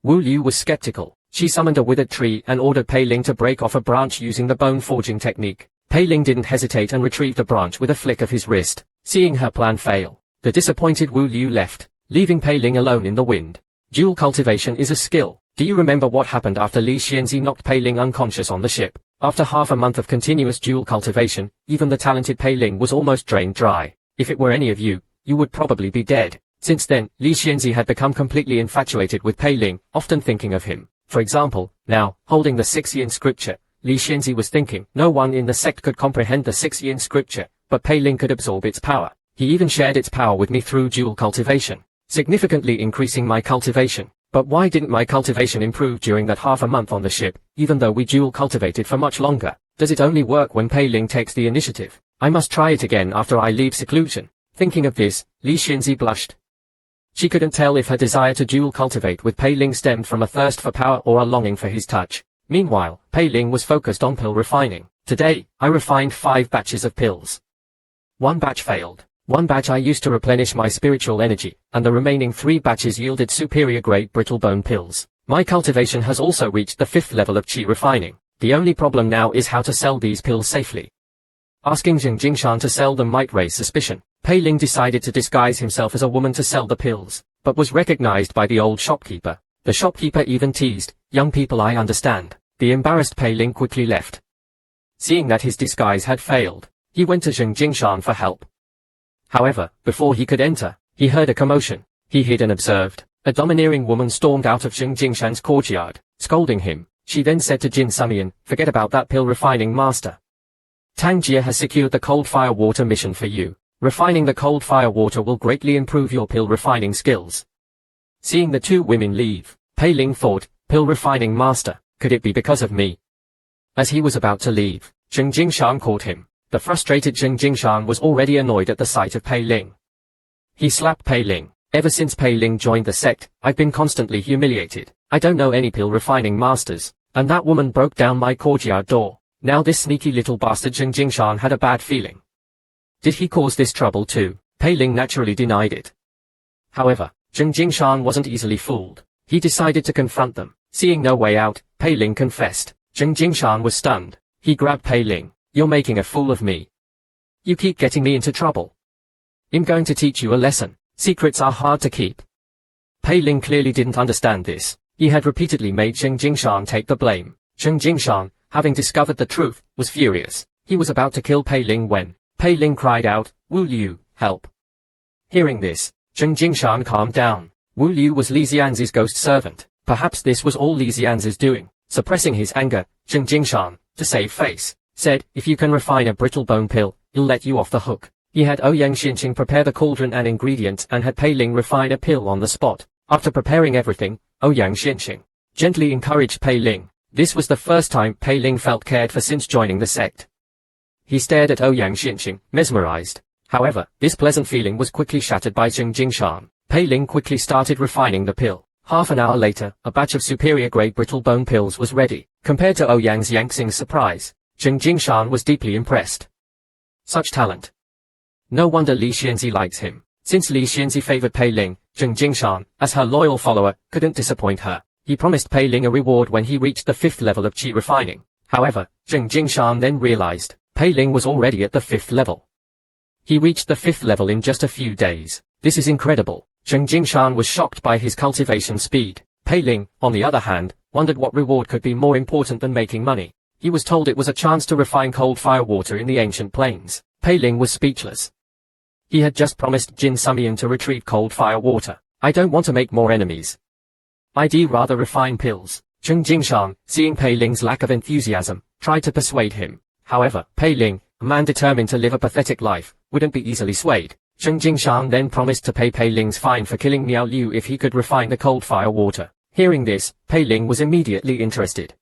Wu Liu was skeptical. She summoned a withered tree and ordered Pei Ling to break off a branch using the bone forging technique. Pei Ling didn't hesitate and retrieved the branch with a flick of his wrist. Seeing her plan fail, the disappointed Wu Liu left, leaving Pei Ling alone in the wind. Dual cultivation is a skill. Do you remember what happened after Li Xianzi knocked Pei Ling unconscious on the ship? After half a month of continuous dual cultivation, even the talented Pei Ling was almost drained dry. If it were any of you, you would probably be dead. Since then, Li Xianzi had become completely infatuated with Pei Ling, often thinking of him. For example, now, holding the 6-yin scripture, Li Xianzi was thinking, no one in the sect could comprehend the 6-yin scripture, but Pei Ling could absorb its power. He even shared its power with me through dual cultivation, significantly increasing my cultivation. But why didn't my cultivation improve during that half a month on the ship, even though we dual cultivated for much longer? Does it only work when Pei Ling takes the initiative? I must try it again after I leave seclusion. Thinking of this, Li Xianzi blushed. She couldn't tell if her desire to dual cultivate with Pei Ling stemmed from a thirst for power or a longing for his touch. Meanwhile, Pei Ling was focused on pill refining. Today, I refined 5 batches of pills. 1 batch failed. 1 batch I used to replenish my spiritual energy, and the remaining 3 batches yielded superior grade brittle bone pills. My cultivation has also reached the 5th level of qi refining. The only problem now is how to sell these pills safely. Asking Zheng Jingshan to sell them might raise suspicion. Pei Ling decided to disguise himself as a woman to sell the pills, but was recognized by the old shopkeeper. The shopkeeper even teased, "Young people, I understand." The embarrassed Pei Ling quickly left. Seeing that his disguise had failed, he went to Zheng Jingshan for help. However, before he could enter, he heard a commotion. He hid and observed. A domineering woman stormed out of Zheng Jingshan's courtyard, scolding him. She then said to Jin Sumian, "Forget about that pill refining master. Tang Jie has secured the cold fire water mission for you. Refining the cold fire water will greatly improve your pill refining skills." Seeing the 2 women leave, Pei Ling thought, pill refining master, could it be because of me? As he was about to leave, Zheng Jingshan caught him. The frustrated Zheng Jingshan was already annoyed at the sight of Pei Ling. He slapped Pei Ling. "Ever since Pei Ling joined the sect, I've been constantly humiliated. I don't know any pill refining masters, and that woman broke down my courtyard door. Now this sneaky little bastard Zheng Jingshan had a bad feeling. Did he cause this trouble too?" Pei Ling naturally denied it. However, Zheng Jingshan wasn't easily fooled. He decided to confront them. Seeing no way out, Pei Ling confessed. Zheng Jingshan was stunned. He grabbed Pei Ling. "You're making a fool of me. You keep getting me into trouble. I'm going to teach you a lesson. Secrets are hard to keep." Pei Ling clearly didn't understand this. He had repeatedly made Zheng Jingshan take the blame. Zheng Jingshan, having discovered the truth, was furious. He was about to kill Pei Ling when Pei Ling cried out, "Wu Liu, help." Hearing this, Zheng Jingshan calmed down. Wu Liu was Li Xianzi's ghost servant. Perhaps this was all Li Xianzi's doing. Suppressing his anger, Zheng Jingshan, to save face, said, "If you can refine a brittle bone pill, he'll let you off the hook." He had Ouyang Xinqing prepare the cauldron and ingredients and had Pei Ling refine a pill on the spot. After preparing everything, Ouyang Xinqing gently encouraged Pei Ling. This was the first time Pei Ling felt cared for since joining the sect. He stared at Ouyang Xinqing, mesmerized. However, this pleasant feeling was quickly shattered by Zheng Jingshan. Pei Ling quickly started refining the pill. Half an hour later, a batch of superior grade brittle bone pills was ready. Compared to Ouyang Xinqing's surprise, Zheng Jingshan was deeply impressed. Such talent. No wonder Li Xianzi likes him. Since Li Xianzi favored Pei Ling, Zheng Jingshan, as her loyal follower, couldn't disappoint her. He promised Pei Ling a reward when he reached the 5th level of qi refining. However, Zheng Jingshan then realized, Pei Ling was already at the 5th level. He reached the 5th level in just a few days. This is incredible. Zheng Jingshan was shocked by his cultivation speed. Pei Ling, on the other hand, wondered what reward could be more important than making money. He was told it was a chance to refine cold fire water in the ancient plains. Pei Ling was speechless. He had just promised Jin Sumian to retrieve cold fire water. "I don't want to make more enemies. I'd rather refine pills." Zheng Jingshan, seeing Pei Ling's lack of enthusiasm, tried to persuade him. However, Pei Ling, a man determined to live a pathetic life, wouldn't be easily swayed. Zheng Jingshan then promised to pay Pei Ling's fine for killing Miao Liu if he could refine the cold fire water. Hearing this, Pei Ling was immediately interested.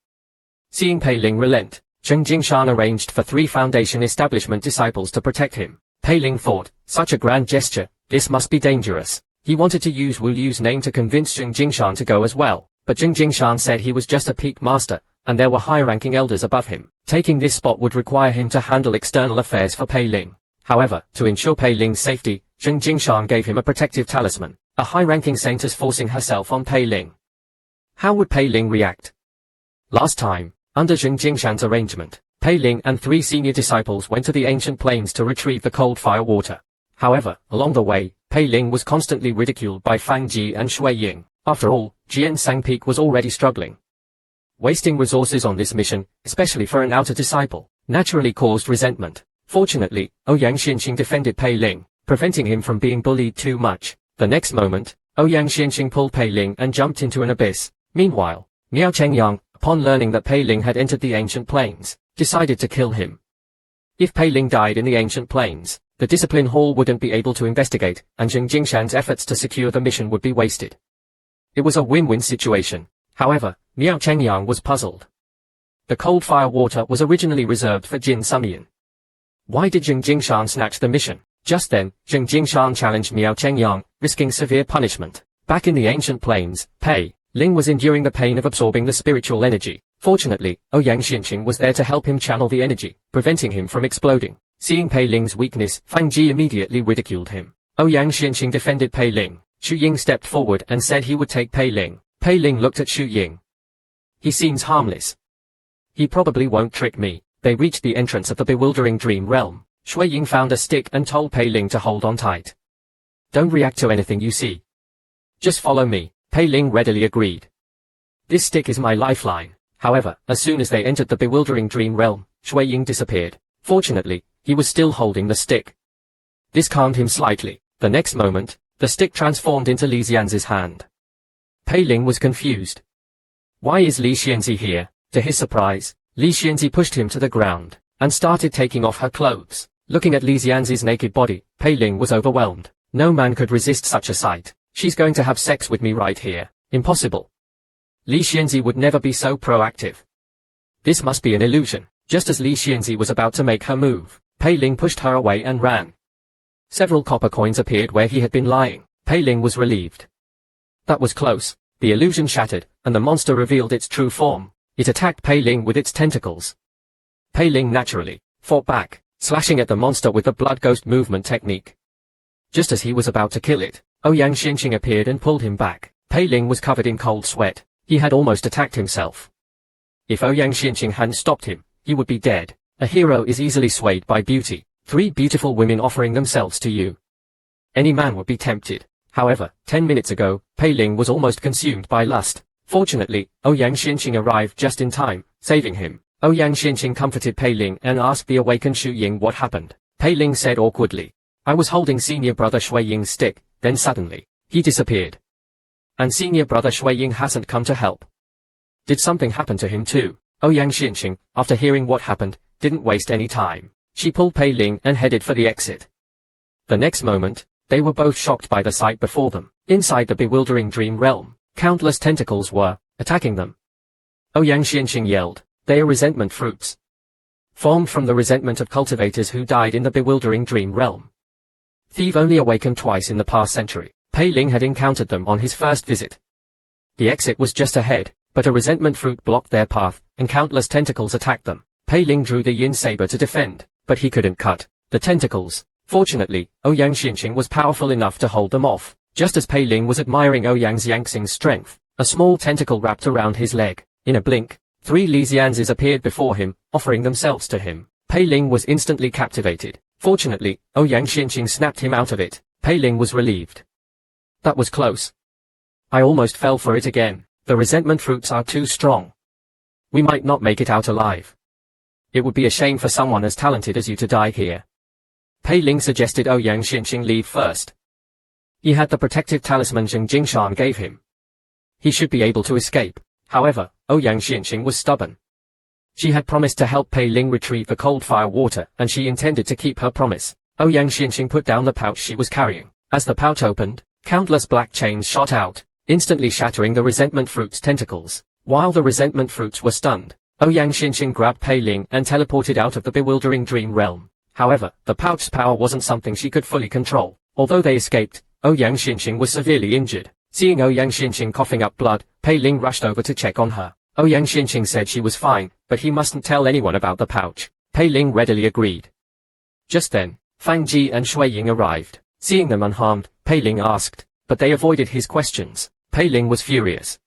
Seeing Pei Ling relent, Zheng Jingshan arranged for 3 Foundation establishment disciples to protect him. Pei Ling thought, such a grand gesture, this must be dangerous. He wanted to use Wu Liu's name to convince Zheng Jingshan to go as well, but Zheng Jingshan said he was just a peak master, and there were high-ranking elders above him. Taking this spot would require him to handle external affairs for Pei Ling. However, to ensure Pei Ling's safety, Zheng Jingshan gave him a protective talisman. A high-ranking saint is forcing herself on Pei Ling. How would Pei Ling react? Last time, under Zheng Jingshan's arrangement, Pei Ling and 3 senior disciples went to the ancient plains to retrieve the cold fire water. However, along the way, Pei Ling was constantly ridiculed by Fang Ji and Shui Ying. After all, Jian Sangpeik was already struggling. Wasting resources on this mission, especially for an outer disciple, naturally caused resentment. Fortunately, Ouyang Xianxing defended Pei Ling, preventing him from being bullied too much. The next moment, Ouyang Xianxing pulled Pei Ling and jumped into an abyss. Meanwhile, Miao Chengyang, upon learning that Pei Ling had entered the ancient plains, decided to kill him. If Pei Ling died in the ancient plains, the discipline hall wouldn't be able to investigate, and Zheng Jingshan's efforts to secure the mission would be wasted. It was a win-win situation. However, Miao Chengyang was puzzled. The cold fire water was originally reserved for Jin Sumian. Why did Zheng Jingshan snatch the mission? Just then, Zheng Jingshan challenged Miao Chengyang, risking severe punishment. Back in the ancient plains, Pei Ling was enduring the pain of absorbing the spiritual energy. Fortunately, Ouyang Xianxing was there to help him channel the energy, preventing him from exploding. Seeing Pei Ling's weakness, Fang Ji immediately ridiculed him. Ouyang Xianxing defended Pei Ling. Shu Ying stepped forward and said he would take Pei Ling. Pei Ling looked at Shu Ying. He seems harmless. He probably won't trick me. They reached the entrance of the bewildering dream realm. Shui Ying found a stick and told Pei Ling to hold on tight. Don't react to anything you see. Just follow me. Pei Ling readily agreed. This stick is my lifeline. However, as soon as they entered the bewildering dream realm, Shui Ying disappeared. Fortunately, he was still holding the stick. This calmed him slightly. The next moment, the stick transformed into Li Xianzi's hand. Pei Ling was confused. Why is Li Xianzi here? To his surprise, Li Xianzi pushed him to the ground, and started taking off her clothes. Looking at Li Xianzi's naked body, Pei Ling was overwhelmed. No man could resist such a sight. She's going to have sex with me right here. Impossible. Li Xianzi would never be so proactive. This must be an illusion. Just as Li Xianzi was about to make her move, Pei Ling pushed her away and ran. Several copper coins appeared where he had been lying. Pei Ling was relieved. That was close. The illusion shattered, and the monster revealed its true form. It attacked Pei Ling with its tentacles. Pei Ling naturally fought back, slashing at the monster with the blood ghost movement technique. Just as he was about to kill it, Ouyang Xianxing appeared and pulled him back. Pei Ling was covered in cold sweat. He had almost attacked himself. If Ouyang Xianxing hadn't stopped him, he would be dead. A hero is easily swayed by beauty. 3 beautiful women offering themselves to you. Any man would be tempted. However, 10 minutes ago, Pei Ling was almost consumed by lust. Fortunately, Ouyang Xianxing arrived just in time, saving him. Ouyang Xianxing comforted Pei Ling and asked the awakened Shu Ying what happened. Pei Ling said awkwardly, I was holding senior brother Shui Ying's stick, then suddenly, he disappeared. And senior brother Shui Ying hasn't come to help. Did something happen to him too? Ouyang Xianxing, after hearing what happened, didn't waste any time. She pulled Pei Ling and headed for the exit. The next moment, they were both shocked by the sight before them. Inside the bewildering dream realm, countless tentacles were attacking them. Ouyang Xianxing yelled, they are resentment fruits. Formed from the resentment of cultivators who died in the bewildering dream realm. Thief only awakened twice in the past century. Pei Ling had encountered them on his first visit. The exit was just ahead, but a resentment fruit blocked their path, and countless tentacles attacked them. Pei Ling drew the yin saber to defend, but he couldn't cut the tentacles. Fortunately, Ouyang Xianxing was powerful enough to hold them off. Just as Pei Ling was admiring Ouyang Xianxing's strength, a small tentacle wrapped around his leg. In a blink, 3 Li Xianzis appeared before him, offering themselves to him. Pei Ling was instantly captivated. Fortunately, Ouyang Xianxing snapped him out of it. Pei Ling was relieved. That was close. I almost fell for it again. The resentment fruits are too strong. We might not make it out alive. It would be a shame for someone as talented as you to die here. Pei Ling suggested Ouyang Xianxing leave first. He had the protective talisman Zheng Jingshan gave him. He should be able to escape. However, Ouyang Xianxing was stubborn. She had promised to help Pei Ling retrieve the cold fire water, and she intended to keep her promise. Ouyang Xianxing put down the pouch she was carrying. As the pouch opened, countless black chains shot out, instantly shattering the resentment fruit's tentacles. While the resentment fruits were stunned, Ouyang Xianxing grabbed Pei Ling and teleported out of the bewildering dream realm. However, the pouch's power wasn't something she could fully control. Although they escaped, Ouyang Xianxing was severely injured. Seeing Ouyang Xianxing coughing up blood, Pei Ling rushed over to check on her. Ouyang Xianxing said she was fine, but he mustn't tell anyone about the pouch. Pei Ling readily agreed. Just then, Fang Ji and Shui Ying arrived. Seeing them unharmed, Pei Ling asked, but they avoided his questions. Pei Ling was furious.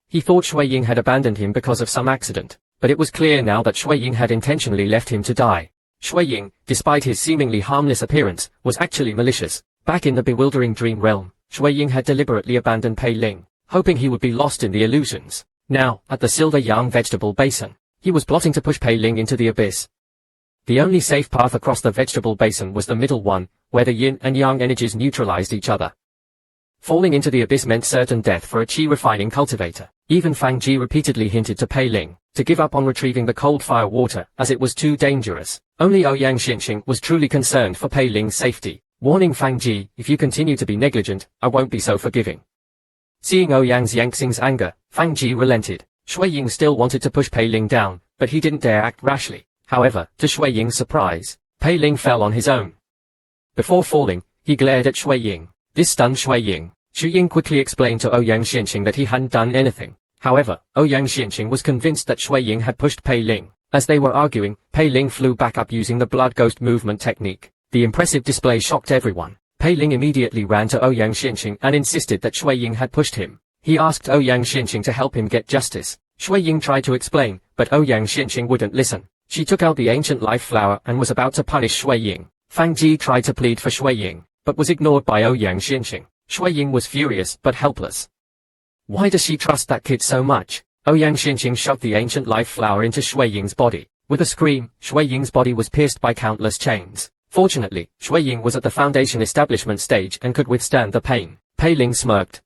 He thought Shui Ying had abandoned him because of some accident, but it was clear now that Shui Ying had intentionally left him to die. Shui Ying, despite his seemingly harmless appearance, was actually malicious. Back in the bewildering dream realm, Shui Ying had deliberately abandoned Pei Ling, hoping he would be lost in the illusions. Now, at the Silver Yang vegetable basin, he was plotting to push Pei Ling into the abyss. The only safe path across the vegetable basin was the middle one, where the yin and yang energies neutralized each other. Falling into the abyss meant certain death for a qi refining cultivator. Even Fang Ji repeatedly hinted to Pei Ling to give up on retrieving the cold fire water, as it was too dangerous. Only Ouyang Xianxing was truly concerned for Pei Ling's safety, warning Fang Ji, if you continue to be negligent, I won't be so forgiving. Seeing Ouyang Xianxing's anger, Fang Ji relented. Shui Ying still wanted to push Pei Ling down, but he didn't dare act rashly. However, to Shui Ying's surprise, Pei Ling fell on his own. Before falling, he glared at Shui Ying. This stunned Shui Ying. Shui Ying quickly explained to Ouyang Xianxing that he hadn't done anything. However, Ouyang Xianxing was convinced that Shui Ying had pushed Pei Ling. As they were arguing, Pei Ling flew back up using the blood ghost movement technique. The impressive display shocked everyone. Pei Ling immediately ran to Ouyang Xianxing and insisted that Shui Ying had pushed him. He asked Ouyang Xianxing to help him get justice. Shui Ying tried to explain, but Ouyang Xianxing wouldn't listen. She took out the ancient life flower and was about to punish Shui Ying. Fang Ji tried to plead for Shui Ying, but was ignored by Ouyang Xianxing. Shui Ying was furious but helpless. Why does she trust that kid so much? Ouyang Xianxing shoved the ancient life flower into Shui Ying's body. With a scream, Shui Ying's body was pierced by countless chains. Fortunately, Shui Ying was at the foundation establishment stage and could withstand the pain. Pei Ling smirked.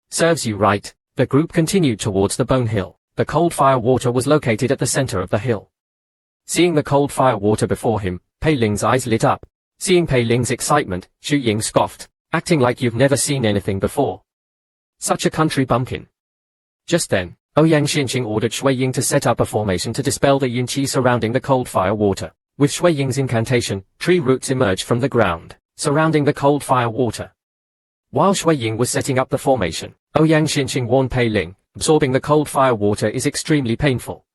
Serves you right. The group continued towards the bone hill. The cold fire water was located at the center of the hill. Seeing the cold fire water before him, Pei Ling's eyes lit up. Seeing Pei Ling's excitement, Shui Ying scoffed, acting like you've never seen anything before. Such a country bumpkin. Just then, Ouyang Xianxing ordered Shui Ying to set up a formation to dispel the yin qi surrounding the cold fire water. With Shui Ying's incantation, tree roots emerged from the ground, surrounding the cold fire water. While Shui Ying was setting up the formation, Ouyang Xianxing warned Pei Ling, absorbing the cold fire water is extremely painful.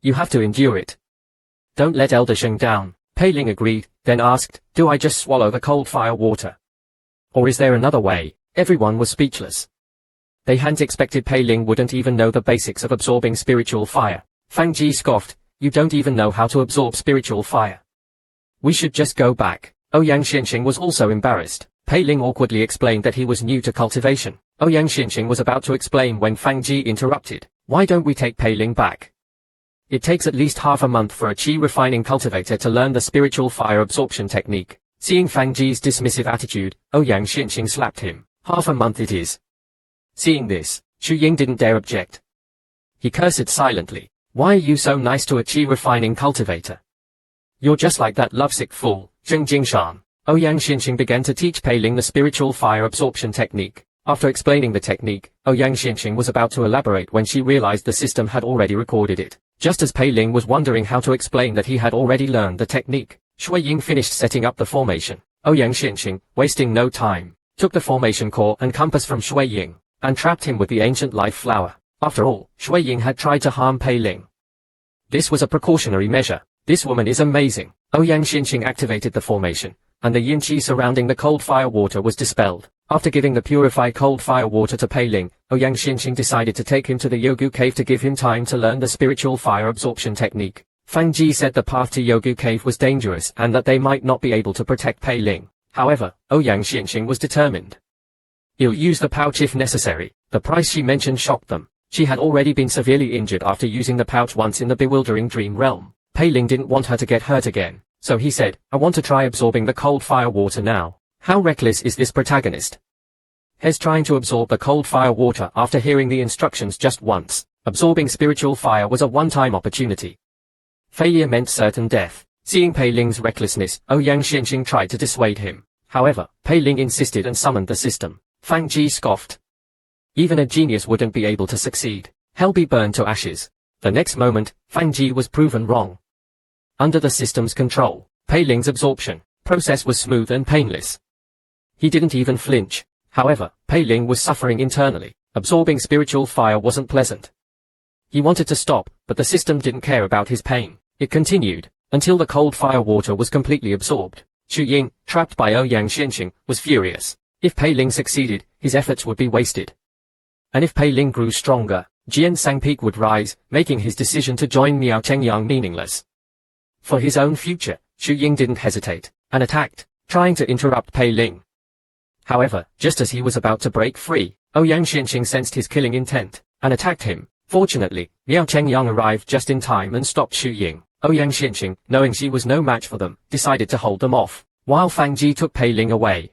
You have to endure it. Don't let Elder Sheng down. Pei Ling agreed, then asked, do I just swallow the cold fire water? Or is there another way? Everyone was speechless. They hadn't expected Pei Ling wouldn't even know the basics of absorbing spiritual fire. Fang Ji scoffed, you don't even know how to absorb spiritual fire. We should just go back. Ouyang Xianxing was also embarrassed. Pei Ling awkwardly explained that he was new to cultivation. Ouyang Xianxing was about to explain when Fang Ji interrupted. Why don't we take Pei Ling back? It takes at least half a month for a qi refining cultivator to learn the spiritual fire absorption technique. Seeing Fang Ji's dismissive attitude, Ouyang Xianxing slapped him. Half a month it is. Seeing this, Shui Ying didn't dare object. He cursed silently. Why are you so nice to a qi refining cultivator? You're just like that lovesick fool, Zheng Jingshan. Ouyang Xianxing began to teach Pei Ling the spiritual fire absorption technique. After explaining the technique, Ouyang Xianxing was about to elaborate when she realized the system had already recorded it. Just as Pei Ling was wondering how to explain that he had already learned the technique, Shui Ying finished setting up the formation. Ouyang Xianxing, wasting no time, took the formation core and compass from Shui Ying, and trapped him with the ancient life flower. After all, Shui Ying had tried to harm Pei Ling. This was a precautionary measure. This woman is amazing. Ouyang Xianxing activated the formation, and the yin qi surrounding the cold fire water was dispelled. After giving the purified cold fire water to Pei Ling, Ouyang Xianxing decided to take him to the Yogu Cave to give him time to learn the spiritual fire absorption technique. Fang Ji said the path to Yogu Cave was dangerous and that they might not be able to protect Pei Ling. However, Ouyang Xianxing was determined. He'll use the pouch if necessary. The price she mentioned shocked them. She had already been severely injured after using the pouch once in the bewildering dream realm. Pei Ling didn't want her to get hurt again, so he said, I want to try absorbing the cold fire water now. How reckless is this protagonist? He's trying to absorb the cold fire water after hearing the instructions just once. Absorbing spiritual fire was a one-time opportunity. Failure meant certain death. Seeing Pei Ling's recklessness, Ouyang Xianxing tried to dissuade him. However, Pei Ling insisted and summoned the system. Fang Ji scoffed. Even a genius wouldn't be able to succeed. Hell be burned to ashes. The next moment, Fang Ji was proven wrong. Under the system's control, Pei Ling's absorption process was smooth and painless. He didn't even flinch. However, Pei Ling was suffering internally. Absorbing spiritual fire wasn't pleasant. He wanted to stop, but the system didn't care about his pain. It continued, until the cold fire water was completely absorbed. Shui Ying, trapped by Ouyang Xianxing, was furious. If Pei Ling succeeded, his efforts would be wasted. and if Pei Ling grew stronger, Jiansang peak would rise, making his decision to join Miao Chengyang meaningless. For his own future, Xu Ying didn't hesitate, and attacked, trying to interrupt Pei Ling. However, just as he was about to break free, Ouyang Xianqing sensed his killing intent, and attacked him. Fortunately, Miao Chengyang arrived just in time and stopped Xu Ying. Ouyang Xianqing, knowing she was no match for them, decided to hold them off, while Fang Ji took Pei Ling away.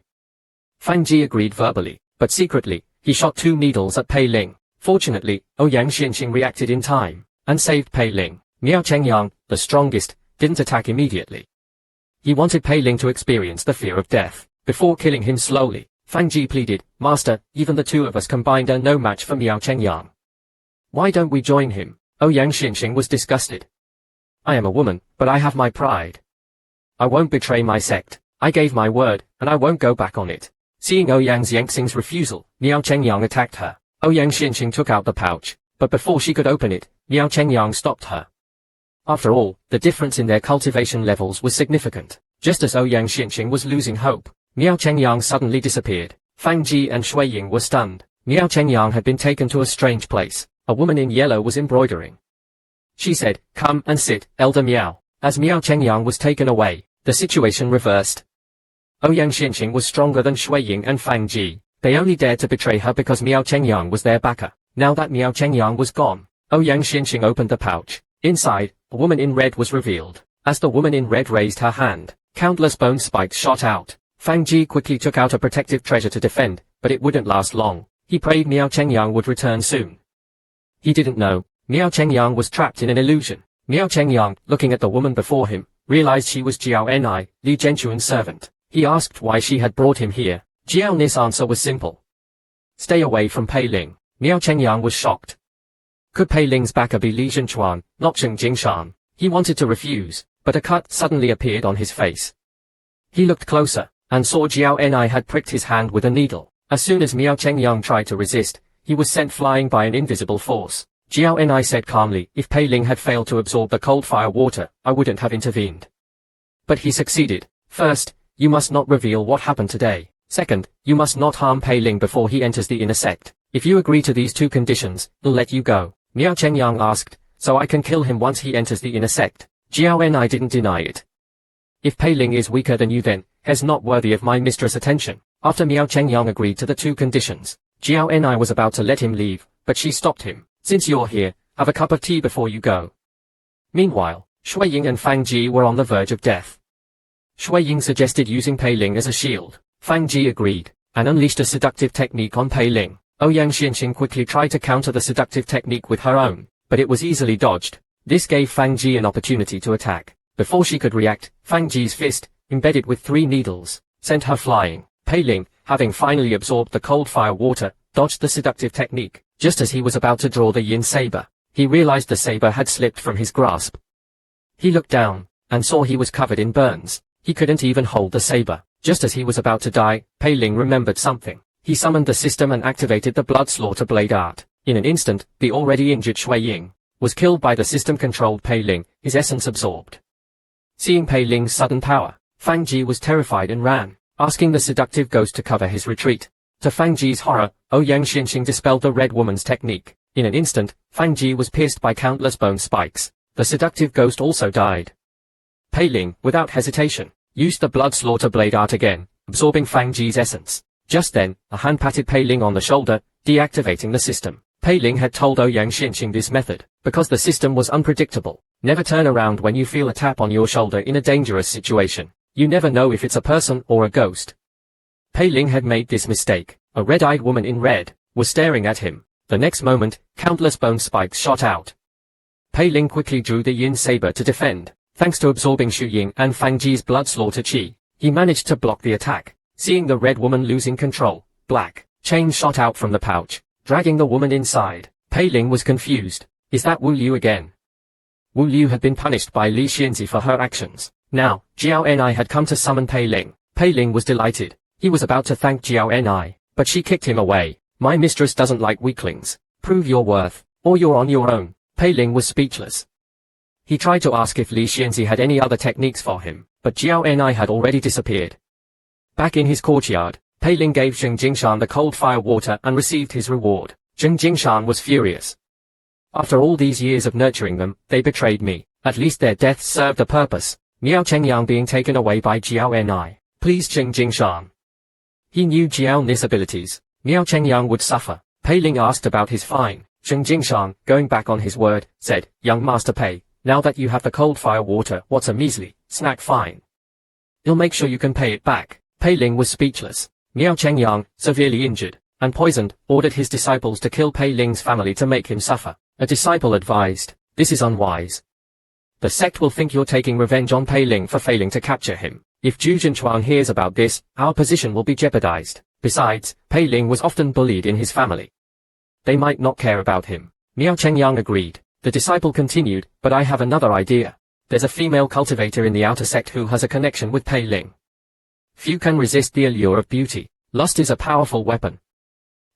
Fang Ji agreed verbally, but secretly, he shot 2 needles at Pei Ling. Fortunately, Ouyang Xianqing reacted in time, and saved Pei Ling. Miao Chengyang, the strongest, didn't attack immediately. He wanted Pei Ling to experience the fear of death, before killing him slowly. Fang Ji pleaded, "Master, even the 2 of us combined are no match for Miao Chengyang. Why don't we join him?" Ouyang Xianqing was disgusted. "I am a woman, but I have my pride. I won't betray my sect. I gave my word, and I won't go back on it." Seeing Ouyang Xianqing's refusal, Miao Chengyang attacked her. Ouyang Xianqing took out the pouch, but before she could open it, Miao Chengyang stopped her. After all, the difference in their cultivation levels was significant. Just as Ouyang Xianqing was losing hope, Miao Chengyang suddenly disappeared. Fang Ji and Shui Ying were stunned. Miao Chengyang had been taken to a strange place. A woman in yellow was embroidering. She said, "Come and sit, Elder Miao." As Miao Chengyang was taken away, the situation reversed. Ouyang Xianqing was stronger than Shui Ying and Fang Ji. They only dared to betray her because Miao Chengyang was their backer. Now that Miao Chengyang was gone, Ouyang Xianqing opened the pouch. Inside, a woman in red was revealed. As the woman in red raised her hand, countless bone spikes shot out. Fang Ji quickly took out a protective treasure to defend, but it wouldn't last long. He prayed Miao Chengyang would return soon. He didn't know, Miao Chengyang was trapped in an illusion. Miao Chengyang, looking at the woman before him, realized she was Jiao Ni, Li Zhenchuan's servant. He asked why she had brought him here. Jiao Ni's answer was simple. "Stay away from Pei Ling." Miao Chengyang was shocked. Could Pei Ling's backer be Li Zhenchuan, not Cheng Jingshan? He wanted to refuse, but a cut suddenly appeared on his face. He looked closer, and saw Jiao Ni had pricked his hand with a needle. As soon as Miao Chengyang tried to resist, he was sent flying by an invisible force. Jiao Ni said calmly, "If Pei Ling had failed to absorb the cold fire water, I wouldn't have intervened." But he succeeded. First, you must not reveal what happened today. Second, you must not harm Pei Ling before he enters the inner sect. If you agree to these 2 conditions, I'll let you go. Miao Chengyang asked, "So I can kill him once he enters the inner sect?" Jiao Ni didn't deny it. "If Pei Ling is weaker than you, then he's not worthy of my mistress' attention." After Miao Chengyang agreed to the 2 conditions, Jiao Ni was about to let him leave, but she stopped him. "Since you're here, have a cup of tea before you go." Meanwhile, Shui Ying and Fang Ji were on the verge of death. Shui Ying suggested using Pei Ling as a shield. Fang Ji agreed, and unleashed a seductive technique on Pei Ling. Ouyang Xianqing quickly tried to counter the seductive technique with her own, but it was easily dodged. This gave Fang Ji an opportunity to attack. Before she could react, Fang Ji's fist, embedded with 3 needles, sent her flying. Pei Ling, having finally absorbed the cold fire water, dodged the seductive technique. Just as he was about to draw the yin saber, he realized the saber had slipped from his grasp. He looked down, and saw he was covered in burns. He couldn't even hold the saber. Just as he was about to die, Pei Ling remembered something. He summoned the system and activated the blood slaughter blade art. In an instant, the already injured Shui Ying was killed by the system-controlled Pei Ling, his essence absorbed. Seeing Pei Ling's sudden power, Fang Ji was terrified and ran, asking the seductive ghost to cover his retreat. To Fang Ji's horror, Ouyang Xianqing dispelled the red woman's technique. In an instant, Fang Ji was pierced by countless bone spikes. The seductive ghost also died. Pei Ling, without hesitation, used the blood slaughter blade art again, absorbing Fang Ji's essence. Just then, a hand patted Pei Ling on the shoulder, deactivating the system. Pei Ling had told Ouyang Xianqing this method, because the system was unpredictable. Never turn around when you feel a tap on your shoulder in a dangerous situation. You never know if it's a person or a ghost. Pei Ling had made this mistake. A red-eyed woman in red was staring at him. The next moment, countless bone spikes shot out. Pei Ling quickly drew the yin saber to defend. Thanks to absorbing Xu Ying and Fang Ji's blood slaughter chi, he managed to block the attack. Seeing the red woman losing control, black chains shot out from the pouch, dragging the woman inside. Pei Ling was confused. Is that Wu Liu again? Wu Liu had been punished by Li Xianzi for her actions. Now, Jiao Ni had come to summon Pei Ling. Pei Ling was delighted. He was about to thank Jiao Ni, but she kicked him away. My mistress doesn't like weaklings. Prove your worth, or you're on your own. Pei Ling was speechless. He tried to ask if Li Xianzi had any other techniques for him, but Jiao Ni had already disappeared. Back in his courtyard, Pei Ling gave Cheng Jingshan the cold fire water and received his reward. Zheng Jingshan was furious. After all these years of nurturing them, they betrayed me. At least their deaths served a purpose. Miao Chengyang being taken away by Jiao Ni. Please Zheng Jingshan. He knew Jiao Ni's abilities. Miao Chengyang would suffer. Pei Ling asked about his fine. Zheng Jingshan, going back on his word, said, Young Master Pei, now that you have the cold fire water, what's a measly snack fine? You'll make sure you can pay it back. Pei Ling was speechless. Miao Chengyang, severely injured and poisoned, ordered his disciples to kill Pei Ling's family to make him suffer. A disciple advised, this is unwise. The sect will think you're taking revenge on Pei Ling for failing to capture him. If Zhu Jinchuan hears about this, our position will be jeopardized. Besides, Pei Ling was often bullied in his family. They might not care about him. Miao Chengyang agreed. The disciple continued, but I have another idea. There's a female cultivator in the outer sect who has a connection with Pei Ling. Few can resist the allure of beauty. Lust is a powerful weapon.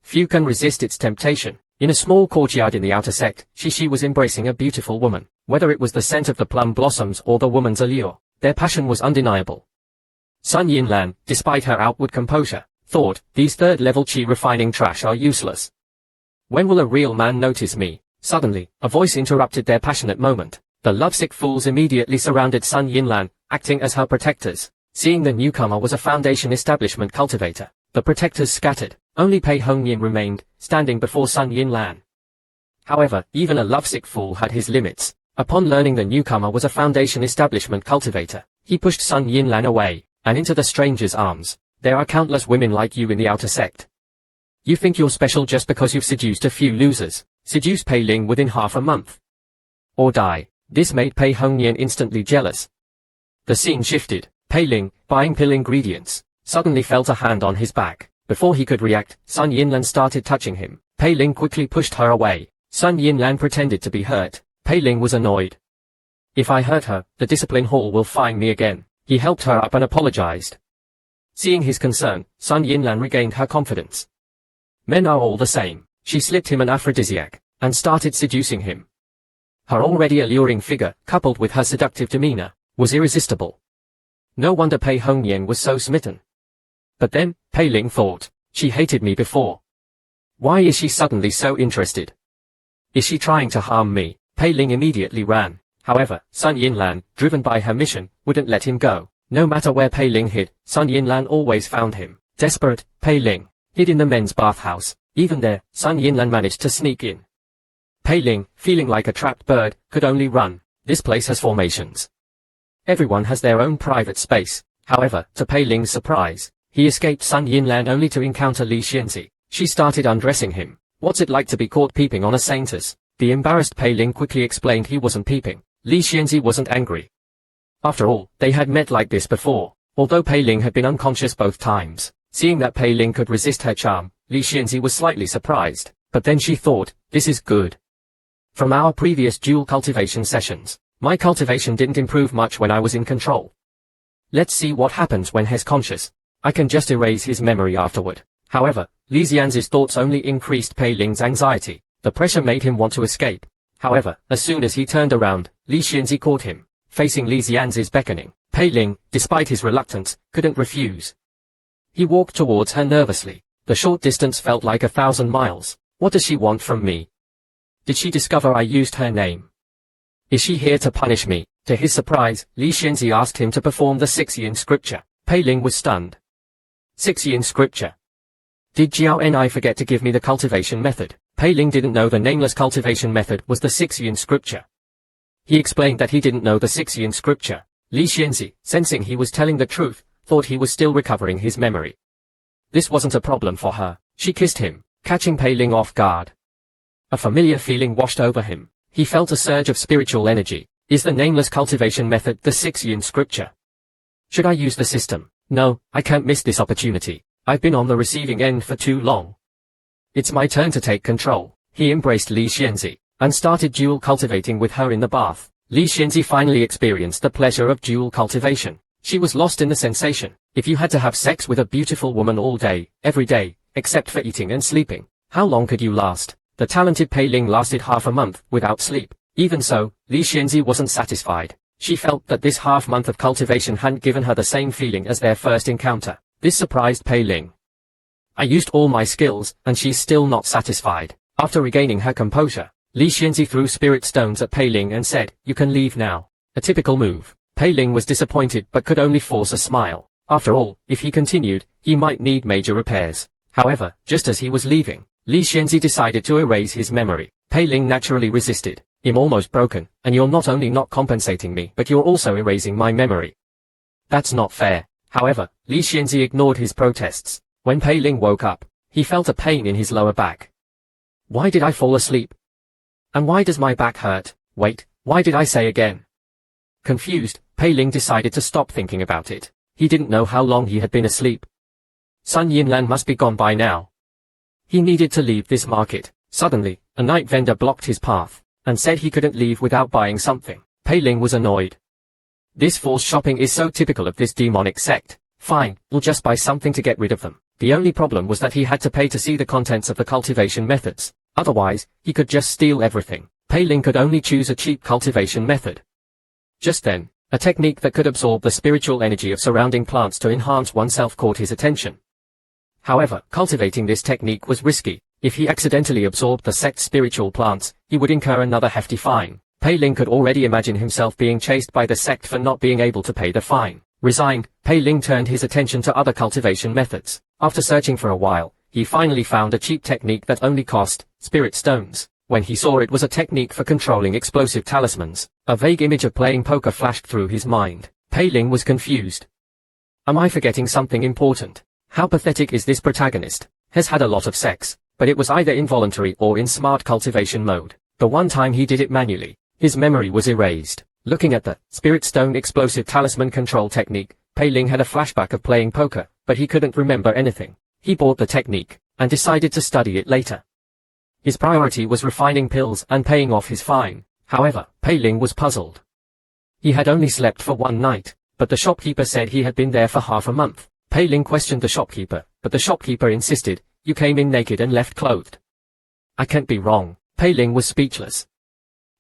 Few can resist its temptation. In a small courtyard in the outer sect, Shishi was embracing a beautiful woman. Whether it was the scent of the plum blossoms or the woman's allure, their passion was undeniable. Sun Yinlan, despite her outward composure, thought, these third-level qi refining trash are useless. When will a real man notice me? Suddenly, a voice interrupted their passionate moment. The lovesick fools immediately surrounded Sun Yinlan, acting as her protectors. Seeing the newcomer was a Foundation establishment cultivator, the protectors scattered. Only Pei Hongyan remained, standing before Sun Yinlan. However, even a lovesick fool had his limits. Upon learning the newcomer was a Foundation establishment cultivator, he pushed Sun Yinlan away, and into the stranger's arms. There are countless women like you in the outer sect. You think you're special just because you've seduced a few losers. Seduce Pei Ling within half a month. Or die. This made Pei Hongyan instantly jealous. The scene shifted. Pei Ling, buying pill ingredients, suddenly felt a hand on his back. Before he could react, Sun Yinlan started touching him. Pei Ling quickly pushed her away. Sun Yinlan pretended to be hurt. Pei Ling was annoyed. If I hurt her, the discipline hall will fine me again. He helped her up and apologized. Seeing his concern, Sun Yinlan regained her confidence. Men are all the same. She slipped him an aphrodisiac, and started seducing him. Her already alluring figure, coupled with her seductive demeanor, was irresistible. No wonder Pei Hongyan was so smitten. But then, Pei Ling thought, she hated me before. Why is she suddenly so interested? Is she trying to harm me? Pei Ling immediately ran. However, Sun Yinlan, driven by her mission, wouldn't let him go. No matter where Pei Ling hid, Sun Yinlan always found him. Desperate, Pei Ling hid in the men's bathhouse. Even there, Sun Yinlan managed to sneak in. Pei Ling, feeling like a trapped bird, could only run. This place has formations. Everyone has their own private space. However, to Pei Ling's surprise, he escaped Sun Yinlan only to encounter Li Xianzi. She started undressing him. What's it like to be caught peeping on a saintess? The embarrassed Pei Ling quickly explained he wasn't peeping. Li Xianzi wasn't angry. After all, they had met like this before. Although Pei Ling had been unconscious both times, seeing that Pei Ling could resist her charm, Li Xianzi was slightly surprised. But then she thought, this is good. From our previous dual cultivation sessions, my cultivation didn't improve much when I was in control. Let's see what happens when he's conscious. I can just erase his memory afterward. However, Li Xianzi's thoughts only increased Pei Ling's anxiety. The pressure made him want to escape. However, as soon as he turned around, Li Xianzi caught him. Facing Li Xianzi's beckoning, Pei Ling, despite his reluctance, couldn't refuse. He walked towards her nervously. The short distance felt like 1,000 miles. What does she want from me? Did she discover I used her name? Is she here to punish me? To his surprise, Li Xianzi asked him to perform the 6-yin scripture. Pei Ling was stunned. 6-yin scripture. Did Jiao Ni forget to give me the cultivation method? Pei Ling didn't know the nameless cultivation method was the 6-yin scripture. He explained that he didn't know the 6-yin scripture. Li Xianzi, sensing he was telling the truth, thought he was still recovering his memory. This wasn't a problem for her. She kissed him, catching Pei Ling off guard. A familiar feeling washed over him. He felt a surge of spiritual energy. Is the nameless cultivation method the 6-yin scripture? Should I use the system? No, I can't miss this opportunity. I've been on the receiving end for too long. It's my turn to take control. He embraced Li Xianzi and started dual cultivating with her in the bath. Li Xianzi finally experienced the pleasure of dual cultivation. She was lost in the sensation. If you had to have sex with a beautiful woman all day, every day, except for eating and sleeping, how long could you last? The talented Pei Ling lasted half a month without sleep. Even so, Li Xianzi wasn't satisfied. She felt that this half-month of cultivation hadn't given her the same feeling as their first encounter. This surprised Pei Ling. I used all my skills, and she's still not satisfied. After regaining her composure, Li Xianzi threw spirit stones at Pei Ling and said, "You can leave now." A typical move. Pei Ling was disappointed but could only force a smile. After all, if he continued, he might need major repairs. However, just as he was leaving, Li Xianzi decided to erase his memory. Pei Ling naturally resisted. "I'm almost broken, and you're not only not compensating me but you're also erasing my memory. That's not fair." However, Li Xianzi ignored his protests. When Pei Ling woke up, he felt a pain in his lower back. "Why did I fall asleep? And why does my back hurt? Wait, why did I say again?" Confused, Pei Ling decided to stop thinking about it. He didn't know how long he had been asleep. Sun Yinlan must be gone by now. He needed to leave this market. Suddenly, a night vendor blocked his path, and said he couldn't leave without buying something. Pei Ling was annoyed. This forced shopping is so typical of this demonic sect. Fine, we'll just buy something to get rid of them. The only problem was that he had to pay to see the contents of the cultivation methods. Otherwise, he could just steal everything. Pei Ling could only choose a cheap cultivation method. Just then, a technique that could absorb the spiritual energy of surrounding plants to enhance oneself caught his attention. However, cultivating this technique was risky. If he accidentally absorbed the sect's spiritual plants, he would incur another hefty fine. Pei Ling could already imagine himself being chased by the sect for not being able to pay the fine. Resigned, Pei Ling turned his attention to other cultivation methods. After searching for a while, he finally found a cheap technique that only cost spirit stones. When he saw it was a technique for controlling explosive talismans, a vague image of playing poker flashed through his mind. Pei Ling was confused. Am I forgetting something important? How pathetic is this protagonist? Has had a lot of sex, but it was either involuntary or in smart cultivation mode. The one time he did it manually, his memory was erased. Looking at the Spirit Stone Explosive Talisman Control technique, Pei Ling had a flashback of playing poker, but he couldn't remember anything. He bought the technique, and decided to study it later. His priority was refining pills and paying off his fine. However, Pei Ling was puzzled. He had only slept for one night, but the shopkeeper said he had been there for half a month. Pei Ling questioned the shopkeeper, but the shopkeeper insisted, "You came in naked and left clothed." I can't be wrong. Pei Ling was speechless.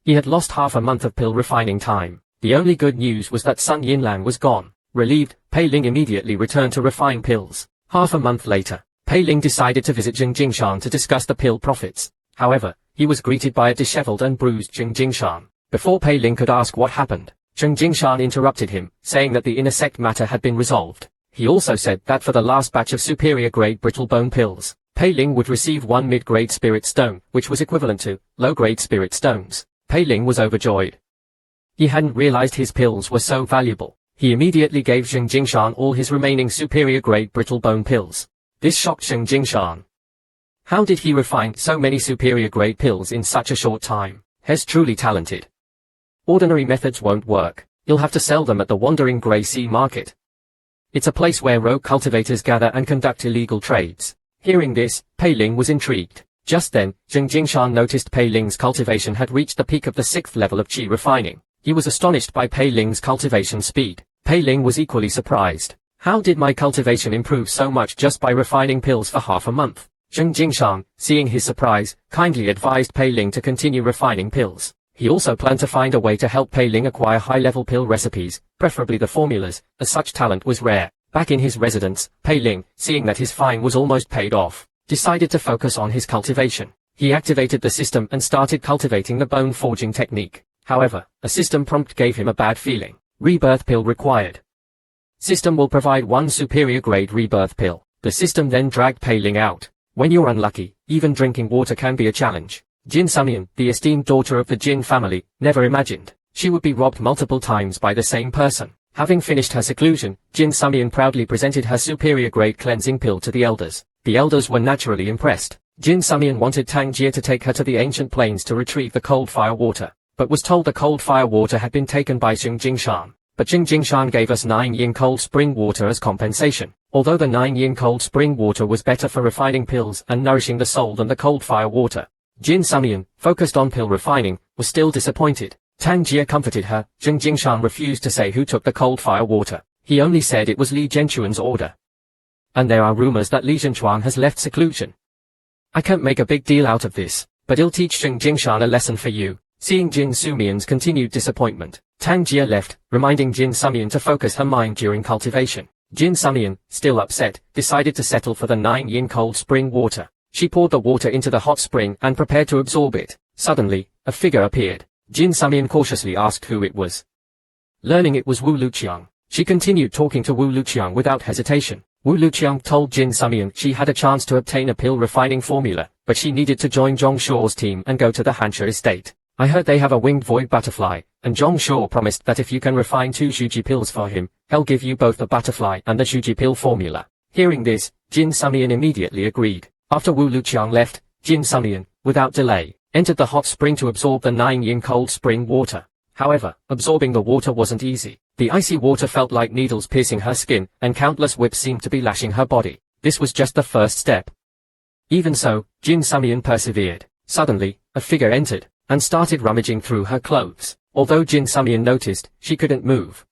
He had lost half a month of pill refining time. The only good news was that Sun Yinlan was gone. Relieved, Pei Ling immediately returned to refine pills. Half a month later, Pei Ling decided to visit Jing Jingshan to discuss the pill profits. However, he was greeted by a disheveled and bruised Jing Jingshan. Before Pei Ling could ask what happened, Jing Jingshan interrupted him, saying that the inner sect matter had been resolved. He also said that for the last batch of superior-grade brittle bone pills, Pei Ling would receive one mid-grade spirit stone, which was equivalent to low-grade spirit stones. Pei Ling was overjoyed. He hadn't realized his pills were so valuable. He immediately gave Jing Jingshan all his remaining superior-grade brittle bone pills. This shocked Jing Jingshan. How did he refine so many superior-grade pills in such a short time? He's truly talented. Ordinary methods won't work. You'll have to sell them at the Wandering Grey Sea Market. It's a place where rogue cultivators gather and conduct illegal trades. Hearing this, Pei Ling was intrigued. Just then, Jing Jingshan noticed Pei Ling's cultivation had reached the peak of the 6th level of qi refining. He was astonished by Pei Ling's cultivation speed. Pei Ling was equally surprised. How did my cultivation improve so much just by refining pills for half a month? Jing Jingshan, seeing his surprise, kindly advised Pei Ling to continue refining pills. He also planned to find a way to help Pei Ling acquire high-level pill recipes, preferably the formulas, as such talent was rare. Back in his residence, Pei Ling, seeing that his fine was almost paid off, decided to focus on his cultivation. He activated the system and started cultivating the bone forging technique. However, a system prompt gave him a bad feeling. Rebirth pill required. System will provide one superior grade rebirth pill. The system then dragged Pei Ling out. When you're unlucky, even drinking water can be a challenge. Jin Sumian, the esteemed daughter of the Jin family, never imagined she would be robbed multiple times by the same person. Having finished her seclusion, Jin Sumian proudly presented her superior grade cleansing pill to the elders. The elders were naturally impressed. Jin Sumian wanted Tang Jie to take her to the ancient plains to retrieve the cold fire water, but was told the cold fire water had been taken by Jing Jingshan. But Jing Jingshan gave us 9 yin cold spring water as compensation. Although the 9 yin cold spring water was better for refining pills and nourishing the soul than the cold fire water, Jin Sumian, focused on pill refining, was still disappointed. Tang Jie comforted her. Jing Jingshan refused to say who took the cold fire water. He only said it was Li Zhenchuan's order. And there are rumors that Li Zhenchuan has left seclusion. I can't make a big deal out of this, but it'll teach Jing Jingshan a lesson for you. Seeing Jin Sumian's continued disappointment, Tang Jie left, reminding Jin Sumian to focus her mind during cultivation. Jin Sumian, still upset, decided to settle for the 9 yin cold spring water. She poured the water into the hot spring and prepared to absorb it. Suddenly, a figure appeared. Jin Sumian cautiously asked who it was. Learning it was Wu Luqiang, she continued talking to Wu Luqiang without hesitation. Wu Luqiang told Jin Sumian she had a chance to obtain a pill refining formula, but she needed to join Zhong Shuo's team and go to the Hansha estate. I heard they have a winged void butterfly, and Zhong Shuo promised that if you can refine 2 Shuji pills for him, he'll give you both the butterfly and the Shuji pill formula. Hearing this, Jin Sumian immediately agreed. After Wu Luqiang left, Jin Sumian, without delay, entered the hot spring to absorb the 9-yin cold spring water. However, absorbing the water wasn't easy. The icy water felt like needles piercing her skin, and countless whips seemed to be lashing her body. This was just the first step. Even so, Jin Sumian persevered. Suddenly, a figure entered, and started rummaging through her clothes. Although Jin Sumian noticed, she couldn't move.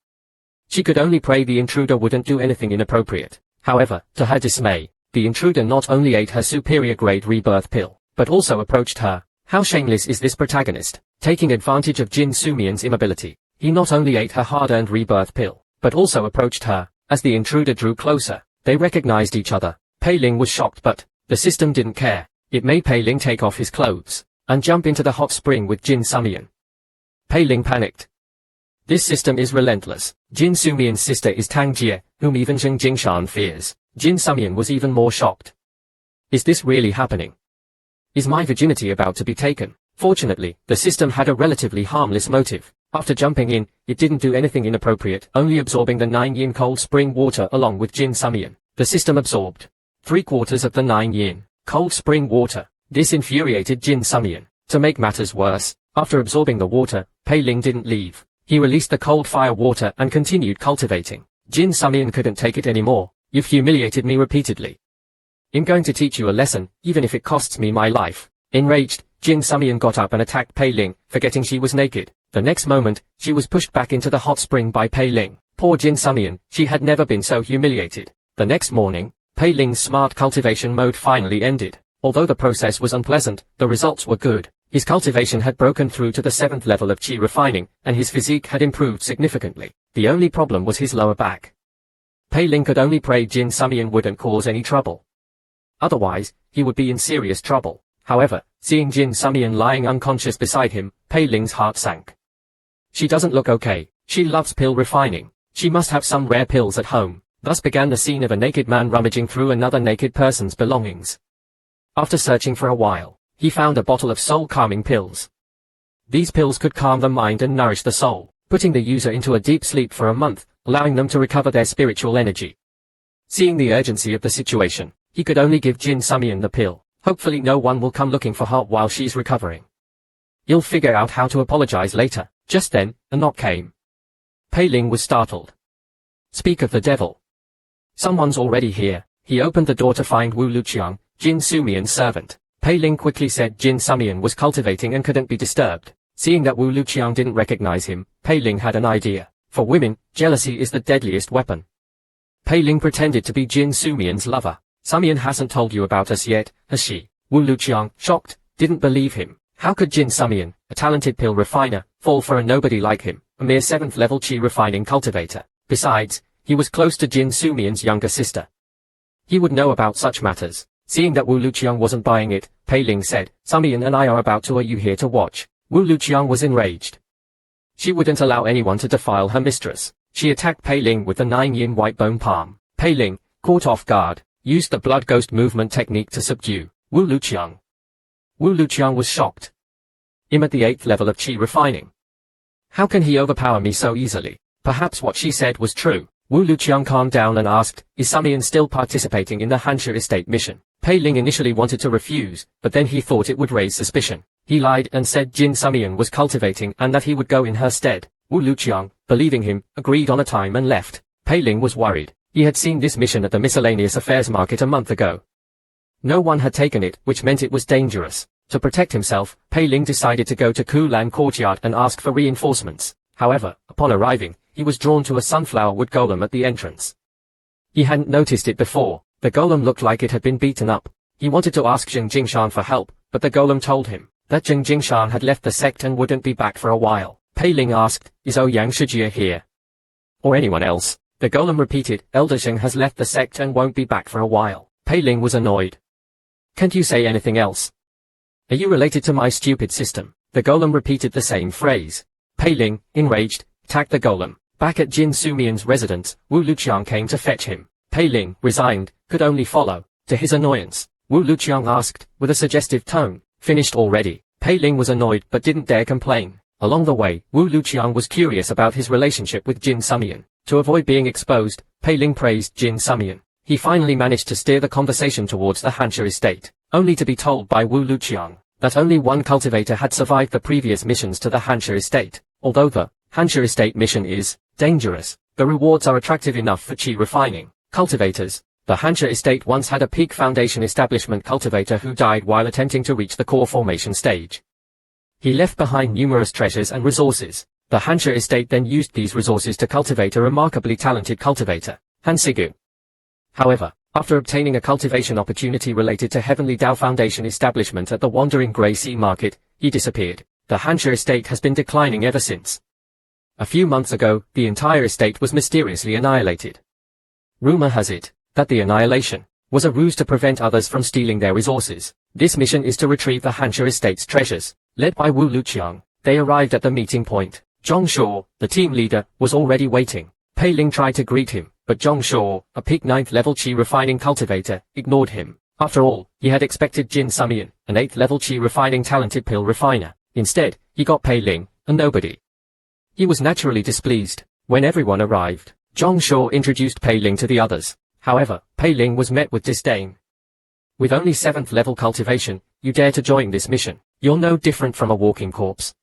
She could only pray the intruder wouldn't do anything inappropriate. However, to her dismay, the intruder not only ate her superior grade rebirth pill, but also approached her. How shameless is this protagonist? Taking advantage of Jin Sumian's immobility, he not only ate her hard-earned rebirth pill, but also approached her. As the intruder drew closer, they recognized each other. Pei Ling was shocked, but the system didn't care. It made Pei Ling take off his clothes and jump into the hot spring with Jin Sumian. Pei Ling panicked. This system is relentless. Jin Sumian's sister is Tang Jie, whom even Zheng Jingshan fears. Jin Sumian was even more shocked. Is this really happening? Is my virginity about to be taken? Fortunately, the system had a relatively harmless motive. After jumping in, it didn't do anything inappropriate, only absorbing the 9-yin cold spring water along with Jin Sumian. The system absorbed 3/4 of the 9-yin cold spring water. This infuriated Jin Sumian. To make matters worse, after absorbing the water, Pei Ling didn't leave. He released the cold fire water and continued cultivating. Jin Sumian couldn't take it anymore. You've humiliated me repeatedly. I'm going to teach you a lesson, even if it costs me my life. Enraged, Jin Sumian got up and attacked Pei Ling, forgetting she was naked. The next moment, she was pushed back into the hot spring by Pei Ling. Poor Jin Sumian, she had never been so humiliated. The next morning, Pei Ling's smart cultivation mode finally ended. Although the process was unpleasant, the results were good. His cultivation had broken through to the 7th level of qi refining, and his physique had improved significantly. The only problem was his lower back. Pei Ling could only pray Jin Sumian wouldn't cause any trouble. Otherwise, he would be in serious trouble. However, seeing Jin Sumian lying unconscious beside him, Pei Ling's heart sank. She doesn't look okay. She loves pill refining. She must have some rare pills at home. Thus began the scene of a naked man rummaging through another naked person's belongings. After searching for a while, he found a bottle of soul-calming pills. These pills could calm the mind and nourish the soul, putting the user into a deep sleep for a month, allowing them to recover their spiritual energy. Seeing the urgency of the situation, he could only give Jin Sumian the pill. Hopefully no one will come looking for her while she's recovering. You'll figure out how to apologize later. Just then, a knock came. Pei Ling was startled. Speak of the devil. Someone's already here. He opened the door to find Wu Luqiang, Jin Sumian's servant. Pei Ling quickly said Jin Sumian was cultivating and couldn't be disturbed. Seeing that Wu Luqiang didn't recognize him, Pei Ling had an idea. For women, jealousy is the deadliest weapon. Pei Ling pretended to be Jin Sumian's lover. Sumian hasn't told you about us yet, has she? Wu Luqiang, shocked, didn't believe him. How could Jin Sumian, a talented pill refiner, fall for a nobody like him, a mere 7th level qi refining cultivator? Besides, he was close to Jin Sumian's younger sister. He would know about such matters. Seeing that Wu Luqiang wasn't buying it, Pei Ling said, Sumian and I are about to. Are you here to watch? Wu Luqiang was enraged. She wouldn't allow anyone to defile her mistress. She attacked Pei Ling with the 9-yin white bone palm. Pei Ling, caught off guard, used the blood ghost movement technique to subdue Wu Luqiang. Wu Luqiang was shocked. I'm at the 8th level of qi refining. How can he overpower me so easily? Perhaps what she said was true. Wu Luqiang calmed down and asked, is Sumian still participating in the Hansha estate mission? Pei Ling initially wanted to refuse, but then he thought it would raise suspicion. He lied and said Jin Sumian was cultivating and that he would go in her stead. Wu Luqiang, believing him, agreed on a time and left. Pei Ling was worried. He had seen this mission at the miscellaneous affairs market a month ago. No one had taken it, which meant it was dangerous. To protect himself, Pei Ling decided to go to Kulan courtyard and ask for reinforcements. However, upon arriving, he was drawn to a sunflower wood golem at the entrance. He hadn't noticed it before. The golem looked like it had been beaten up. He wanted to ask Zheng Jingshan for help, but the golem told him that Zheng Jingshan had left the sect and wouldn't be back for a while. Pei Ling asked, is Ouyang Shijie here? Or anyone else? The golem repeated, Elder Zheng has left the sect and won't be back for a while. Pei Ling was annoyed. Can't you say anything else? Are you related to my stupid system? The golem repeated the same phrase. Pei Ling, enraged, attacked the golem. Back at Jin Sumian's residence, Wu Luqiang came to fetch him. Pei Ling, resigned, could only follow. To his annoyance, Wu Luqiang asked, with a suggestive tone, "Finished already?" Pei Ling was annoyed but didn't dare complain. Along the way, Wu Luqiang was curious about his relationship with Jin Sumian. To avoid being exposed, Pei Ling praised Jin Sumian. He finally managed to steer the conversation towards the Hansha estate, only to be told by Wu Luqiang that only one cultivator had survived the previous missions to the Hansha estate. Although the Hansha estate mission is dangerous, the rewards are attractive enough for chi refining cultivators. The Hansha estate once had a peak foundation establishment cultivator who died while attempting to reach the core formation stage. He left behind numerous treasures and resources. The Hansha estate then used these resources to cultivate a remarkably talented cultivator, Hansigu. However, after obtaining a cultivation opportunity related to Heavenly Dao Foundation establishment at the Wandering Grey Sea Market, he disappeared. The Hansha estate has been declining ever since. A few months ago, the entire estate was mysteriously annihilated. Rumor has it that the annihilation was a ruse to prevent others from stealing their resources. This mission is to retrieve the Hansha estate's treasures. Led by Wu Luqiang, they arrived at the meeting point. Zhong Shuo, the team leader, was already waiting. Pei Ling tried to greet him, but Zhong Shuo, a peak 9th level chi refining cultivator, ignored him. After all, he had expected Jin Sumian, an 8th level chi refining talented pill refiner. Instead, he got Pei Ling, a nobody. He was naturally displeased. When everyone arrived, Zhong Shuo introduced Pei Ling to the others. However, Pei Ling was met with disdain. With only 7th level cultivation, you dare to join this mission. You're no different from a walking corpse.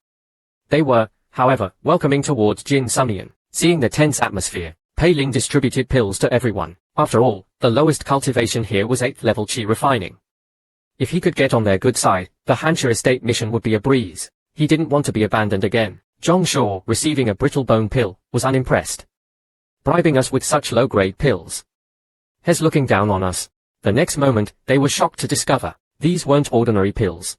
They were, however, welcoming towards Jin Sumian. Seeing the tense atmosphere, Pei Ling distributed pills to everyone. After all, the lowest cultivation here was 8th level chi refining. If he could get on their good side, the Hansha estate mission would be a breeze. He didn't want to be abandoned again. Zhong Shuo, receiving a brittle bone pill, was unimpressed. Bribing us with such low-grade pills. Hes looking down on us. The next moment, they were shocked to discover these weren't ordinary pills.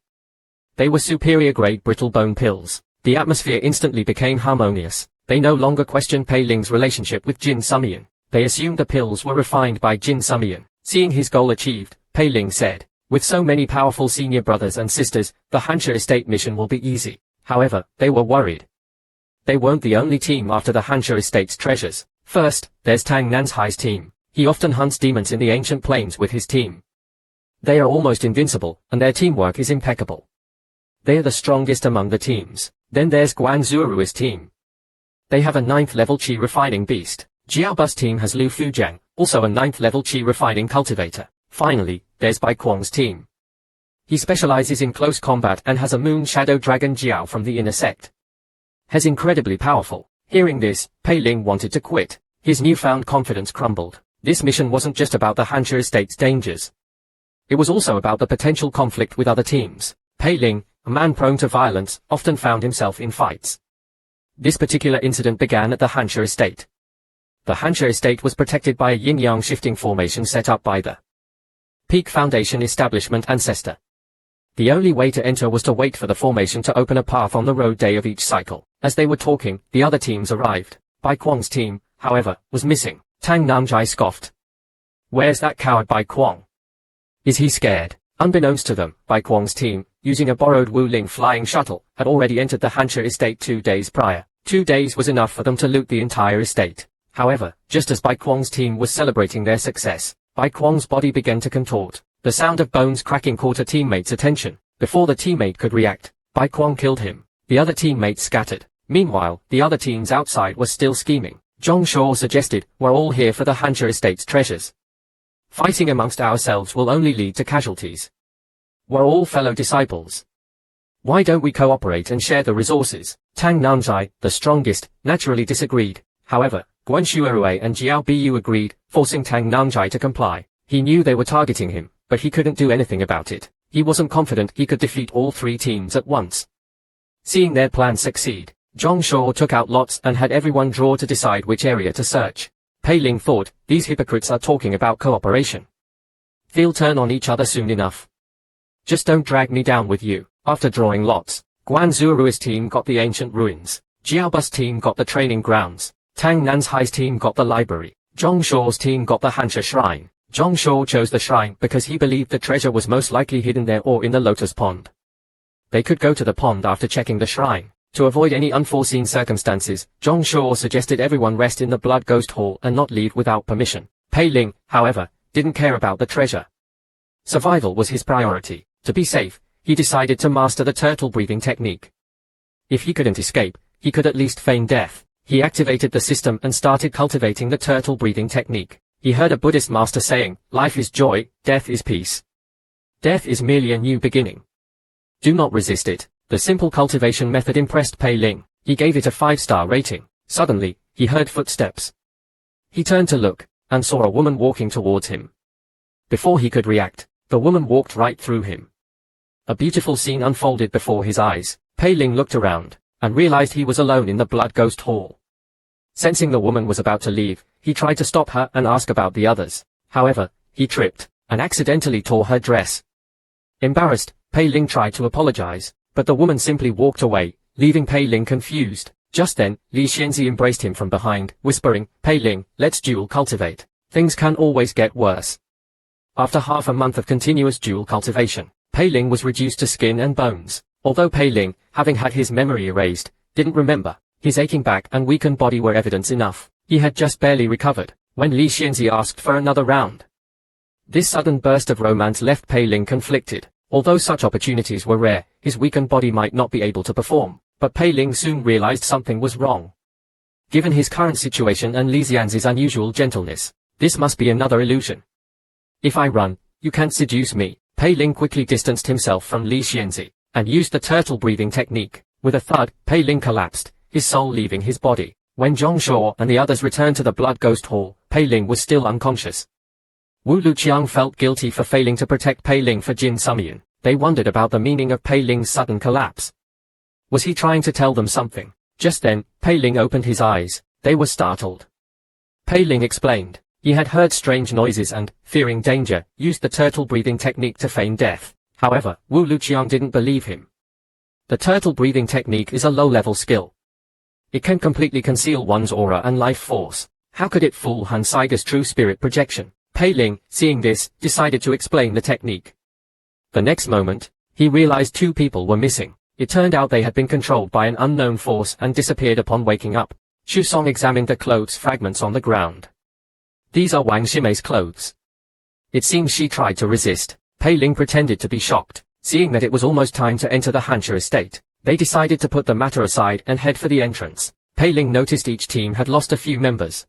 They were superior-grade brittle bone pills. The atmosphere instantly became harmonious. They no longer questioned Pei Ling's relationship with Jin Sumian. They assumed the pills were refined by Jin Sumian. Seeing his goal achieved, Pei Ling said, "With so many powerful senior brothers and sisters, the Hansha estate mission will be easy." However, they were worried. They weren't the only team after the Hansha estate's treasures. First, there's Tang Nanzai's team. He often hunts demons in the ancient plains with his team. They are almost invincible, and their teamwork is impeccable. They are the strongest among the teams. Then there's Guan Zuorui's team. They have a 9th level chi refining beast. Jiaobu's team has Lu Fujiang, also a 9th level chi refining cultivator. Finally, there's Bai Kuang's team. He specializes in close combat and has a moon shadow dragon Jiao from the inner sect. He's incredibly powerful. Hearing this, Pei Ling wanted to quit. His newfound confidence crumbled. This mission wasn't just about the Hansha estate's dangers. It was also about the potential conflict with other teams. Pei Ling, a man prone to violence, often found himself in fights. This particular incident began at the Hansha estate. The Hansha estate was protected by a yin-yang shifting formation set up by the Peak Foundation establishment ancestor. The only way to enter was to wait for the formation to open a path on the road day of each cycle. As they were talking, the other teams arrived. Bai Kuang's team, however, was missing. Tang Namjai scoffed. "Where's that coward Bai Kuang? Is he scared?" Unbeknownst to them, Bai Kuang's team, using a borrowed Wu Ling flying shuttle, had already entered the Hansha estate 2 days prior. 2 days was enough for them to loot the entire estate. However, just as Bai Kuang's team was celebrating their success, Bai Kuang's body began to contort. The sound of bones cracking caught a teammate's attention. Before the teammate could react, Bai Kuang killed him. The other teammates scattered. Meanwhile, the other teams outside were still scheming. Zhong Shuo suggested, "We're all here for the Hansha estate's treasures. Fighting amongst ourselves will only lead to casualties. We're all fellow disciples. Why don't we cooperate and share the resources?" Tang Namzai, the strongest, naturally disagreed. However, Guan Shuerui and Jiao Biyu agreed, forcing Tang Namzai to comply. He knew they were targeting him, but he couldn't do anything about it. He wasn't confident he could defeat all 3 teams at once. Seeing their plan succeed, Zhong Shuo took out lots and had everyone draw to decide which area to search. Pei Ling thought, these hypocrites are talking about cooperation. They'll turn on each other soon enough. Just don't drag me down with you. After drawing lots, Guan Zuorui's team got the ancient ruins. Jiaobu's team got the training grounds. Tang Nanzai's team got the library. Zhong Shuo's team got the Hansha shrine. Zhongshuo chose the shrine because he believed the treasure was most likely hidden there or in the lotus pond. They could go to the pond after checking the shrine. To avoid any unforeseen circumstances, Zhongshuo suggested everyone rest in the Blood Ghost Hall and not leave without permission. Pei Ling, however, didn't care about the treasure. Survival was his priority. To be safe, he decided to master the turtle breathing technique. If he couldn't escape, he could at least feign death. He activated the system and started cultivating the turtle breathing technique. He heard a Buddhist master saying, "Life is joy, death is peace. Death is merely a new beginning. Do not resist it." The simple cultivation method impressed Pei Ling. He gave it a 5-star rating. Suddenly, he heard footsteps. He turned to look, and saw a woman walking towards him. Before he could react, the woman walked right through him. A beautiful scene unfolded before his eyes. Pei Ling looked around, and realized he was alone in the Blood Ghost Hall. Sensing the woman was about to leave, he tried to stop her and ask about the others. However, he tripped, and accidentally tore her dress. Embarrassed, Pei Ling tried to apologize, but the woman simply walked away, leaving Pei Ling confused. Just then, Li Xianzi embraced him from behind, whispering, "Pei Ling, let's dual cultivate. Things can always get worse." After half a month of continuous dual cultivation, Pei Ling was reduced to skin and bones. Although Pei Ling, having had his memory erased, didn't remember, his aching back and weakened body were evidence enough. He had just barely recovered, when Li Xianzi asked for another round. This sudden burst of romance left Pei Ling conflicted. Although such opportunities were rare, his weakened body might not be able to perform, but Pei Ling soon realized something was wrong. Given his current situation and Li Xianzi's unusual gentleness, this must be another illusion. "If I run, you can't seduce me." Pei Ling quickly distanced himself from Li Xianzi, and used the turtle breathing technique. With a thud, Pei Ling collapsed, his soul leaving his body. When Zhongshuo and the others returned to the Blood Ghost Hall, Pei Ling was still unconscious. Wu Luqiang felt guilty for failing to protect Pei Ling for Jin Sumian. They wondered about the meaning of Pei Ling's sudden collapse. Was he trying to tell them something? Just then, Pei Ling opened his eyes. They were startled. Pei Ling explained. He had heard strange noises and, fearing danger, used the turtle breathing technique to feign death. However, Wu Luqiang didn't believe him. The turtle breathing technique is a low-level skill. It can completely conceal one's aura and life force. How could it fool Han Saige's true spirit projection? Pei Ling, seeing this, decided to explain the technique. The next moment, he realized 2 people were missing. It turned out they had been controlled by an unknown force and disappeared upon waking up. Xu Song examined the clothes fragments on the ground. These are Wang Ximei's clothes. It seems she tried to resist. Pei Ling pretended to be shocked. Seeing that it was almost time to enter the Hancha estate, they decided to put the matter aside and head for the entrance. Pei Ling noticed each team had lost a few members.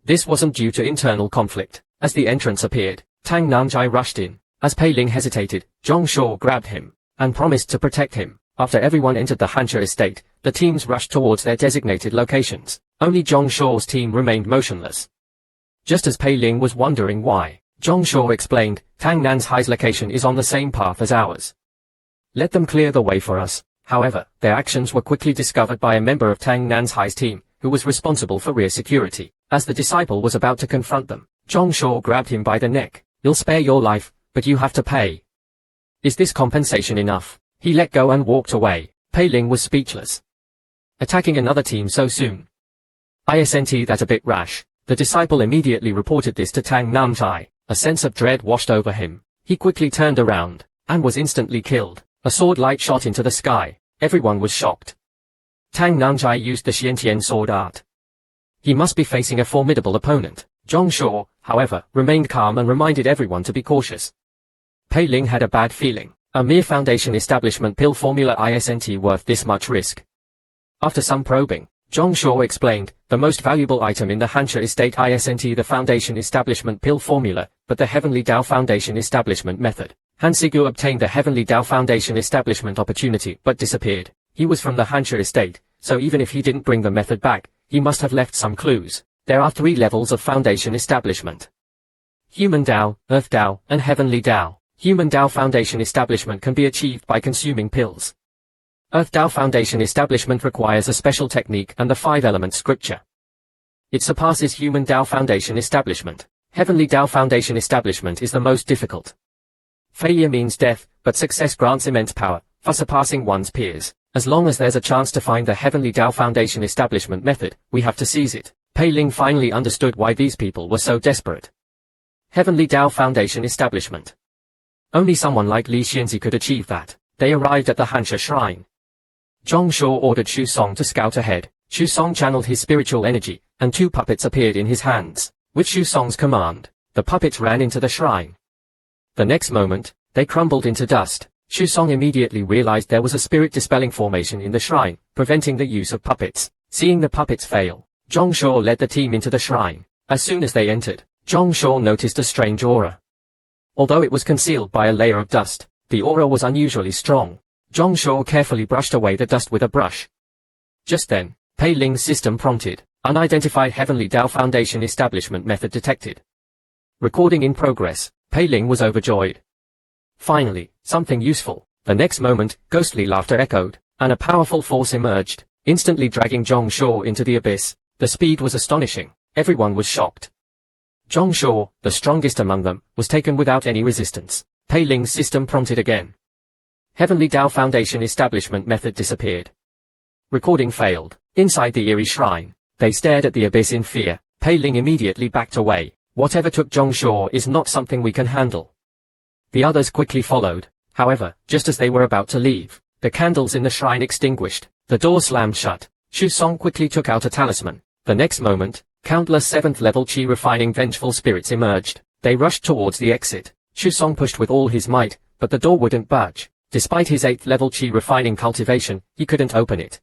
This wasn't due to internal conflict. As the entrance appeared, Tang Nanjai rushed in. As Pei Ling hesitated, Zhongshuo grabbed him, and promised to protect him. After everyone entered the Hancha estate, the teams rushed towards their designated locations. Only Zhongshuo's team remained motionless. Just as Pei Ling was wondering why, Zhongshuo explained, Tang Nanzai's location is on the same path as ours. Let them clear the way for us. However, their actions were quickly discovered by a member of Tang Nanzai's team, who was responsible for rear security. As the disciple was about to confront them, Zhongshuo grabbed him by the neck. "You'll spare your life, but you have to pay. Is this compensation enough?" He let go and walked away. Pei Ling was speechless. Attacking another team so soon. Isn't that a bit rash? The disciple immediately reported this to Tang Nanzai. A sense of dread washed over him. He quickly turned around, and was instantly killed. A sword light shot into the sky. Everyone was shocked. Tang Nanzai used the Xiantian sword art. He must be facing a formidable opponent. Zhongshuo, however, remained calm and reminded everyone to be cautious. Pei Ling had a bad feeling. A mere foundation establishment pill formula isn't worth this much risk. After some probing, Zhongshuo explained, the most valuable item in the Hancha estate isn't the foundation establishment pill formula, but the Heavenly Tao Foundation establishment method. Han Sigu obtained the Heavenly Tao Foundation establishment opportunity but disappeared. He was from the Hancha estate, so even if he didn't bring the method back, he must have left some clues. There are 3 levels of foundation establishment. Human Tao, Earth Tao, and Heavenly Tao. Human Tao Foundation establishment can be achieved by consuming pills. Earth Tao Foundation establishment requires a special technique and the 5-element scripture. It surpasses Human Tao Foundation establishment. Heavenly Tao Foundation establishment is the most difficult. Failure means death, but success grants immense power, for surpassing one's peers. As long as there's a chance to find the Heavenly Tao Foundation establishment method, we have to seize it. Pei Ling finally understood why these people were so desperate. Heavenly Tao Foundation establishment. Only someone like Li Xianzi could achieve that. They arrived at the Hansha shrine. Zhong Shuo ordered Xu Song to scout ahead. Xu Song channeled his spiritual energy, and 2 puppets appeared in his hands. With Xu Song's command, the puppets ran into the shrine. The next moment, they crumbled into dust. Xu Song immediately realized there was a spirit-dispelling formation in the shrine, preventing the use of puppets. Seeing the puppets fail, Zhong Shuo led the team into the shrine. As soon as they entered, Zhong Shuo noticed a strange aura. Although it was concealed by a layer of dust, the aura was unusually strong. Zhong Shuo carefully brushed away the dust with a brush. Just then, Pei Ling's system prompted. Unidentified Heavenly Tao Foundation establishment method detected. Recording in progress. Pei Ling was overjoyed. Finally, something useful. The next moment, ghostly laughter echoed, and a powerful force emerged, instantly dragging Zhong Shuo into the abyss. The speed was astonishing. Everyone was shocked. Zhong Shuo, the strongest among them, was taken without any resistance. Pei Ling's system prompted again. Heavenly Tao Foundation establishment method disappeared. Recording failed. Inside the eerie shrine, they stared at the abyss in fear. Pei Ling immediately backed away. Whatever took Zhong Shuo is not something we can handle. The others quickly followed. However, just as they were about to leave, the candles in the shrine extinguished. The door slammed shut. Xu Song quickly took out a talisman. The next moment, countless 7th-level Qi refining vengeful spirits emerged. They rushed towards the exit. Xu Song pushed with all his might, but the door wouldn't budge. Despite his 8th-level Qi refining cultivation, he couldn't open it.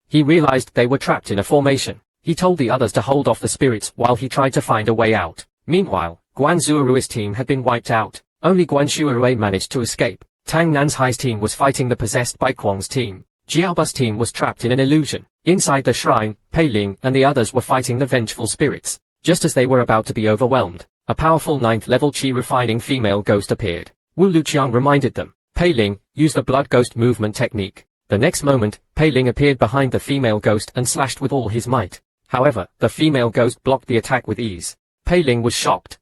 He realized they were trapped in a formation. He told the others to hold off the spirits while he tried to find a way out. Meanwhile, Guan Zuorui's team had been wiped out. Only Guan Shuarui managed to escape. Tang Nanzhai's team was fighting the possessed by Quang's team. Jiaoba's team was trapped in an illusion. Inside the shrine, Pei Ling and the others were fighting the vengeful spirits. Just as they were about to be overwhelmed, a powerful 9th-level Qi refining female ghost appeared. Wu Luqiang reminded them. Pei Ling, use the blood ghost movement technique. The next moment, Pei Ling appeared behind the female ghost and slashed with all his might. However, the female ghost blocked the attack with ease. Pei Ling was shocked.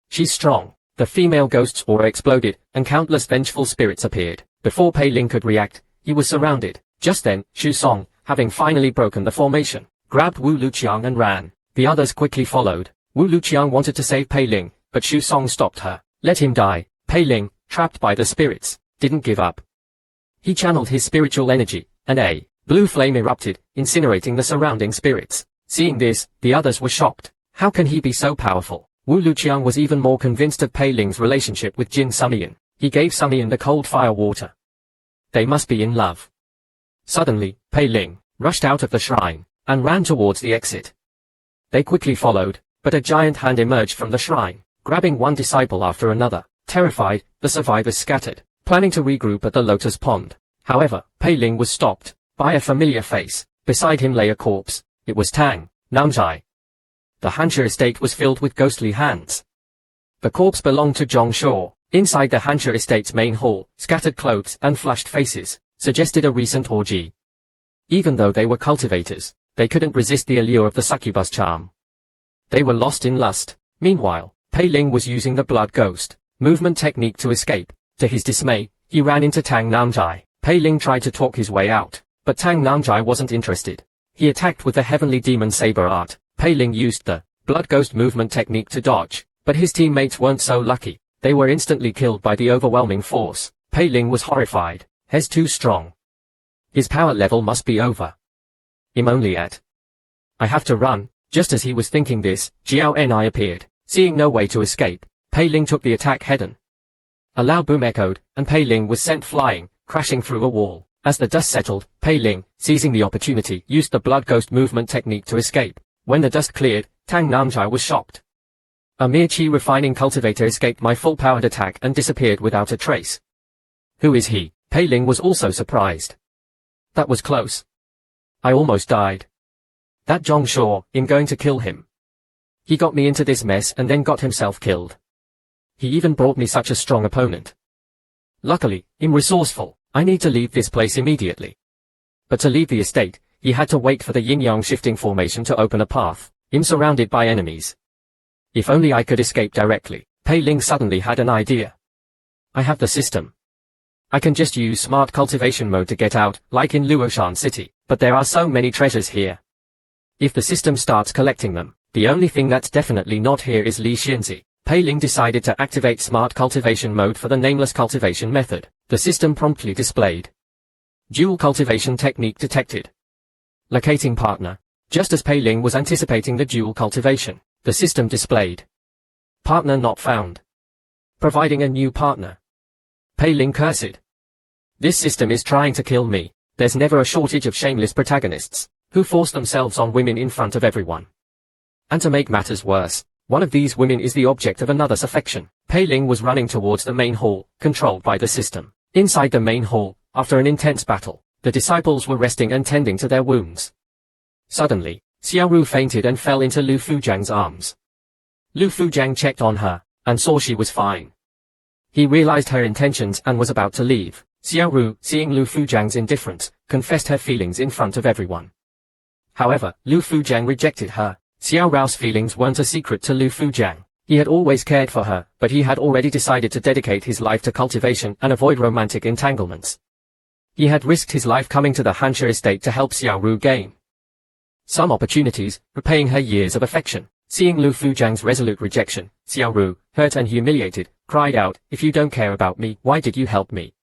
She's strong. The female ghost's aura exploded, and countless vengeful spirits appeared. Before Pei Ling could react, he was surrounded. Just then, Xu Song, having finally broken the formation, grabbed Wu Luqiang and ran. The others quickly followed. Wu Luqiang wanted to save Pei Ling, but Xu Song stopped her. Let him die. Pei Ling, trapped by the spirits, didn't give up. He channeled his spiritual energy, and a blue flame erupted, incinerating the surrounding spirits. Seeing this, the others were shocked. How can he be so powerful? Wu Luqiang was even more convinced of Pei Ling's relationship with Jin Sumian. He gave Sumian the cold fire water. They must be in love. Suddenly, Pei Ling rushed out of the shrine and ran towards the exit. They quickly followed, but a giant hand emerged from the shrine, grabbing one disciple after another. Terrified, the survivors scattered, planning to regroup at the Lotus Pond. However, Pei Ling was stopped by a familiar face. Beside him lay a corpse. It was Tang Nanzhai. The Hansha estate was filled with ghostly hands. The corpse belonged to Zhong Shuo. Inside the Hansha estate's main hall, scattered clothes and flushed faces suggested a recent orgy. Even though they were cultivators, they couldn't resist the allure of the succubus charm. They were lost in lust. Meanwhile, Pei Ling was using the blood ghost movement technique to escape. To his dismay, he ran into Tang Nanzhai. Pei Ling tried to talk his way out, but Tang Nanzhai wasn't interested. He attacked with the heavenly demon saber art. Pei Ling used the blood ghost movement technique to dodge, but his teammates weren't so lucky. They were instantly killed by the overwhelming force. Pei Ling was horrified. He's too strong. His power level must be over. I'm only at. I have to run. Just as he was thinking this, Jiao Ni appeared. Seeing no way to escape, Pei Ling took the attack head-on. A loud boom echoed, and Pei Ling was sent flying, crashing through a wall. As the dust settled, Pei Ling, seizing the opportunity, used the blood ghost movement technique to escape. When the dust cleared, Tang Nanzhai was shocked. A mere Qi refining cultivator escaped my full-powered attack and disappeared without a trace. Who is he? Pei Ling was also surprised. That was close. I almost died. That Zhong Shuo, I'm going to kill him. He got me into this mess and then got himself killed. He even brought me such a strong opponent. Luckily, I'm resourceful. I need to leave this place immediately. But to leave the estate, he had to wait for the yin-yang shifting formation to open a path. I'm surrounded by enemies. If only I could escape directly. Pei Ling suddenly had an idea. I have the system. I can just use smart cultivation mode to get out, like in Luoshan City, but there are so many treasures here. If the system starts collecting them, the only thing that's definitely not here is Li Xianzi. Pei Ling decided to activate smart cultivation mode for the nameless cultivation method. The system promptly displayed. Dual cultivation technique detected. Locating partner. Just as Pei Ling was anticipating the dual cultivation, the system displayed. Partner not found. Providing a new partner. Pei Ling cursed. This system is trying to kill me. There's never a shortage of shameless protagonists, who force themselves on women in front of everyone. And to make matters worse, one of these women is the object of another's affection. Pei Ling was running towards the main hall, controlled by the system. Inside the main hall, after an intense battle, the disciples were resting and tending to their wounds. Suddenly, Xiaoru fainted and fell into Lu Fujiang's arms. Lu Fujiang checked on her, and saw she was fine. He realized her intentions and was about to leave. Xiaoru, seeing Lu Fujiang's indifference, confessed her feelings in front of everyone. However, Lu Fujiang rejected her. Xiao Rao's feelings weren't a secret to Lu Fujiang. He had always cared for her, but he had already decided to dedicate his life to cultivation and avoid romantic entanglements. He had risked his life coming to the Hansha estate to help Xiaoru gain some opportunities, repaying her years of affection. Seeing Lu Fujiang's resolute rejection, Xiaoru, hurt and humiliated, cried out, "If you don't care about me, why did you help me?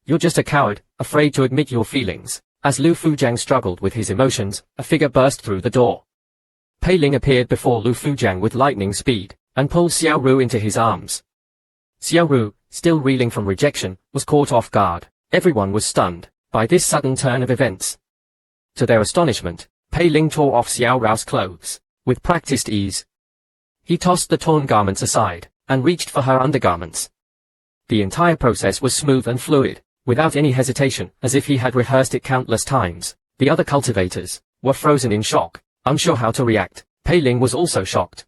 You're just a coward, afraid to admit your feelings." As Lu Fujiang struggled with his emotions, a figure burst through the door. Pei Ling appeared before Lu Fujiang with lightning speed, and pulled Xiaoru into his arms. Xiaoru, still reeling from rejection, was caught off guard. Everyone was stunned by this sudden turn of events. To their astonishment, Pei Ling tore off Xiao Rao's clothes. With practiced ease, he tossed the torn garments aside, and reached for her undergarments. The entire process was smooth and fluid, without any hesitation, as if he had rehearsed it countless times. The other cultivators were frozen in shock, unsure how to react. Pei Ling was also shocked.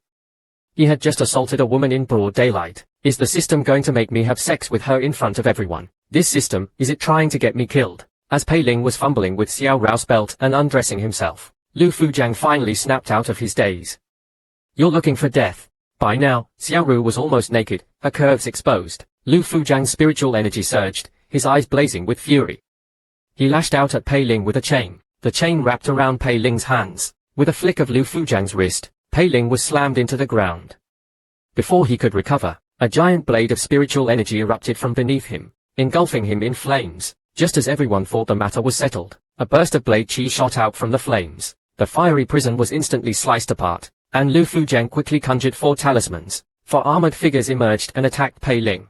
He had just assaulted a woman in broad daylight. Is the system going to make me have sex with her in front of everyone? This system, is it trying to get me killed? As Pei Ling was fumbling with Xiao Rao's belt and undressing himself, Lu Fujiang finally snapped out of his daze. "You're looking for death." By now, Xiaoru was almost naked, her curves exposed. Lu Fujiang's spiritual energy surged, his eyes blazing with fury. He lashed out at Pei Ling with a chain. The chain wrapped around Pei Ling's hands. With a flick of Lu Fujiang's wrist, Pei Ling was slammed into the ground. Before he could recover, a giant blade of spiritual energy erupted from beneath him, engulfing him in flames. Just as everyone thought the matter was settled, a burst of blade chi shot out from the flames. The fiery prison was instantly sliced apart, and Lu Fujiang quickly conjured 4 talismans. 4 armored figures emerged and attacked Pei Ling.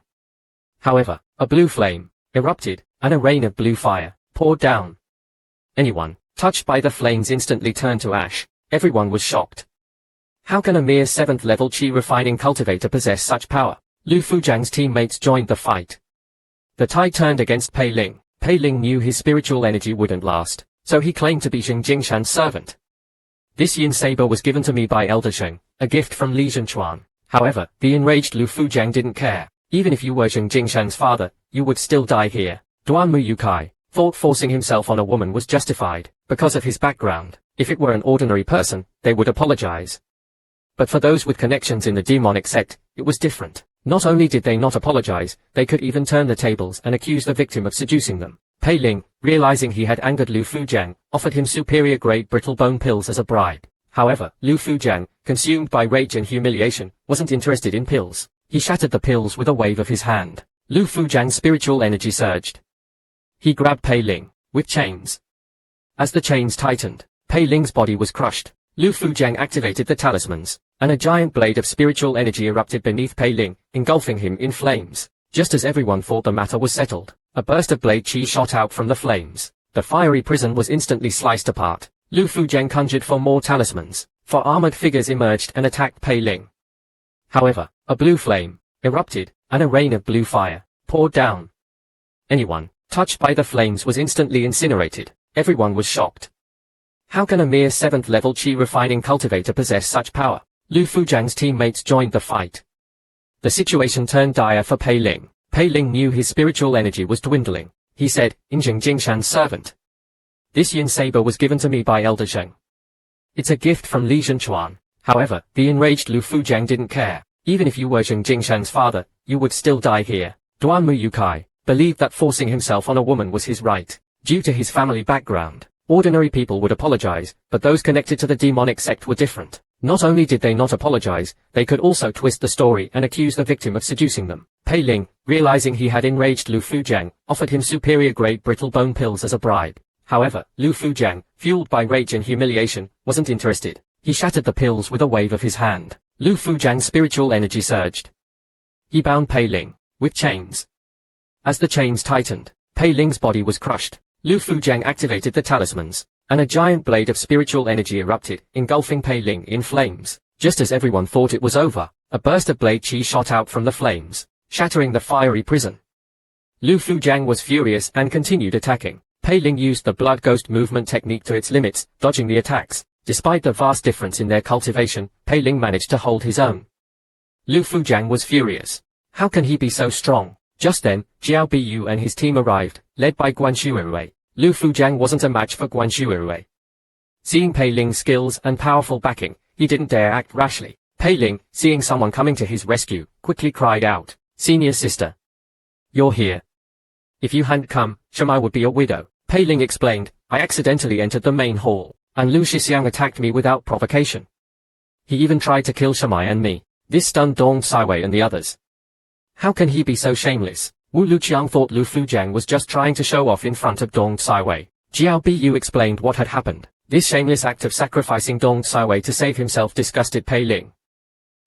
However, a blue flame erupted, and a rain of blue fire poured down. Anyone touched by the flames instantly turned to ash. Everyone was shocked. How can a mere 7th level chi refining cultivator possess such power? Lu Fujiang's teammates joined the fight. The tide turned against Pei Ling. Pei Ling knew his spiritual energy wouldn't last, so he claimed to be Zheng Jingshan's servant. "This yin saber was given to me by Elder Zheng, a gift from Li Zhenchuan." However, the enraged Lu Fujiang didn't care. "Even if you were Zheng Jingshan's father, you would still die here." Duan Muyukai thought forcing himself on a woman was justified, because of his background. If it were an ordinary person, they would apologize. But for those with connections in the demonic sect, it was different. Not only did they not apologize, they could even turn the tables and accuse the victim of seducing them. Pei Ling, realizing he had angered Lu Fujiang, offered him superior-grade brittle bone pills as a bribe. However, Lu Fujiang, consumed by rage and humiliation, wasn't interested in pills. He shattered the pills with a wave of his hand. Lu Fujiang's spiritual energy surged. He grabbed Pei Ling with chains. As the chains tightened, Pei Ling's body was crushed. Lu Fujiang activated the talismans, and a giant blade of spiritual energy erupted beneath Pei Ling, engulfing him in flames. Just as everyone thought the matter was settled, a burst of blade chi shot out from the flames. The fiery prison was instantly sliced apart. Lu Fujiang conjured 4 more talismans. 4 armored figures emerged and attacked Pei Ling. However, a blue flame erupted, and a rain of blue fire poured down. Anyone touched by the flames was instantly incinerated. Everyone was shocked. How can a mere 7th level chi refining cultivator possess such power? Lu Fujiang's teammates joined the fight. The situation turned dire for Pei Ling. Pei Ling knew his spiritual energy was dwindling. He said, "In Zheng Jingshan's servant. This yin saber was given to me by Elder Zheng. It's a gift from Li Zhenchuan." However, the enraged Lu Fujiang didn't care. "Even if you were Zheng Jingshan's father, you would still die here." Duan Muyukai believed that forcing himself on a woman was his right. Due to his family background, ordinary people would apologize, but those connected to the demonic sect were different. Not only did they not apologize, they could also twist the story and accuse the victim of seducing them. Pei Ling, realizing he had enraged Lu Fujiang, offered him superior-grade brittle bone pills as a bribe. However, Lu Fujiang, fueled by rage and humiliation, wasn't interested. He shattered the pills with a wave of his hand. Lu Fujiang's spiritual energy surged. He bound Pei Ling with chains. As the chains tightened, Pei Ling's body was crushed. Lu Fujiang activated the talismans, and a giant blade of spiritual energy erupted, engulfing Pei Ling in flames. Just as everyone thought it was over, a burst of blade chi shot out from the flames, shattering the fiery prison. Lu Fujiang was furious and continued attacking. Pei Ling used the blood ghost movement technique to its limits, dodging the attacks. Despite the vast difference in their cultivation, Pei Ling managed to hold his own. Lu Fujiang was furious. How can he be so strong? Just then, Jiao Biyu and his team arrived, led by Guan Shuirui. Lu Fujiang wasn't a match for Guan Shuirui. Seeing Pei Ling's skills and powerful backing, he didn't dare act rashly. Pei Ling, seeing someone coming to his rescue, quickly cried out, "Senior sister, you're here. If you hadn't come, Shamai would be a widow." Pei Ling explained, "I accidentally entered the main hall, and Lu Shixiang attacked me without provocation. He even tried to kill Shamai and me. This stunned Dong Saiwei and the others. How can he be so shameless?" Wu Luqiang thought Lu Fujiang was just trying to show off in front of Dong Saiwei. Jiao Biyu explained what had happened. This shameless act of sacrificing Dong Saiwei to save himself disgusted Pei Ling.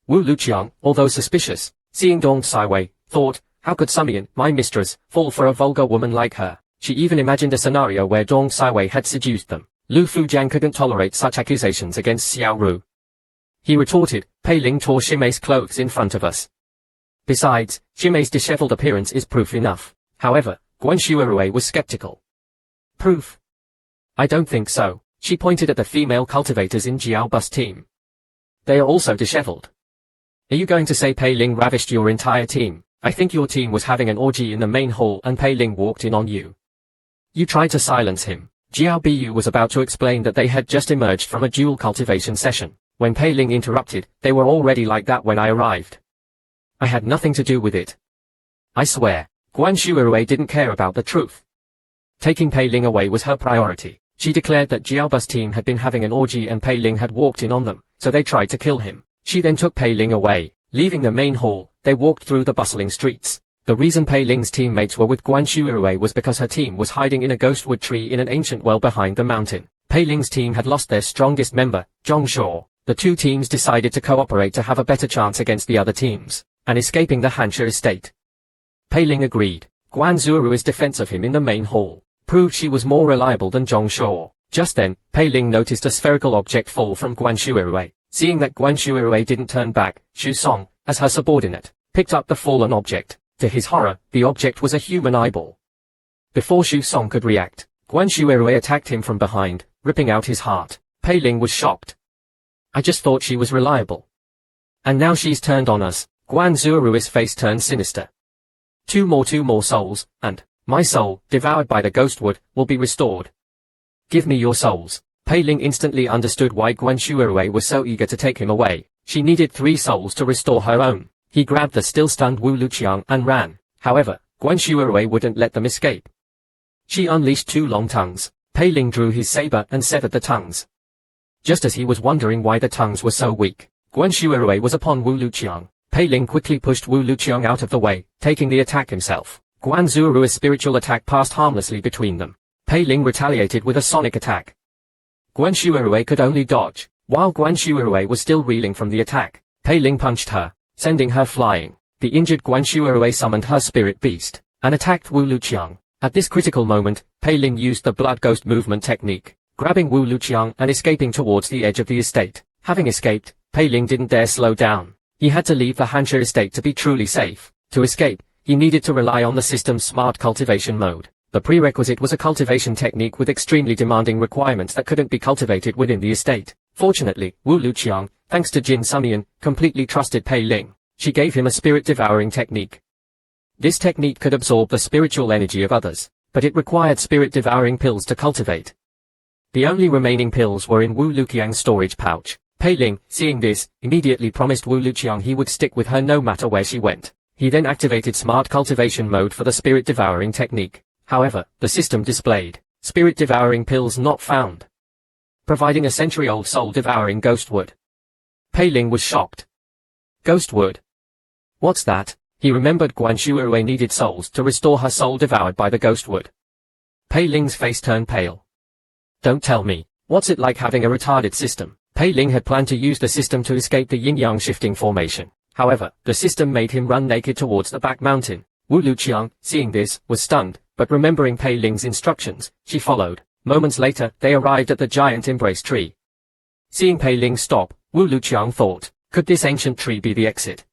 Wu Luqiang, although suspicious, seeing Dong Saiwei, thought, how could Sumian, my mistress, fall for a vulgar woman like her? She even imagined a scenario where Dong Saiwei had seduced them. Lu Fujiang couldn't tolerate such accusations against Xiao Ru. He retorted, Pei Ling tore Ximei's clothes in front of us. Besides, Ximei's disheveled appearance is proof enough. However, Guan Shuirui was skeptical. Proof? I don't think so. She pointed at the female cultivators in Jiao Bus team. They are also disheveled. Are you going to say Pei Ling ravished your entire team? I think your team was having an orgy in the main hall and Pei Ling walked in on you. You tried to silence him. Jiao Biyu was about to explain that they had just emerged from a dual cultivation session. When Pei Ling interrupted, they were already like that when I arrived. I had nothing to do with it. I swear, Guan Shuirui didn't care about the truth. Taking Pei Ling away was her priority. She declared that Jiaoba's team had been having an orgy and Pei Ling had walked in on them, so they tried to kill him. She then took Pei Ling away. Leaving the main hall, they walked through the bustling streets. The reason Pei Ling's teammates were with Guan Shuirui was because her team was hiding in a ghostwood tree in an ancient well behind the mountain. Pei Ling's team had lost their strongest member, Zhong Shuo. The two teams decided to cooperate to have a better chance against the other teams, and escaping the Hansha estate. Pei Ling agreed. Guan Zurui's defense of him in the main hall proved she was more reliable than Zhong Shuo. Just then, Pei Ling noticed a spherical object fall from Guan Shuirui. Seeing that Guan Shuirui didn't turn back, Xu Song, as her subordinate, picked up the fallen object. To his horror, the object was a human eyeball. Before Xu Song could react, Guan Shuirui attacked him from behind, ripping out his heart. Pei Ling was shocked. I just thought she was reliable. And now she's turned on us. Guan Zurui's face turned sinister. Two more souls, and my soul, devoured by the ghostwood, will be restored. Give me your souls. Pei Ling instantly understood why Guan Shuirui was so eager to take him away. She needed 3 souls to restore her own. He grabbed the still-stunned Wu Luqiang and ran. However, Guan Shuirui wouldn't let them escape. She unleashed 2 long tongues. Pei Ling drew his saber and severed the tongues. Just as he was wondering why the tongues were so weak, Guan Shuirui was upon Wu Luqiang. Pei Ling quickly pushed Wu Luqiang out of the way, taking the attack himself. Guan Zurui's spiritual attack passed harmlessly between them. Pei Ling retaliated with a sonic attack. Guan Shuirui could only dodge. While Guan Shuirui was still reeling from the attack, Pei Ling punched her, sending her flying. The injured Guan Shuirui summoned her spirit beast, and attacked Wu Luqiang. At this critical moment, Pei Ling used the blood ghost movement technique, grabbing Wu Luqiang and escaping towards the edge of the estate. Having escaped, Pei Ling didn't dare slow down. He had to leave the Hansha estate to be truly safe. To escape, he needed to rely on the system's smart cultivation mode. The prerequisite was a cultivation technique with extremely demanding requirements that couldn't be cultivated within the estate. Fortunately, Wu Luqiang, thanks to Jin Sumian, completely trusted Pei Ling. She gave him a spirit-devouring technique. This technique could absorb the spiritual energy of others, but it required spirit-devouring pills to cultivate. The only remaining pills were in Wu Luqiang's storage pouch. Pei Ling, seeing this, immediately promised Wu Luqiang he would stick with her no matter where she went. He then activated smart cultivation mode for the spirit-devouring technique. However, the system displayed spirit-devouring pills not found, providing a century-old soul-devouring ghostwood. Pei Ling was shocked. Ghostwood. What's that? He remembered Guan Shuerui needed souls to restore her soul devoured by the ghostwood. Pei Ling's face turned pale. Don't tell me. What's it like having a retarded system? Pei Ling had planned to use the system to escape the yin-yang shifting formation. However, the system made him run naked towards the back mountain. Wu Luqiang, seeing this, was stunned, but remembering Pei Ling's instructions, she followed. Moments later, they arrived at the giant embrace tree. Seeing Pei Ling stop, Wu Luqiang thought, could this ancient tree be the exit?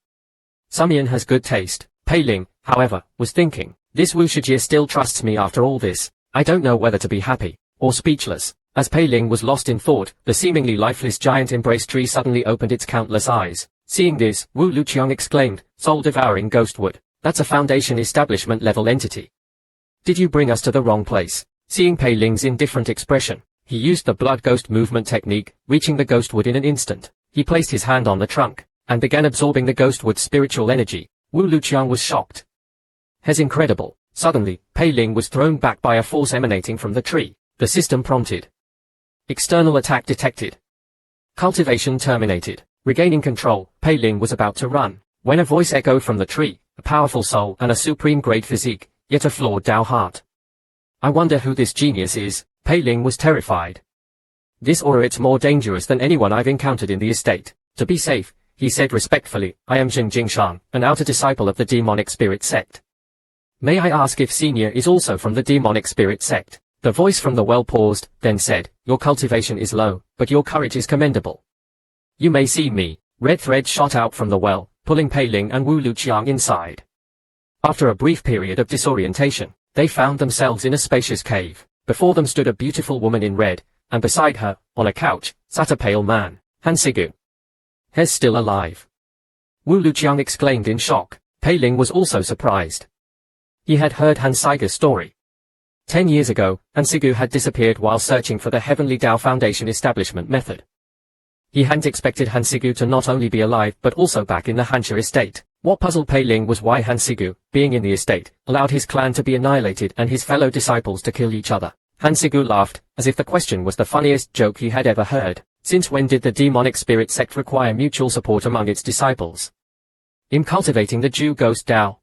Sumian has good taste. Pei Ling, however, was thinking, this Wu Shijie still trusts me after all this. I don't know whether to be happy or speechless. As Pei Ling was lost in thought, the seemingly lifeless giant embrace tree suddenly opened its countless eyes. Seeing this, Wu Luqiang exclaimed, soul-devouring ghostwood. That's a Foundation establishment level entity. Did you bring us to the wrong place? Seeing Pei Ling's indifferent expression, he used the blood ghost movement technique, reaching the ghostwood in an instant. He placed his hand on the trunk and began absorbing the ghostwood's spiritual energy. Wu Luqiang was shocked. As incredible. Suddenly, Pei Ling was thrown back by a force emanating from the tree. The system prompted. External attack detected. Cultivation terminated. Regaining control, Pei Ling was about to run, when a voice echoed from the tree, a powerful soul and a supreme-grade physique, yet a flawed Dao heart. I wonder who this genius is. Pei Ling was terrified. This aura, it's more dangerous than anyone I've encountered in the estate. To be safe, he said respectfully, I am Zheng Jingshan, an outer disciple of the demonic spirit sect. May I ask if Senior is also from the demonic spirit sect? The voice from the well paused, then said, your cultivation is low, but your courage is commendable. You may see me. Red thread shot out from the well, pulling Pei Ling and Wu Luqiang inside. After a brief period of disorientation, they found themselves in a spacious cave. Before them stood a beautiful woman in red, and beside her, on a couch, sat a pale man. Han Sigu. He's still alive. Wu Luqiang exclaimed in shock. Pei Ling was also surprised. He had heard Han Saige's story. 10 years ago, Han Sigu had disappeared while searching for the Heavenly Dao Foundation establishment method. He hadn't expected Han Sigu to not only be alive but also back in the Hansha estate. What puzzled Pei Ling was why Han Sigu, being in the estate, allowed his clan to be annihilated and his fellow disciples to kill each other. Han Sigu laughed, as if the question was the funniest joke he had ever heard. Since when did the demonic spirit sect require mutual support among its disciples? In cultivating the Jew ghost Dao.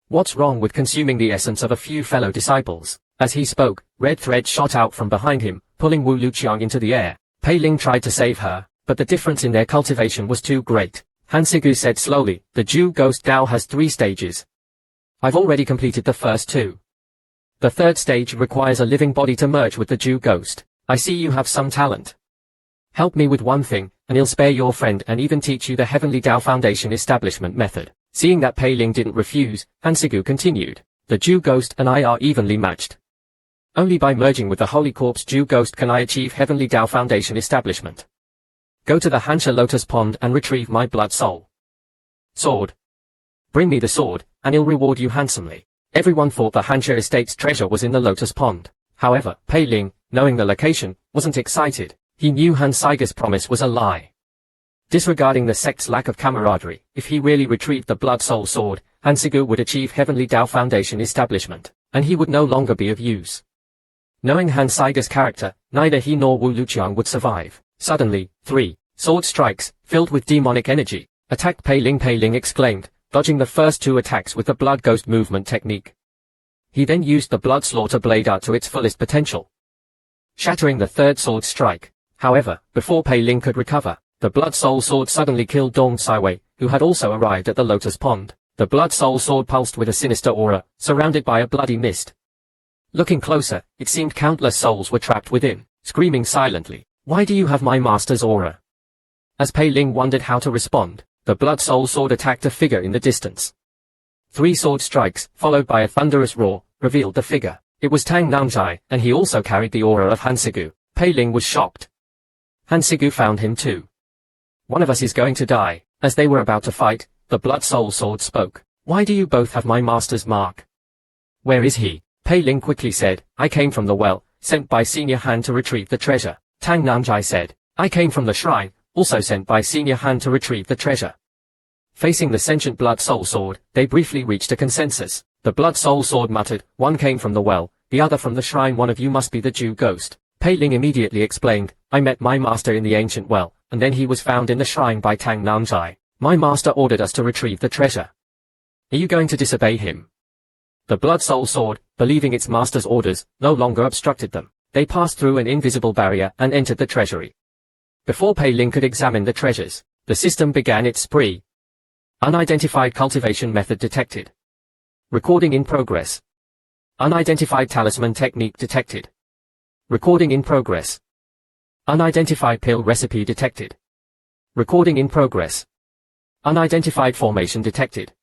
What's wrong with consuming the essence of a few fellow disciples? As he spoke, red thread shot out from behind him, pulling Wu Luqiang into the air. Pei Ling tried to save her, but the difference in their cultivation was too great. Han Sigu said slowly, the Jew ghost Dao has 3 stages. I've already completed the first 2. The third stage requires a living body to merge with the Jew ghost. I see you have some talent. Help me with one thing, and he'll spare your friend and even teach you the Heavenly Dao Foundation establishment method. Seeing that Pei Ling didn't refuse, Han Sigu continued. The Jew ghost and I are evenly matched. Only by merging with the Holy Corpse Jew ghost can I achieve Heavenly Dao Foundation establishment. Go to the Hansha Lotus Pond and retrieve my blood soul. Sword. Bring me the sword, and he'll reward you handsomely. Everyone thought the Hansha estate's treasure was in the Lotus Pond. However, Pei Ling, knowing the location, wasn't excited. He knew Han Saige's promise was a lie. Disregarding the sect's lack of camaraderie, if he really retrieved the blood soul sword, Han Sigu would achieve Heavenly Dao Foundation establishment, and he would no longer be of use. Knowing Han Saige's character, neither he nor Wu Luqiang would survive. Suddenly, 3 sword strikes, filled with demonic energy, attacked Pei Ling. Pei Ling exclaimed, dodging the first 2 attacks with the blood ghost movement technique. He then used the blood slaughter blade out to its fullest potential, shattering the 3rd sword strike. However, before Pei Ling could recover, the blood soul sword suddenly killed Dong Saiwei, who had also arrived at the Lotus Pond. The blood soul sword pulsed with a sinister aura, surrounded by a bloody mist. Looking closer, it seemed countless souls were trapped within, screaming silently, why do you have my master's aura? As Pei Ling wondered how to respond, the blood soul sword attacked a figure in the distance. 3 sword strikes, followed by a thunderous roar, revealed the figure. It was Tang Namjai, and he also carried the aura of Han Sigu. Pei Ling was shocked. Han Sigu found him too. One of us is going to die. As they were about to fight, the blood soul sword spoke. Why do you both have my master's mark? Where is he? Pei Ling quickly said, I came from the well, sent by Senior Han to retrieve the treasure. Tang Namjai said, I came from the shrine, also sent by Senior Han to retrieve the treasure. Facing the sentient blood soul sword, they briefly reached a consensus. The blood soul sword muttered, one came from the well, the other from the shrine. One of you must be the Jew ghost. Pei Ling immediately explained, I met my master in the ancient well, and then he was found in the shrine by Tang Namjai. My master ordered us to retrieve the treasure. Are you going to disobey him? The Blood Soul Sword, believing its master's orders, no longer obstructed them. They passed through an invisible barrier and entered the treasury. Before Pei Ling could examine the treasures, the system began its spree. Unidentified cultivation method detected. Recording in progress. Unidentified talisman technique detected. Recording in progress. Unidentified pill recipe detected. Recording in progress. Unidentified formation detected.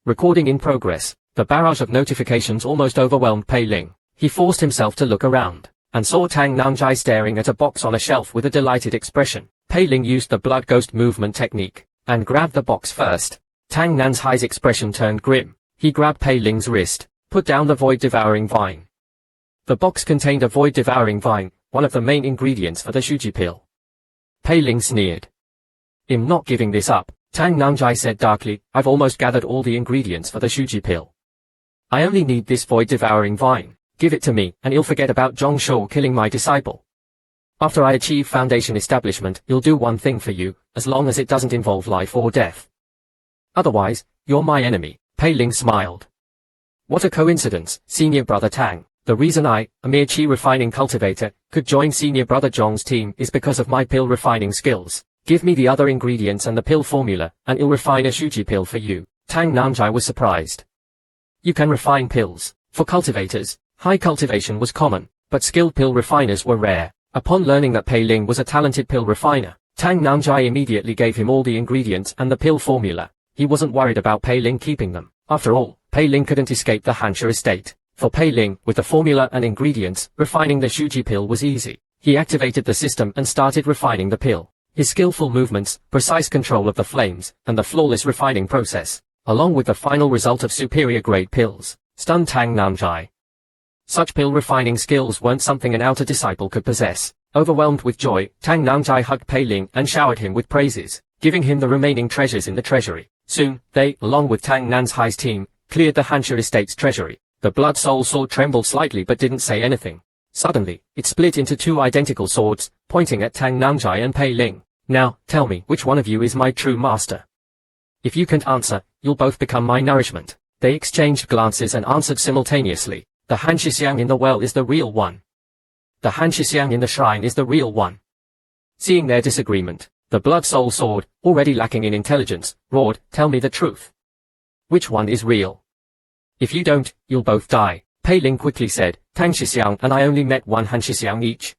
Recording in progress. The barrage of notifications almost overwhelmed Pei Ling. He forced himself to look around, and saw Tang Namjai staring at a box on a shelf with a delighted expression. Pei Ling used the blood ghost movement technique, and grabbed the box first. Tang Namjai's expression turned grim. He grabbed Pei Ling's wrist, put down the void-devouring vine. The box contained a void-devouring vine, one of the main ingredients for the Shuji pill. Pei Ling sneered. "I'm not giving this up," Tang Namjai said darkly. "I've almost gathered all the ingredients for the Shuji pill. I only need this void-devouring vine. Give it to me, and you'll forget about Zhongshuo killing my disciple. After I achieve foundation establishment, you'll do one thing for you, as long as it doesn't involve life or death. Otherwise, you're my enemy." Pei Ling smiled. "What a coincidence, senior brother Tang. The reason I, a mere chi refining cultivator, could join senior brother Zhong's team is because of my pill refining skills. Give me the other ingredients and the pill formula, and I'll refine a Shuji pill for you." Tang Namjai was surprised. You can refine pills. For cultivators, high cultivation was common, but skilled pill refiners were rare. Upon learning that Pei Ling was a talented pill refiner, Tang Namjai immediately gave him all the ingredients and the pill formula. He wasn't worried about Pei Ling keeping them. After all, Pei Ling couldn't escape the Hansha estate. For Pei Ling, with the formula and ingredients, refining the Shuji pill was easy. He activated the system and started refining the pill. His skillful movements, precise control of the flames, and the flawless refining process, along with the final result of superior grade pills, stunned Tang Namjai. Such pill refining skills weren't something an outer disciple could possess. Overwhelmed with joy, Tang Namjai hugged Pei Ling and showered him with praises, giving him the remaining treasures in the treasury. Soon, they, along with Tang Namjai's team, cleared the Hansha estate's treasury. The Blood Soul Sword trembled slightly but didn't say anything. Suddenly, it split into two identical swords, pointing at Tang Namjai and Pei Ling. "Now, tell me which one of you is my true master. If you can't answer, you'll both become my nourishment." They exchanged glances and answered simultaneously. "The Han Shixiang in the well is the real one. The Han Shixiang in the shrine is the real one." Seeing their disagreement, the Blood Soul Sword, already lacking in intelligence, roared, "Tell me the truth. Which one is real? If you don't, you'll both die." Pei Ling quickly said, "Tang Shixiang and I only met one Han Shixiang each.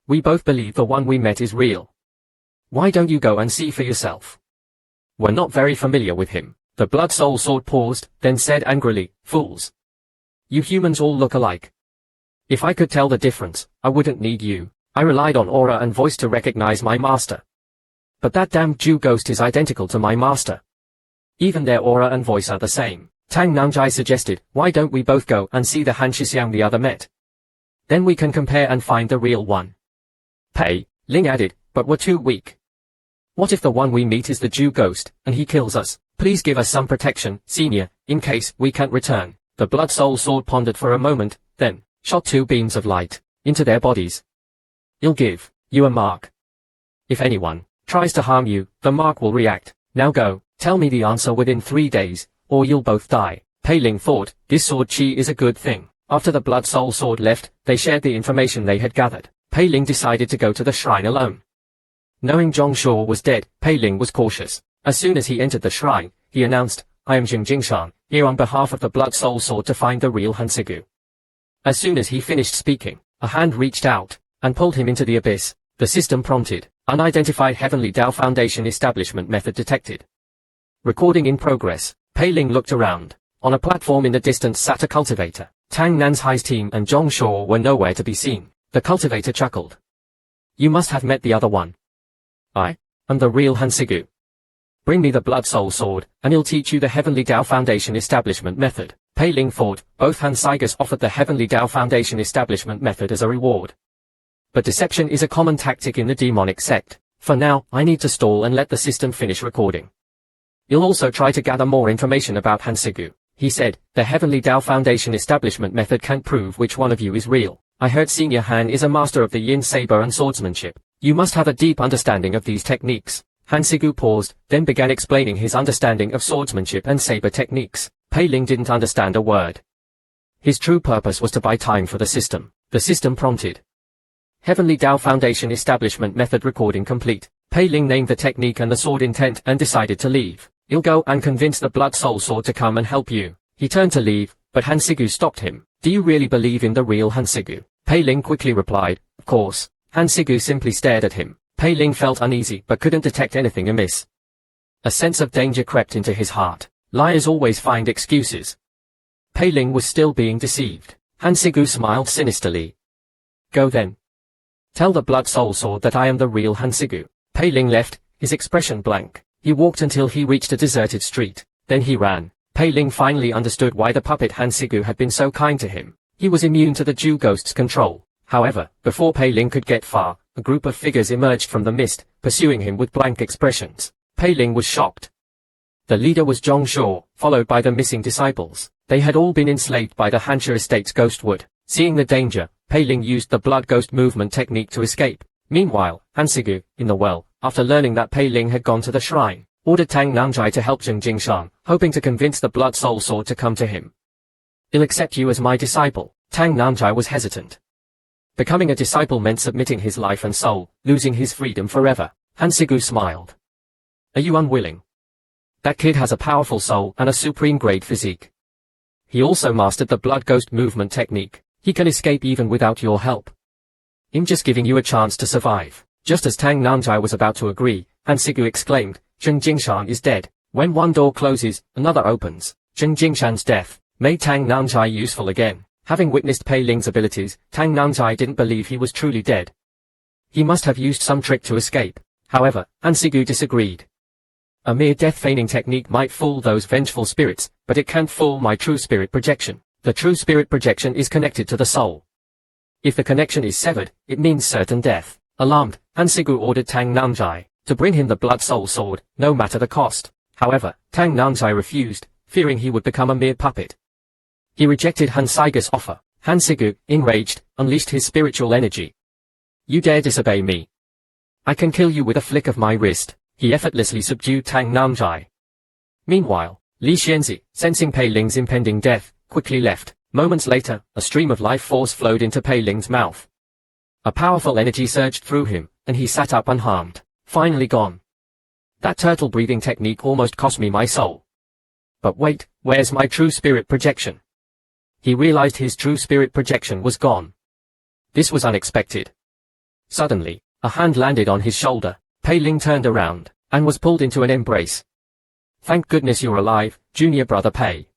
We both believe the one we met is real. Why don't you go and see for yourself? We're not very familiar with him." The Blood Soul Sword paused, then said angrily, "Fools. You humans all look alike. If I could tell the difference, I wouldn't need you. I relied on aura and voice to recognize my master. But that damned Jew ghost is identical to my master. Even their aura and voice are the same." Tang Namjai suggested, "Why don't we both go and see the Han Shixiang the other met? Then we can compare and find the real one." Pei Ling added, "But we're too weak. What if the one we meet is the Jew ghost, and he kills us? Please give us some protection, senior, in case we can't return." The Blood Soul Sword pondered for a moment, then shot two beams of light into their bodies. "I'll give you a mark. If anyone tries to harm you, the mark will react. Now go, tell me the answer within 3 days, or you'll both die." Pei Ling thought, this sword chi is a good thing. After the Blood Soul Sword left, they shared the information they had gathered. Pei Ling decided to go to the shrine alone. Knowing Zhongshuo was dead, Pei Ling was cautious. As soon as he entered the shrine, he announced, "I am Jing Jingshan, here on behalf of the Blood Soul Sword to find the real Hansigu." As soon as he finished speaking, a hand reached out and pulled him into the abyss. The system prompted, "Unidentified Heavenly Dao Foundation Establishment Method detected." Recording in progress. Pei Ling looked around. On a platform in the distance sat a cultivator. Tang Namjai's team and Zhongshuo were nowhere to be seen. The cultivator chuckled. "You must have met the other one. I am the real Hansigu. Bring me the Blood Soul Sword, and I'll teach you the Heavenly Dao Foundation Establishment Method." Pei Ling thought, both Hansigas offered the Heavenly Dao Foundation Establishment Method as a reward. But deception is a common tactic in the demonic sect. For now, I need to stall and let the system finish recording. "You'll also try to gather more information about Hansigu," he said. "The Heavenly Dao Foundation Establishment Method can't prove which one of you is real. I heard Senior Han is a master of the Yin Saber and swordsmanship. You must have a deep understanding of these techniques. Hansigu paused, then began explaining his understanding of swordsmanship and saber techniques. Pei Ling didn't understand a word. His true purpose was to buy time for the system. The system prompted. Heavenly Tao Foundation Establishment Method recording complete. Pei Ling named the technique and the sword intent and decided to leave. You'll go and convince the Blood Soul Sword to come and help you. He turned to leave, but Hansigu stopped him. Do you really believe in the real Hansigu? Pei Ling quickly replied, of course. Hansigu simply stared at him. Pei Ling felt uneasy but couldn't detect anything amiss. A sense of danger crept into his heart. Liars always find excuses. Pei Ling was still being deceived. Hansigu smiled sinisterly. Go then. Tell the Blood Soul Sword that I am the real Hansigu. Pei Ling left, his expression blank. He walked until he reached a deserted street. Then he ran. Pei Ling finally understood why the puppet Hansigu had been so kind to him. He was immune to the Jew ghost's control. However, before Pei Ling could get far, a group of figures emerged from the mist, pursuing him with blank expressions. Pei Ling was shocked. The leader was Zhong Shuo, followed by the missing disciples. They had all been enslaved by the Hansha Estate's ghost wood. Seeing the danger, Pei Ling used the blood ghost movement technique to escape. Meanwhile, Hansigu, in the well, after learning that Pei Ling had gone to the shrine, ordered Tang Namjai to help Zheng Jingshan, hoping to convince the Blood Soul Sword to come to him. I'll accept you as my disciple. Tang Namjai was hesitant. Becoming a disciple meant submitting his life and soul, losing his freedom forever. Hansigu smiled. Are you unwilling? That kid has a powerful soul and a supreme-grade physique. He also mastered the blood ghost movement technique. He can escape even without your help. I'm just giving you a chance to survive. Just as Tang Namjai was about to agree, Hansigu exclaimed, Zheng Jingshan is dead. When one door closes, another opens. Zheng Jingshan's death made Tang Namjai useful again. Having witnessed Pei Ling's abilities, Tang Namjai didn't believe he was truly dead. He must have used some trick to escape. However, Hansigu disagreed. A mere death-feigning technique might fool those vengeful spirits, but it can't fool my true spirit projection. The true spirit projection is connected to the soul. If the connection is severed, it means certain death. Alarmed, Hansigu ordered Tang Namjai to bring him the Blood Soul Sword, no matter the cost. However, Tang Namjai refused, fearing he would become a mere puppet. He rejected Hansigu's offer. Hansigu, enraged, unleashed his spiritual energy. You dare disobey me? I can kill you with a flick of my wrist. He effortlessly subdued Tang Namjai. Meanwhile, Li Xianzi, sensing Pei Ling's impending death, quickly left. Moments later, a stream of life force flowed into Pei Ling's mouth. A powerful energy surged through him, and he sat up unharmed. Finally gone. That turtle breathing technique almost cost me my soul. But wait, where's my true spirit projection? He realized his true spirit projection was gone. This was unexpected. Suddenly, a hand landed on his shoulder. Pei Ling turned around, and was pulled into an embrace. Thank goodness you're alive, junior brother Pei.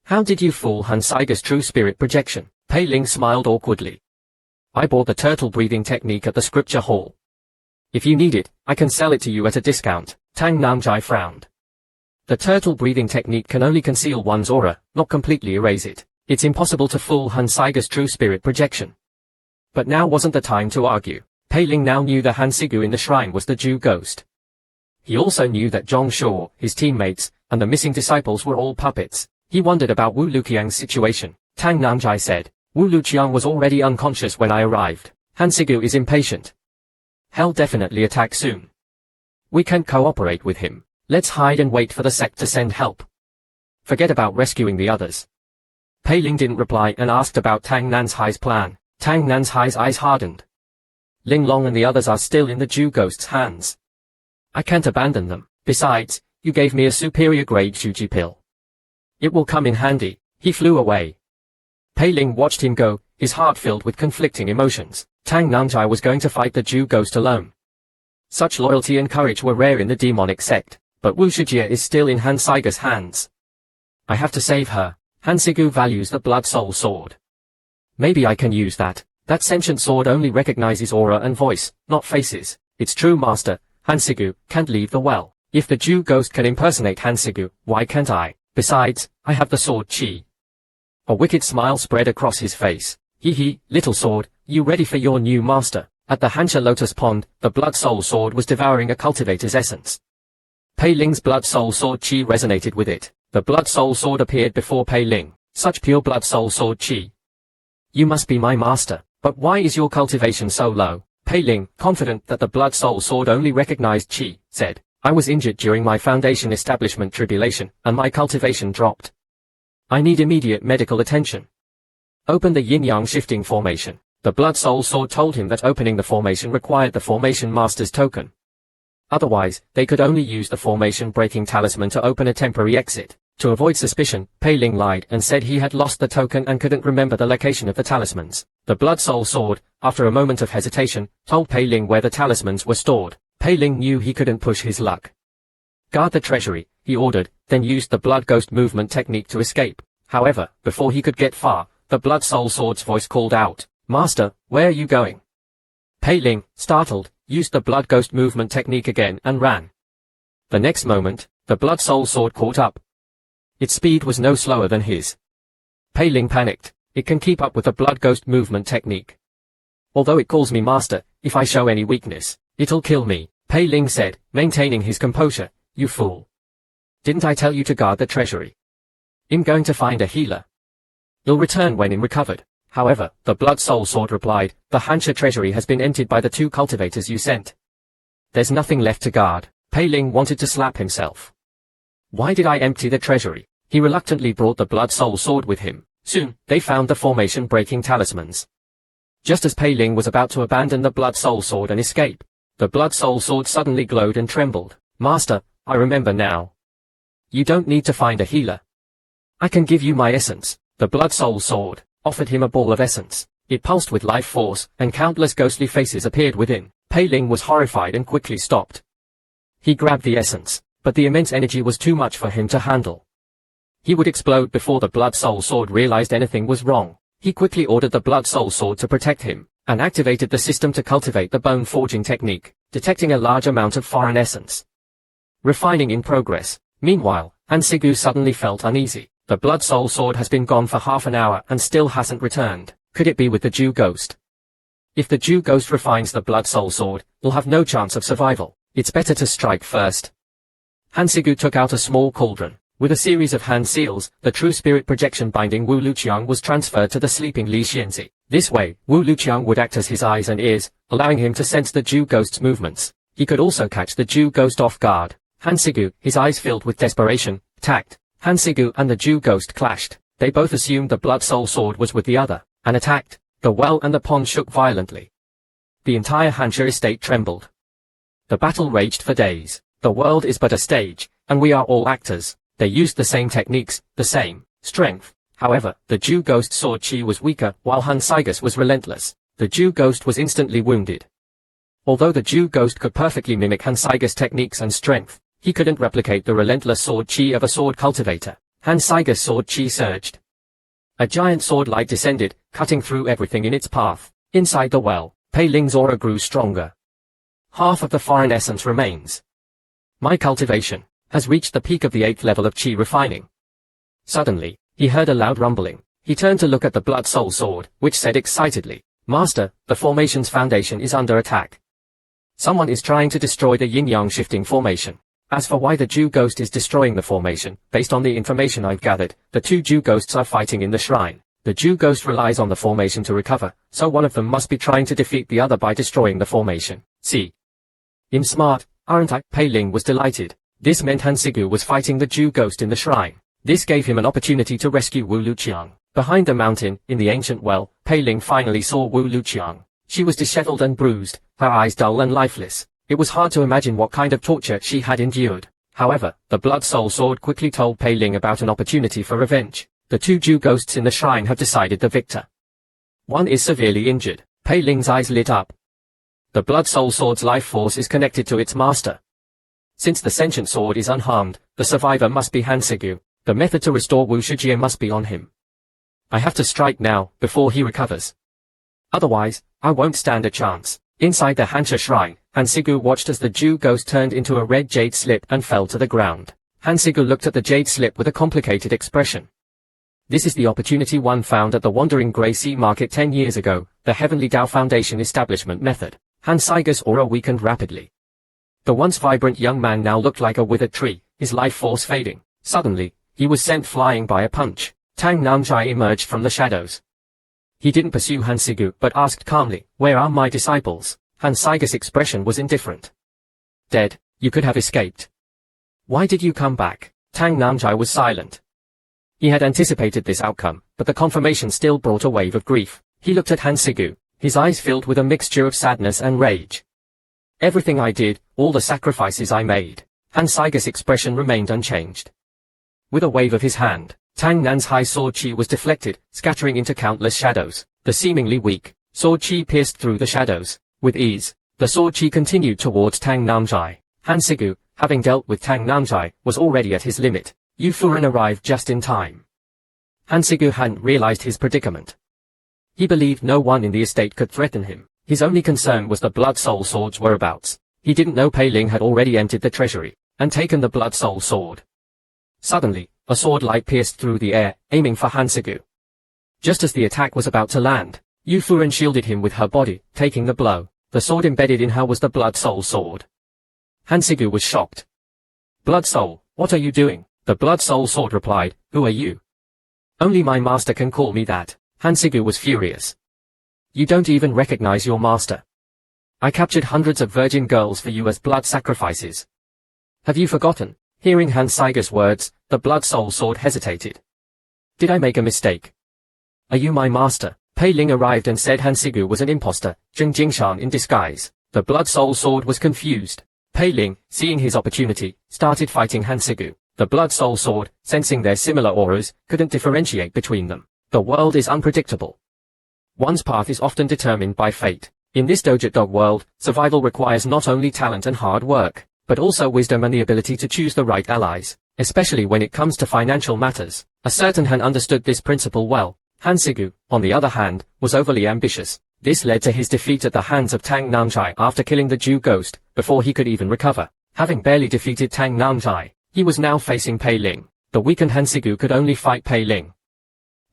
How did you fool Hansigu's true spirit projection? Pei Ling smiled awkwardly. I bought the turtle breathing technique at the scripture hall. If you need it, I can sell it to you at a discount. Tang Namjai frowned. The turtle breathing technique can only conceal one's aura, not completely erase it. It's impossible to fool Hansigu's true spirit projection. But now wasn't the time to argue. Pei Ling now knew the Hansigu in the shrine was the Jew ghost. He also knew that Zhong Shuo, his teammates, and the missing disciples were all puppets. He wondered about Wu Luqiang's situation. Tang Namjai said, Wu Luqiang was already unconscious when I arrived. Hansigu is impatient. He'll definitely attack soon. We can't cooperate with him. Let's hide and wait for the sect to send help. Forget about rescuing the others. Pei Ling didn't reply and asked about Tang Nanzhai's plan. Tang Nanzhai's eyes hardened. Ling Long and the others are still in the Jew ghost's hands. I can't abandon them. Besides, you gave me a superior grade Shuji pill. It will come in handy. He flew away. Pei Ling watched him go, his heart filled with conflicting emotions. Tang Namjai was going to fight the Jew ghost alone. Such loyalty and courage were rare in the demonic sect, but Wu Shijie is still in Hansigu's hands. I have to save her. Hansigu values the Blood Soul Sword. Maybe I can use that. That sentient sword only recognizes aura and voice, not faces. Its true master, Hansigu, can't leave the well. If the Jew ghost can impersonate Hansigu, why can't I? Besides, I have the sword chi. A wicked smile spread across his face. Hee, little sword, you ready for your new master? At the Hansha Lotus Pond, the Blood Soul Sword was devouring a cultivator's essence. Pei Ling's Blood Soul Sword chi resonated with it. The Blood Soul Sword appeared before Pei Ling. Such pure Blood Soul Sword chi. You must be my master. But why is your cultivation so low? Pei Ling, confident that the blood soul sword only recognized qi, said, I was injured during my foundation establishment tribulation, and my cultivation dropped. I need immediate medical attention. Open the yin-yang shifting formation. The blood soul sword told him that opening the formation required the formation master's token. Otherwise, they could only use the formation breaking talisman to open a temporary exit. To avoid suspicion, Pei Ling lied and said he had lost the token and couldn't remember the location of the talismans. The blood soul sword, after a moment of hesitation, told Pei Ling where the talismans were stored. Pei Ling knew he couldn't push his luck. Guard the treasury, he ordered, then used the blood ghost movement technique to escape. However, before he could get far, the blood soul sword's voice called out, Master, where are you going? Pei Ling, startled, used the blood ghost movement technique again and ran. The next moment, the blood soul sword caught up. Its speed was no slower than his. Pei Ling panicked. It can keep up with the blood ghost movement technique. Although it calls me master, if I show any weakness, it'll kill me, Pei Ling said, maintaining his composure. You fool. Didn't I tell you to guard the treasury? I'm going to find a healer. You'll return when I'm recovered. However, the blood soul sword replied, the Hansha treasury has been emptied by the 2 cultivators you sent. There's nothing left to guard. Pei Ling wanted to slap himself. Why did I empty the treasury? He reluctantly brought the blood soul sword with him. Soon, they found the formation breaking talismans. Just as Pei Ling was about to abandon the blood soul sword and escape, the blood soul sword suddenly glowed and trembled. Master, I remember now. You don't need to find a healer. I can give you my essence. The blood soul sword offered him a ball of essence. It pulsed with life force, and countless ghostly faces appeared within. Pei Ling was horrified and quickly stopped. He grabbed the essence, but the immense energy was too much for him to handle. He would explode before the blood soul sword realized anything was wrong. He quickly ordered the blood soul sword to protect him, and activated the system to cultivate the bone forging technique, detecting a large amount of foreign essence. Refining in progress. Meanwhile, Hansigu suddenly felt uneasy. The blood soul sword has been gone for half an hour and still hasn't returned. Could it be with the Jew ghost? If the Jew ghost refines the blood soul sword, we'll have no chance of survival. It's better to strike first. Hansigu took out a small cauldron. With a series of hand seals, the true spirit projection binding Wu Luqiang was transferred to the sleeping Li Xianzi. This way, Wu Luqiang would act as his eyes and ears, allowing him to sense the Jew ghost's movements. He could also catch the Jew ghost off guard. Hansigu, his eyes filled with desperation, attacked. Hansigu and the Jew ghost clashed. They both assumed the blood soul sword was with the other, and attacked. The well and the pond shook violently. The entire Hansha estate trembled. The battle raged for days. The world is but a stage, and we are all actors. They used the same techniques, the same strength. However, the Jew ghost sword chi was weaker, while Hansigus was relentless. The Jew ghost was instantly wounded. Although the Jew ghost could perfectly mimic Hansigus techniques and strength, he couldn't replicate the relentless sword chi of a sword cultivator. Hansigus sword chi surged. A giant sword light descended, cutting through everything in its path. Inside the well, Pei Ling's aura grew stronger. Half of the foreign essence remains. My cultivation has reached the peak of the 8th level of chi refining. Suddenly, he heard a loud rumbling. He turned to look at the blood soul sword, which said excitedly, Master, the formation's foundation is under attack. Someone is trying to destroy the yin-yang shifting formation. As for why the Jew ghost is destroying the formation, based on the information I've gathered, the 2 Jew ghosts are fighting in the shrine. The Jew ghost relies on the formation to recover, so one of them must be trying to defeat the other by destroying the formation. See? I'm smart, aren't I? Pei Ling was delighted. This meant Hansigu was fighting the Jew ghost in the shrine. This gave him an opportunity to rescue Wu Luqiang. Behind the mountain, in the ancient well, Pei Ling finally saw Wu Luqiang. She was disheveled and bruised, her eyes dull and lifeless. It was hard to imagine what kind of torture she had endured. However, the blood soul sword quickly told Pei Ling about an opportunity for revenge. The 2 Jew ghosts in the shrine have decided the victor. One is severely injured. Pei Ling's eyes lit up. The blood soul sword's life force is connected to its master. Since the sentient sword is unharmed, the survivor must be Hansigu. The method to restore Wu Shijie must be on him. I have to strike now, before he recovers. Otherwise, I won't stand a chance. Inside the Hansha shrine, Hansigu watched as the Jew ghost turned into a red jade slip and fell to the ground. Hansigu looked at the jade slip with a complicated expression. This is the opportunity one found at the Wandering Grey Sea Market 10 years ago, the Heavenly Tao Foundation establishment method. Hansigus' aura weakened rapidly. The once vibrant young man now looked like a withered tree, his life force fading. Suddenly, he was sent flying by a punch. Tang Nanjai emerged from the shadows. He didn't pursue Hansigu but asked calmly, where are my disciples? Han Saige's expression was indifferent. Dead, you could have escaped. Why did you come back? Tang Namjai was silent. He had anticipated this outcome, but the confirmation still brought a wave of grief. He looked at Han Sigu, his eyes filled with a mixture of sadness and rage. Everything I did, all the sacrifices I made. Han Saige's expression remained unchanged. With a wave of his hand, Tang Nan's high sword chi was deflected, scattering into countless shadows. The seemingly weak sword chi pierced through the shadows. With ease, the sword chi continued towards Tang Namjai. Han Sigu, having dealt with Tang Namjai, was already at his limit. Yu Furen arrived just in time. Han Sigu hadn't realized his predicament. He believed no one in the estate could threaten him. His only concern was the Blood Soul Sword's whereabouts. He didn't know Pei Ling had already entered the treasury and taken the Blood Soul Sword. Suddenly, a sword light pierced through the air, aiming for Han Sigu. Just as the attack was about to land, Yu Furen shielded him with her body, taking the blow. The sword embedded in her was the Blood Soul Sword. Han Sigu was shocked. Blood Soul, what are you doing? The Blood Soul Sword replied, who are you? Only my master can call me that. Han Sigu was furious. You don't even recognize your master. I captured hundreds of virgin girls for you as blood sacrifices. Have you forgotten? Hearing Han Saige's words, the Blood Soul Sword hesitated. Did I make a mistake? Are you my master? Pei Ling arrived and said Han Sigu was an imposter, Zheng Jingshan in disguise. The Blood Soul Sword was confused. Pei Ling, seeing his opportunity, started fighting Han Sigu. The Blood Soul Sword, sensing their similar auras, couldn't differentiate between them. The world is unpredictable. One's path is often determined by fate. In this Dojit Dog world, survival requires not only talent and hard work, but also wisdom and the ability to choose the right allies, especially when it comes to financial matters. A certain Han understood this principle well. Han Sigu, on the other hand, was overly ambitious. This led to his defeat at the hands of Tang Namjai after killing the Jew ghost, before he could even recover. Having barely defeated Tang Namjai, he was now facing Pei Ling. The weakened Han Sigu could only fight Pei Ling.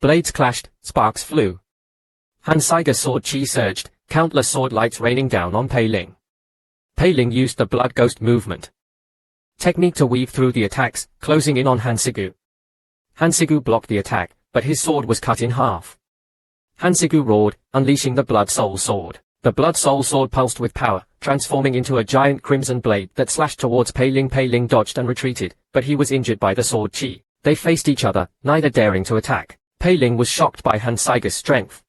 Blades clashed, sparks flew. Han Saige's sword chi surged, countless sword lights raining down on Pei Ling. Pei Ling used the blood ghost movement technique to weave through the attacks, closing in on Han Sigu. Han Sigu blocked the attack, but his sword was cut in half. Han Sigu roared, unleashing the Blood Soul Sword. The Blood Soul Sword pulsed with power, transforming into a giant crimson blade that slashed towards Pei Ling. Pei Ling dodged and retreated, but he was injured by the sword chi. They faced each other, neither daring to attack. Pei Ling was shocked by Han Saige's strength.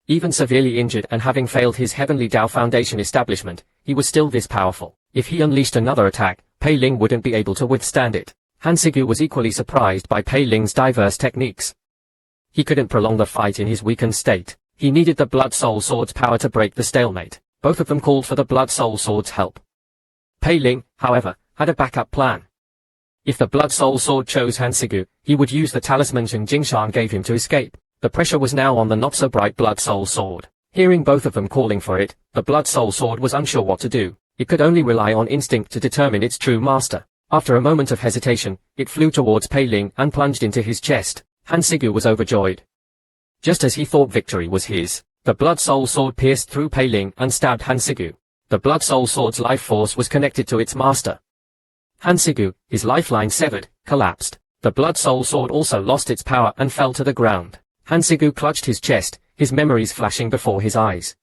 Even severely injured and having failed his Heavenly Dao Foundation establishment, he was still this powerful. If he unleashed another attack, Pei Ling wouldn't be able to withstand it. Han Sigu was equally surprised by Pei Ling's diverse techniques. He couldn't prolong the fight in his weakened state. He needed the Blood Soul Sword's power to break the stalemate. Both of them called for the Blood Soul Sword's help. Pei Ling, however, had a backup plan. If the Blood Soul Sword chose Han Sigu, he would use the talisman Zheng Jingshan gave him to escape. The pressure was now on the not-so-bright Blood Soul Sword. Hearing both of them calling for it, the Blood Soul Sword was unsure what to do. It could only rely on instinct to determine its true master. After a moment of hesitation, it flew towards Pei Ling and plunged into his chest. Han Sigu was overjoyed. Just as he thought victory was his, the Blood Soul Sword pierced through Pei Ling and stabbed Han Sigu. The Blood Soul Sword's life force was connected to its master. Han Sigu, his lifeline severed, collapsed. The Blood Soul Sword also lost its power and fell to the ground. Han Sigu clutched his chest, his memories flashing before his eyes.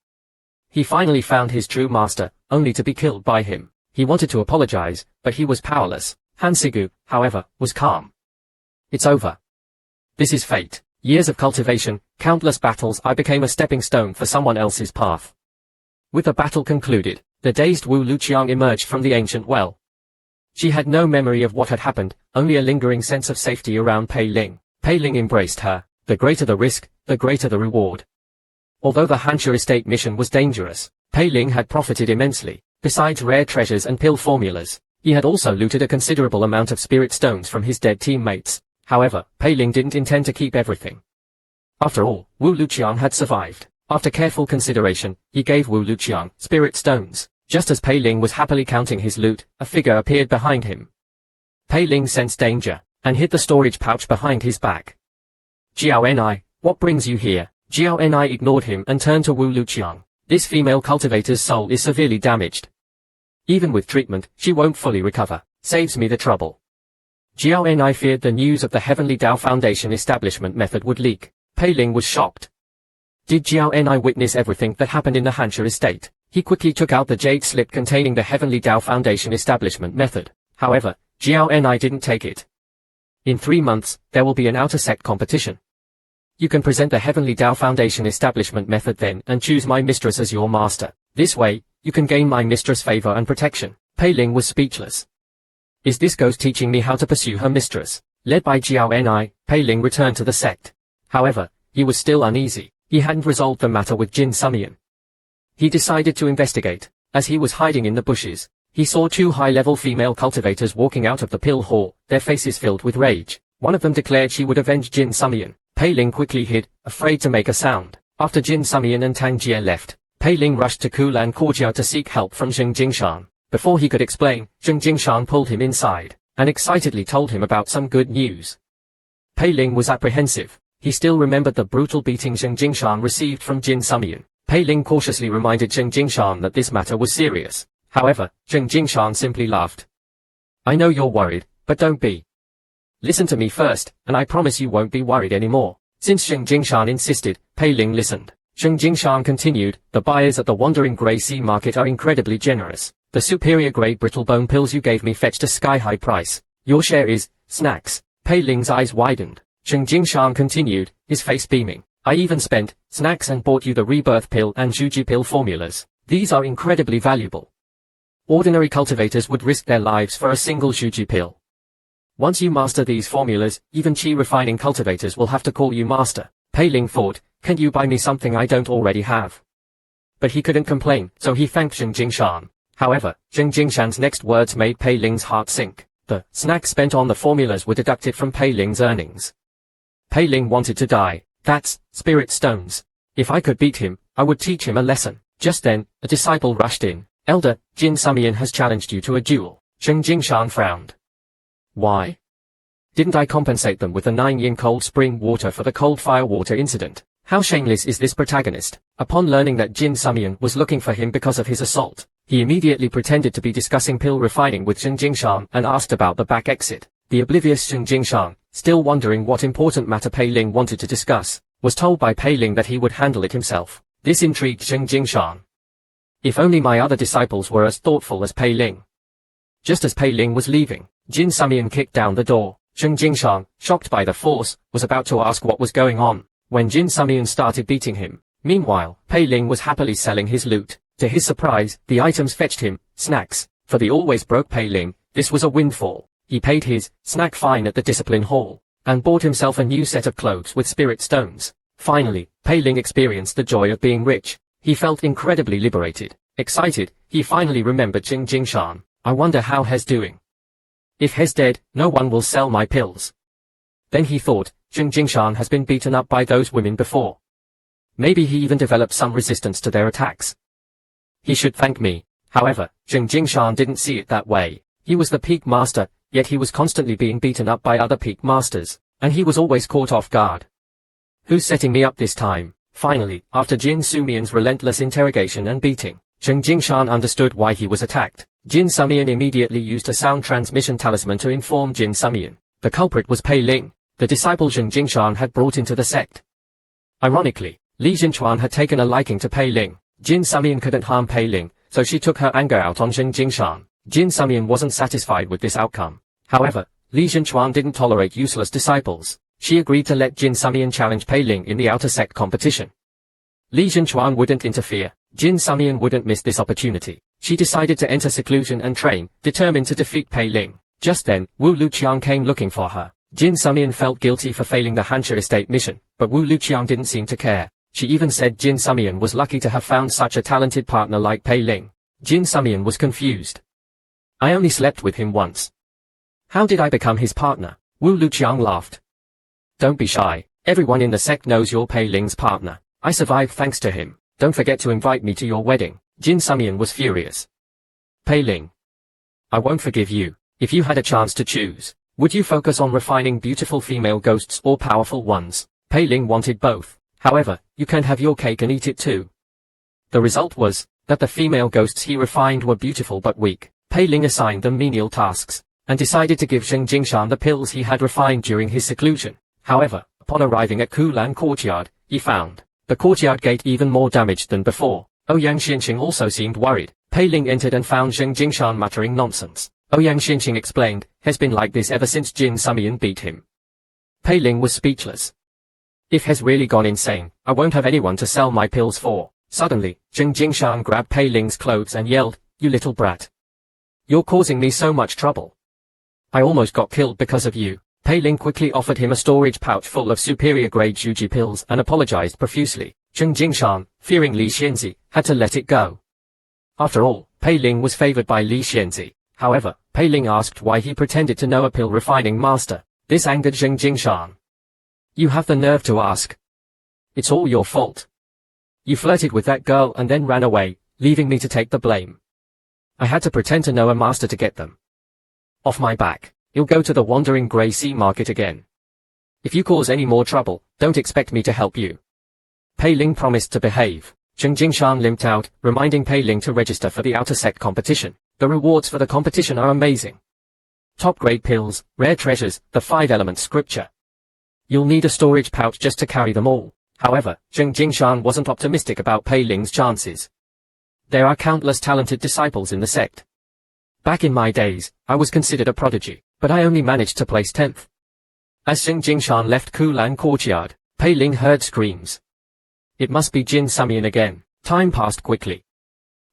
He finally found his true master, only to be killed by him. He wanted to apologize, but he was powerless. Han Sigu, however, was calm. It's over. This is fate. Years of cultivation, countless battles. I became a stepping stone for someone else's path. With the battle concluded, the dazed Wu Luqiang emerged from the ancient well. She had no memory of what had happened, only a lingering sense of safety around Pei Ling. Pei Ling embraced her. The greater the risk, the greater the reward. Although the Hansha estate mission was dangerous, Pei Ling had profited immensely. Besides rare treasures and pill formulas, he had also looted a considerable amount of spirit stones from his dead teammates. However, Pei Ling didn't intend to keep everything. After all, Wu Luqiang had survived. After careful consideration, he gave Wu Luqiang spirit stones. Just as Pei Ling was happily counting his loot, a figure appeared behind him. Pei Ling sensed danger, and hid the storage pouch behind his back. Jiao Ni, what brings you here? Jiao Ni ignored him and turned to Wu Luqiang. This female cultivator's soul is severely damaged. Even with treatment, she won't fully recover. Saves me the trouble. Jiao Ni feared the news of the Heavenly Dao Foundation establishment method would leak. Pei Ling was shocked. Did Jiao Ni witness everything that happened in the Hansha estate? He quickly took out the jade slip containing the Heavenly Tao Foundation establishment method. However, Jiao Ni didn't take it. In 3 months, there will be an outer sect competition. You can present the Heavenly Tao Foundation establishment method then and choose my mistress as your master. This way, you can gain my mistress' favor and protection. Pei Ling was speechless. Is this ghost teaching me how to pursue her mistress? Led by Jiao Ni, Pei Ling returned to the sect. However, he was still uneasy. He hadn't resolved the matter with Jin Sumian. He decided to investigate. As he was hiding in the bushes, he saw 2 high-level female cultivators walking out of the pill hall, their faces filled with rage. One of them declared she would avenge Jin Sumian. Pei Ling quickly hid, afraid to make a sound. After Jin Sumian and Tang Jie left, Pei Ling rushed to Kulan Courtyard to seek help from Zheng Jingshan. Before he could explain, Zheng Jingshan pulled him inside, and excitedly told him about some good news. Pei Ling was apprehensive. He still remembered the brutal beating Zheng Jingshan received from Jin Sumian. Pei Ling cautiously reminded Zheng Jingshan that this matter was serious. However, Zheng Jingshan simply laughed. I know you're worried, but don't be. Listen to me first, and I promise you won't be worried anymore. Since Zheng Jingshan insisted, Pei Ling listened. Zheng Jingshan continued, the buyers at the Wandering Grey Sea Market are incredibly generous. The superior grade brittle bone pills you gave me fetched a sky-high price. Your share is snacks. Pei Ling's eyes widened. Zheng Jingshan continued, his face beaming. I even spent snacks and bought you the rebirth pill and Zhuji pill formulas. These are incredibly valuable. Ordinary cultivators would risk their lives for a single Zhuji pill. Once you master these formulas, even chi refining cultivators will have to call you master. Pei Ling thought, can you buy me something I don't already have? But he couldn't complain, so he thanked Zheng Jingshan. However, Zheng Jingshan's next words made Pei Ling's heart sink. The snacks spent on the formulas were deducted from Pei Ling's earnings. Pei Ling wanted to die. That's spirit stones. If I could beat him, I would teach him a lesson. Just then, a disciple rushed in. Elder, Jin Sumian has challenged you to a duel. Zheng Jingshan frowned. Why? Didn't I compensate them with the 9-yin cold spring water for the cold fire water incident? How shameless is this protagonist? Upon learning that Jin Sumian was looking for him because of his assault, he immediately pretended to be discussing pill refining with Zheng Jingshan and asked about the back exit. The oblivious Zheng Jingshan, still wondering what important matter Pei Ling wanted to discuss, was told by Pei Ling that he would handle it himself. This intrigued Zheng Jingshan. If only my other disciples were as thoughtful as Pei Ling. Just as Pei Ling was leaving, Jin Sumian kicked down the door. Zheng Jingshan, shocked by the force, was about to ask what was going on, when Jin Sumian started beating him. Meanwhile, Pei Ling was happily selling his loot. To his surprise, the items fetched him snacks. For the always broke Pei Ling, this was a windfall. He paid his snack fine at the discipline hall, and bought himself a new set of clothes with spirit stones. Finally, Pei Ling experienced the joy of being rich. He felt incredibly liberated. Excited, he finally remembered Zheng Jingshan. I wonder how He's doing. If He's dead, no one will sell my pills. Then he thought, Zheng Jingshan has been beaten up by those women before. Maybe he even developed some resistance to their attacks. He should thank me. However, Zheng Jingshan didn't see it that way. He was the peak master, yet he was constantly being beaten up by other peak masters, and he was always caught off guard. Who's setting me up this time? Finally, after Jin Sumian's relentless interrogation and beating, Zheng Jingshan understood why he was attacked. Jin Sumian immediately used a sound transmission talisman to inform Jin Sumian. The culprit was Pei Ling, the disciple Zheng Jingshan had brought into the sect. Ironically, Li Jinchuan had taken a liking to Pei Ling. Jin Sumian couldn't harm Pei Ling, so she took her anger out on Zheng Jingshan. Jin Sumian wasn't satisfied with this outcome. However, Li Jinchuan didn't tolerate useless disciples. She agreed to let Jin Sumian challenge Pei Ling in the outer sect competition. Li Jinchuan wouldn't interfere. Jin Sumian wouldn't miss this opportunity. She decided to enter seclusion and train, determined to defeat Pei Ling. Just then, Wu Luqiang came looking for her. Jin Sumian felt guilty for failing the Hansha estate mission, but Wu Luqiang didn't seem to care. She even said Jin Sumian was lucky to have found such a talented partner like Pei Ling. Jin Sumian was confused. I only slept with him once. How did I become his partner? Wu Luqiang laughed. Don't be shy. Everyone in the sect knows you're Pei Ling's partner. I survived thanks to him. Don't forget to invite me to your wedding. Jin Sumian was furious. Pei Ling. I won't forgive you. If you had a chance to choose, would you focus on refining beautiful female ghosts or powerful ones? Pei Ling wanted both. However, you can't have your cake and eat it too. The result was that the female ghosts he refined were beautiful but weak. Pei Ling assigned them menial tasks, and decided to give Zheng Jingshan the pills he had refined during his seclusion. However, upon arriving at Kulan Courtyard, he found the courtyard gate even more damaged than before. Ouyang Xianqing also seemed worried. Pei Ling entered and found Zheng Jingshan muttering nonsense. Ouyang Xianqing explained, has been like this ever since Jin Sumian beat him. Pei Ling was speechless. If has really gone insane, I won't have anyone to sell my pills for. Suddenly, Zheng Jingshan grabbed Pei Ling's clothes and yelled, you little brat. You're causing me so much trouble. I almost got killed because of you. Pei Ling quickly offered him a storage pouch full of superior-grade Juji pills and apologized profusely. Zheng Jingshan, fearing Li Xianzi, had to let it go. After all, Pei Ling was favored by Li Xianzi. However, Pei Ling asked why he pretended to know a pill refining master. This angered Zheng Jingshan. You have the nerve to ask. It's all your fault. You flirted with that girl and then ran away, leaving me to take the blame. I had to pretend to know a master to get them off my back. You'll go to the wandering grey sea market again. If you cause any more trouble, don't expect me to help you. Pei Ling promised to behave. Zheng Jingshan limped out, reminding Pei Ling to register for the outer sect competition. The rewards for the competition are amazing. Top-grade pills, rare treasures, the 5 elements scripture. You'll need a storage pouch just to carry them all. However, Zheng Jingshan wasn't optimistic about Pei Ling's chances. There are countless talented disciples in the sect. Back in my days, I was considered a prodigy, but I only managed to place 10th. As Zheng Jingshan left Kulan courtyard, Pei Ling heard screams. It must be Jin Sumian again. Time passed quickly.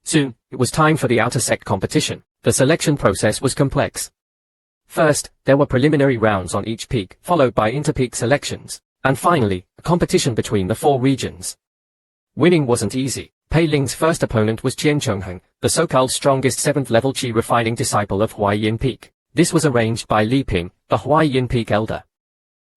Soon, it was time for the outer sect competition. The selection process was complex. First, there were preliminary rounds on each peak, followed by inter-peak selections, and finally, a competition between the 4 regions. Winning wasn't easy. Pei Ling's first opponent was Qian Chongheng, the so-called strongest 7th-level Qi refining disciple of Huaiyin Peak. This was arranged by Li Ping, the Huaiyin Peak elder.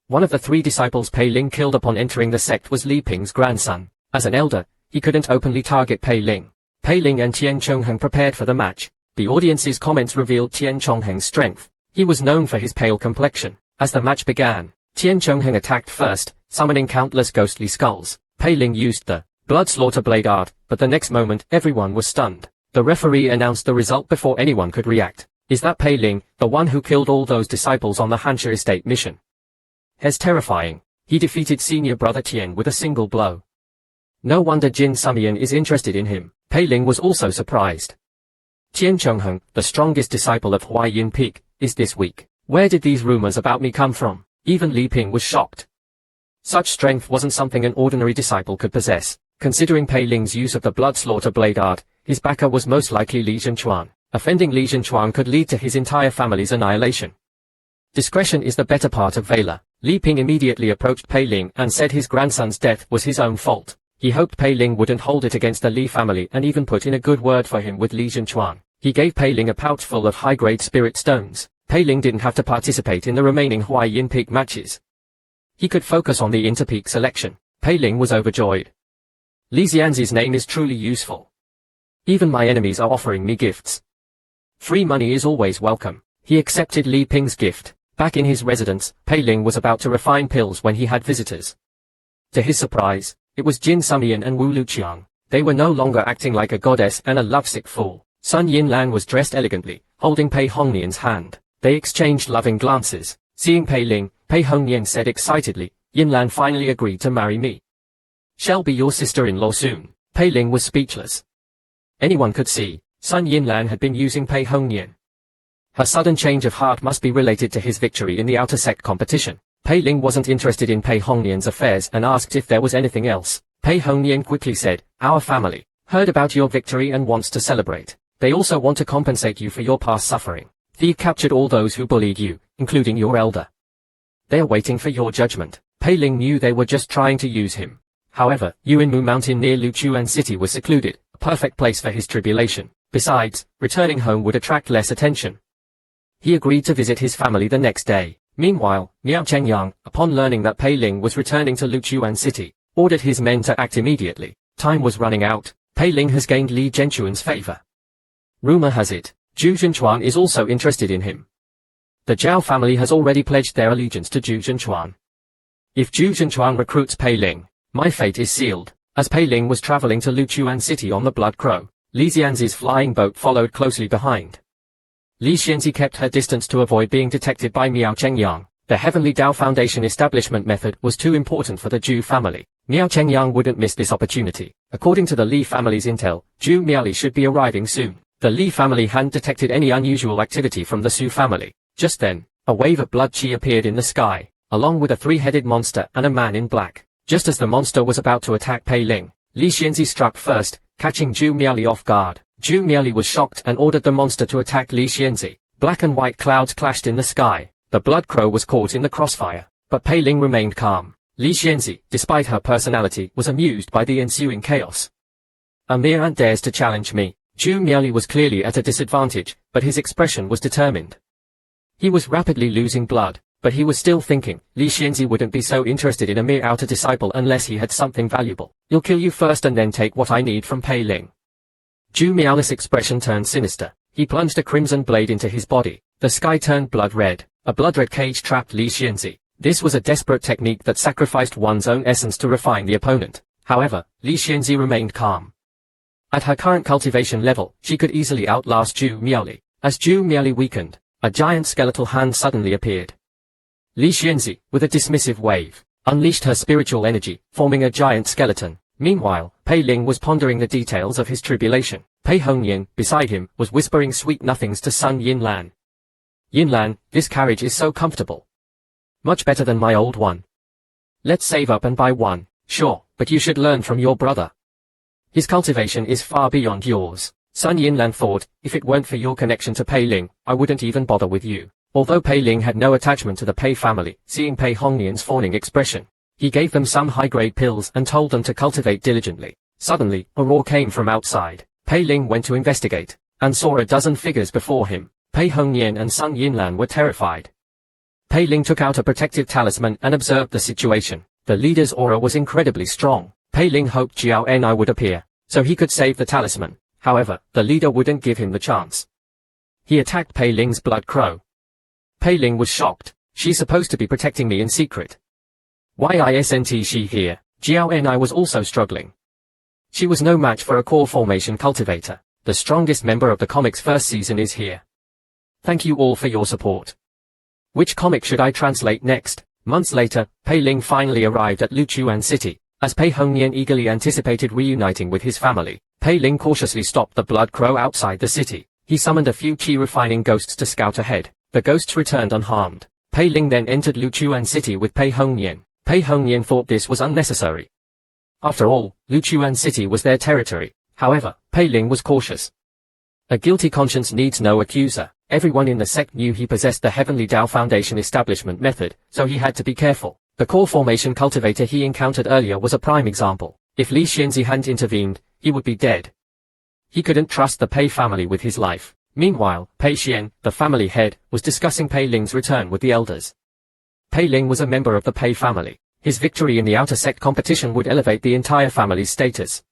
One of the 3 disciples Pei Ling killed upon entering the sect was Li Ping's grandson. As an elder, he couldn't openly target Pei Ling. Pei Ling and Qian Chongheng prepared for the match. The audience's comments revealed Qian Chongheng's strength. He was known for his pale complexion. As the match began, Qian Chongheng attacked first, summoning countless ghostly skulls. Pei Ling used the blood slaughter blade art, but the next moment, everyone was stunned. The referee announced the result before anyone could react. Is that Pei Ling, the one who killed all those disciples on the Hansha estate mission? He's terrifying. He defeated senior brother Tian with a single blow. No wonder Jin Sumian is interested in him. Pei Ling was also surprised. Qian Chongheng, the strongest disciple of Huaiyin Peak, is this weak. Where did these rumors about me come from? Even Li Ping was shocked. Such strength wasn't something an ordinary disciple could possess. Considering Pei Ling's use of the blood slaughter blade art, his backer was most likely Li Zhenchuan. Offending Li Zhenchuan could lead to his entire family's annihilation. Discretion is the better part of valor. Li Ping immediately approached Pei Ling and said his grandson's death was his own fault. He hoped Pei Ling wouldn't hold it against the Li family and even put in a good word for him with Li Zhenchuan. He gave Pei Ling a pouch full of high-grade spirit stones. Pei Ling didn't have to participate in the remaining Huaiyin Peak matches. He could focus on the inter-peak selection. Pei Ling was overjoyed. Li Xianzi's name is truly useful. Even my enemies are offering me gifts. Free money is always welcome. He accepted Li Ping's gift. Back in his residence, Pei Ling was about to refine pills when he had visitors. To his surprise, it was Jin Sumian and Wu Luqiang. They were no longer acting like a goddess and a lovesick fool. Sun Yinlan was dressed elegantly, holding Pei Hongnian's hand. They exchanged loving glances. Seeing Pei Ling, Pei Hongnian said excitedly, Yinlan finally agreed to marry me. Shall be your sister-in-law soon. Pei Ling was speechless. Anyone could see, Sun Yinlan had been using Pei Hongnian. Her sudden change of heart must be related to his victory in the outer sect competition. Pei Ling wasn't interested in Pei Hongnian's affairs and asked if there was anything else. Pei Hongnian quickly said, our family heard about your victory and wants to celebrate. They also want to compensate you for your past suffering. They captured all those who bullied you, including your elder. They're waiting for your judgment. Pei Ling knew they were just trying to use him. However, Yuanmu Mountain near Luchuan City was secluded, a perfect place for his tribulation. Besides, returning home would attract less attention. He agreed to visit his family the next day. Meanwhile, Miao Chengyang, upon learning that Pei Ling was returning to Luchuan City, ordered his men to act immediately. Time was running out. Pei Ling has gained Li Zhenchuan's favor. Rumor has it, Zhu Zhenchuan is also interested in him. The Zhao family has already pledged their allegiance to Zhu Zhenchuan. If Zhu Zhenchuan recruits Pei Ling, my fate is sealed. As Pei Ling was traveling to Luchuan City on the Blood Crow, Li Xianzi's flying boat followed closely behind. Li Xianzi kept her distance to avoid being detected by Miao Chengyang. The Heavenly Dao Foundation establishment method was too important for the Zhu family. Miao Chengyang wouldn't miss this opportunity. According to the Li family's intel, Zhu Miaoli should be arriving soon. The Li family hadn't detected any unusual activity from the Su family. Just then, a wave of blood qi appeared in the sky, along with a three-headed monster and a man in black. Just as the monster was about to attack Pei Ling, Li Xianzi struck first, catching Zhu Miaoli off guard. Zhu Miaoli was shocked and ordered the monster to attack Li Xianzi. Black and white clouds clashed in the sky. The blood crow was caught in the crossfire, but Pei Ling remained calm. Li Xianzi, despite her personality, was amused by the ensuing chaos. A mere ant dares to challenge me. Zhu Miaoli was clearly at a disadvantage, but his expression was determined. He was rapidly losing blood, but he was still thinking, Li Xianzi wouldn't be so interested in a mere outer disciple unless he had something valuable. He'll kill you first and then take what I need from Pei Ling. Zhu Miaoli's expression turned sinister. He plunged a crimson blade into his body. The sky turned blood red. A blood-red cage trapped Li Xianzi. This was a desperate technique that sacrificed one's own essence to refine the opponent. However, Li Xianzi remained calm. At her current cultivation level, she could easily outlast Zhu Miaoli. As Zhu Miaoli weakened, a giant skeletal hand suddenly appeared. Li Xianzi, with a dismissive wave, unleashed her spiritual energy, forming a giant skeleton. Meanwhile, Pei Ling was pondering the details of his tribulation. Pei Hongyan, beside him, was whispering sweet nothings to Sun Yinlan. Yinlan, this carriage is so comfortable. Much better than my old one. Let's save up and buy one. Sure, but you should learn from your brother. His cultivation is far beyond yours. Sun Yinlan thought, if it weren't for your connection to Pei Ling, I wouldn't even bother with you. Although Pei Ling had no attachment to the Pei family, seeing Pei Hongyan's fawning expression, he gave them some high-grade pills and told them to cultivate diligently. Suddenly, a roar came from outside. Pei Ling went to investigate, and saw a dozen figures before him. Pei Hongyan and Sun Yinlan were terrified. Pei Ling took out a protective talisman and observed the situation. The leader's aura was incredibly strong. Pei Ling hoped Jiao Enai would appear, so he could save the talisman. However, the leader wouldn't give him the chance. He attacked Pei Ling's blood crow. Pei Ling was shocked. She's supposed to be protecting me in secret. Why isn't she here? Jiao Enai was also struggling. She was no match for a core formation cultivator. The strongest member of the comic's first season is here. Thank you all for your support. Which comic should I translate next? Months later, Pei Ling finally arrived at Luchuan City. As Pei Hongyan eagerly anticipated reuniting with his family, Pei Ling cautiously stopped the blood crow outside the city. He summoned a few qi-refining ghosts to scout ahead. The ghosts returned unharmed. Pei Ling then entered Luchuan City with Pei Hongyan. Pei Hongyan thought this was unnecessary. After all, Luchuan City was their territory. However, Pei Ling was cautious. A guilty conscience needs no accuser. Everyone in the sect knew he possessed the Heavenly Tao Foundation establishment method, so he had to be careful. The core formation cultivator he encountered earlier was a prime example. If Li Xianzi hadn't intervened, he would be dead. He couldn't trust the Pei family with his life. Meanwhile, Pei Xian, the family head, was discussing Pei Ling's return with the elders. Pei Ling was a member of the Pei family. His victory in the outer sect competition would elevate the entire family's status.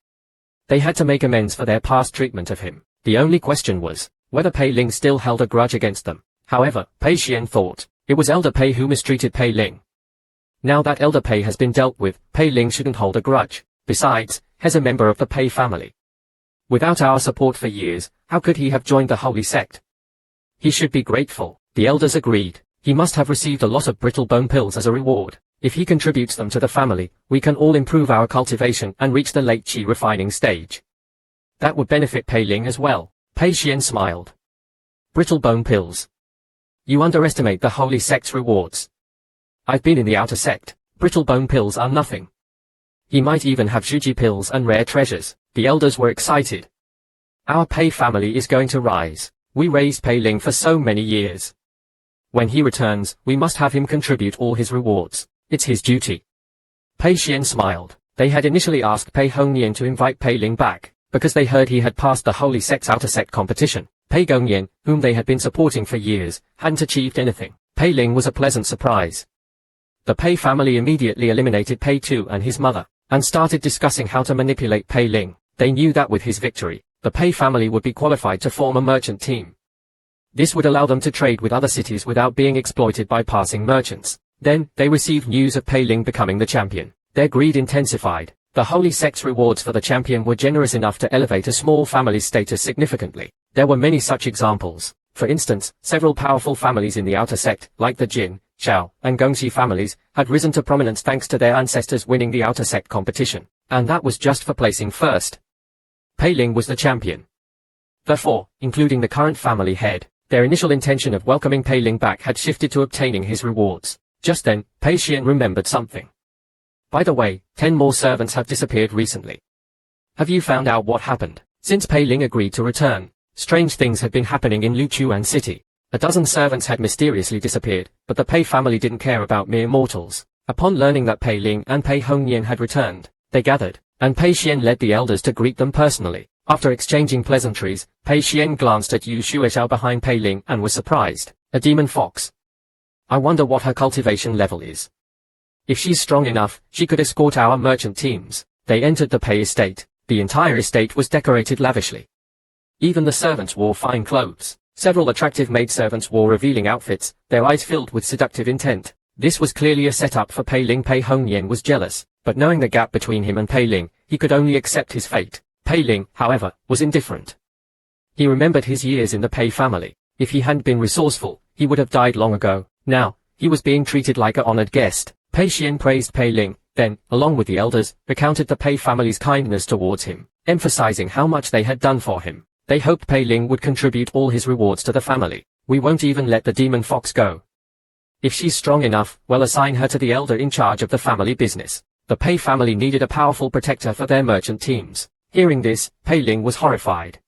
They had to make amends for their past treatment of him. The only question was whether Pei Ling still held a grudge against them. However, Pei Xian thought it was Elder Pei who mistreated Pei Ling. Now that Elder Pei has been dealt with, Pei Ling shouldn't hold a grudge. Besides, he's a member of the Pei family. Without our support for years, how could he have joined the holy sect? He should be grateful. The elders agreed. He must have received a lot of brittle bone pills as a reward. If he contributes them to the family, we can all improve our cultivation and reach the late qi refining stage. That would benefit Pei Ling as well. Pei Xian smiled. Brittle bone pills. You underestimate the holy sect's rewards. I've been in the outer sect. Brittle bone pills are nothing. He might even have Shuji pills and rare treasures. The elders were excited. Our Pei family is going to rise. We raised Pei Ling for so many years. When he returns, we must have him contribute all his rewards. It's his duty. Pei Xian smiled. They had initially asked Pei Hongyan to invite Pei Ling back, because they heard he had passed the holy sect's outer sect competition. Pei Gongyan, whom they had been supporting for years, hadn't achieved anything. Pei Ling was a pleasant surprise. The Pei family immediately eliminated Pei Tu and his mother, and started discussing how to manipulate Pei Ling. They knew that with his victory, the Pei family would be qualified to form a merchant team. This would allow them to trade with other cities without being exploited by passing merchants. Then, they received news of Pei Ling becoming the champion. Their greed intensified. The holy sect's rewards for the champion were generous enough to elevate a small family's status significantly. There were many such examples. For instance, several powerful families in the outer sect, like the Jin, Xiao, and Gongxi families, had risen to prominence thanks to their ancestors winning the outer sect competition. and that was just for placing first. Pei Ling was the champion. The four, including the current family head, their initial intention of welcoming Pei Ling back had shifted to obtaining his rewards. Just then, Pei Xian remembered something. By the way, 10 more servants have disappeared recently. Have you found out what happened? Since Pei Ling agreed to return, strange things had been happening in Luchuan City. A dozen servants had mysteriously disappeared, but the Pei family didn't care about mere mortals. Upon learning that Pei Ling and Pei Hongnian had returned, they gathered, and Pei Xian led the elders to greet them personally. After exchanging pleasantries, Pei Xian glanced at Yu Shuizhao behind Pei Ling and was surprised. A demon fox. I wonder what her cultivation level is. If she's strong enough, she could escort our merchant teams. They entered the Pei estate. The entire estate was decorated lavishly. Even the servants wore fine clothes. Several attractive maidservants wore revealing outfits, their eyes filled with seductive intent. This was clearly a setup for Pei Ling. Pei Hongnian was jealous, but knowing the gap between him and Pei Ling, he could only accept his fate. Pei Ling, however, was indifferent. He remembered his years in the Pei family. If he hadn't been resourceful, he would have died long ago. Now, he was being treated like an honored guest. Pei Xian praised Pei Ling, then, along with the elders, recounted the Pei family's kindness towards him, emphasizing how much they had done for him. They hoped Pei Ling would contribute all his rewards to the family. We won't even let the demon fox go. If she's strong enough, we'll assign her to the elder in charge of the family business. The Pei family needed a powerful protector for their merchant teams. Hearing this, Pei Ling was horrified.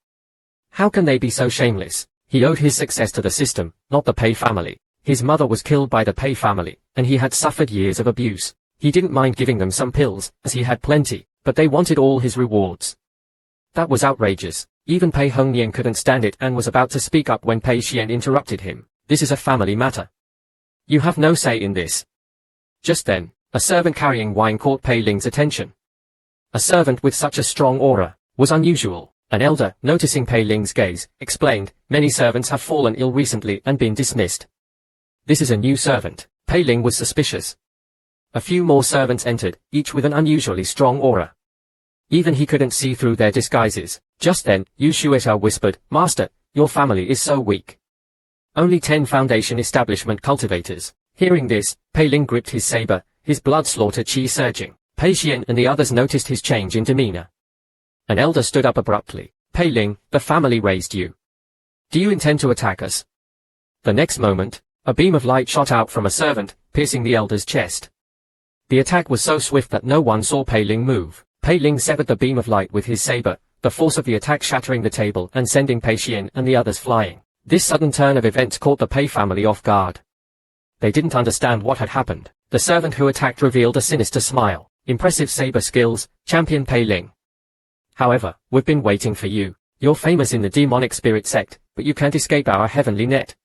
How can they be so shameless? He owed his success to the system, not the Pei family. His mother was killed by the Pei family, and he had suffered years of abuse. He didn't mind giving them some pills, as he had plenty, but they wanted all his rewards. That was outrageous. Even Pei Hongnian couldn't stand it and was about to speak up when Pei Xian interrupted him. This is a family matter. You have no say in this. Just then, a servant carrying wine caught Pei Ling's attention. A servant with such a strong aura was unusual. An elder, noticing Pei Ling's gaze, explained, many servants have fallen ill recently and been dismissed. This is a new servant. Pei Ling was suspicious. A few more servants entered, each with an unusually strong aura. Even he couldn't see through their disguises. Just then, Yu Shuizhao whispered, Master, your family is so weak. Only 10 foundation establishment cultivators. Hearing this, Pei Ling gripped his saber, his blood-slaughter chi surging. Pei Xian and the others noticed his change in demeanor. An elder stood up abruptly. Pei Ling, the family raised you. Do you intend to attack us? The next moment, a beam of light shot out from a servant, piercing the elder's chest. The attack was so swift that no one saw Pei Ling move. Pei Ling severed the beam of light with his saber, the force of the attack shattering the table and sending Pei Xian and the others flying. This sudden turn of events caught the Pei family off guard. They didn't understand what had happened. The servant who attacked revealed a sinister smile. Impressive saber skills, Champion Pei Ling. However, we've been waiting for you. You're famous in the demonic spirit sect, but you can't escape our heavenly net.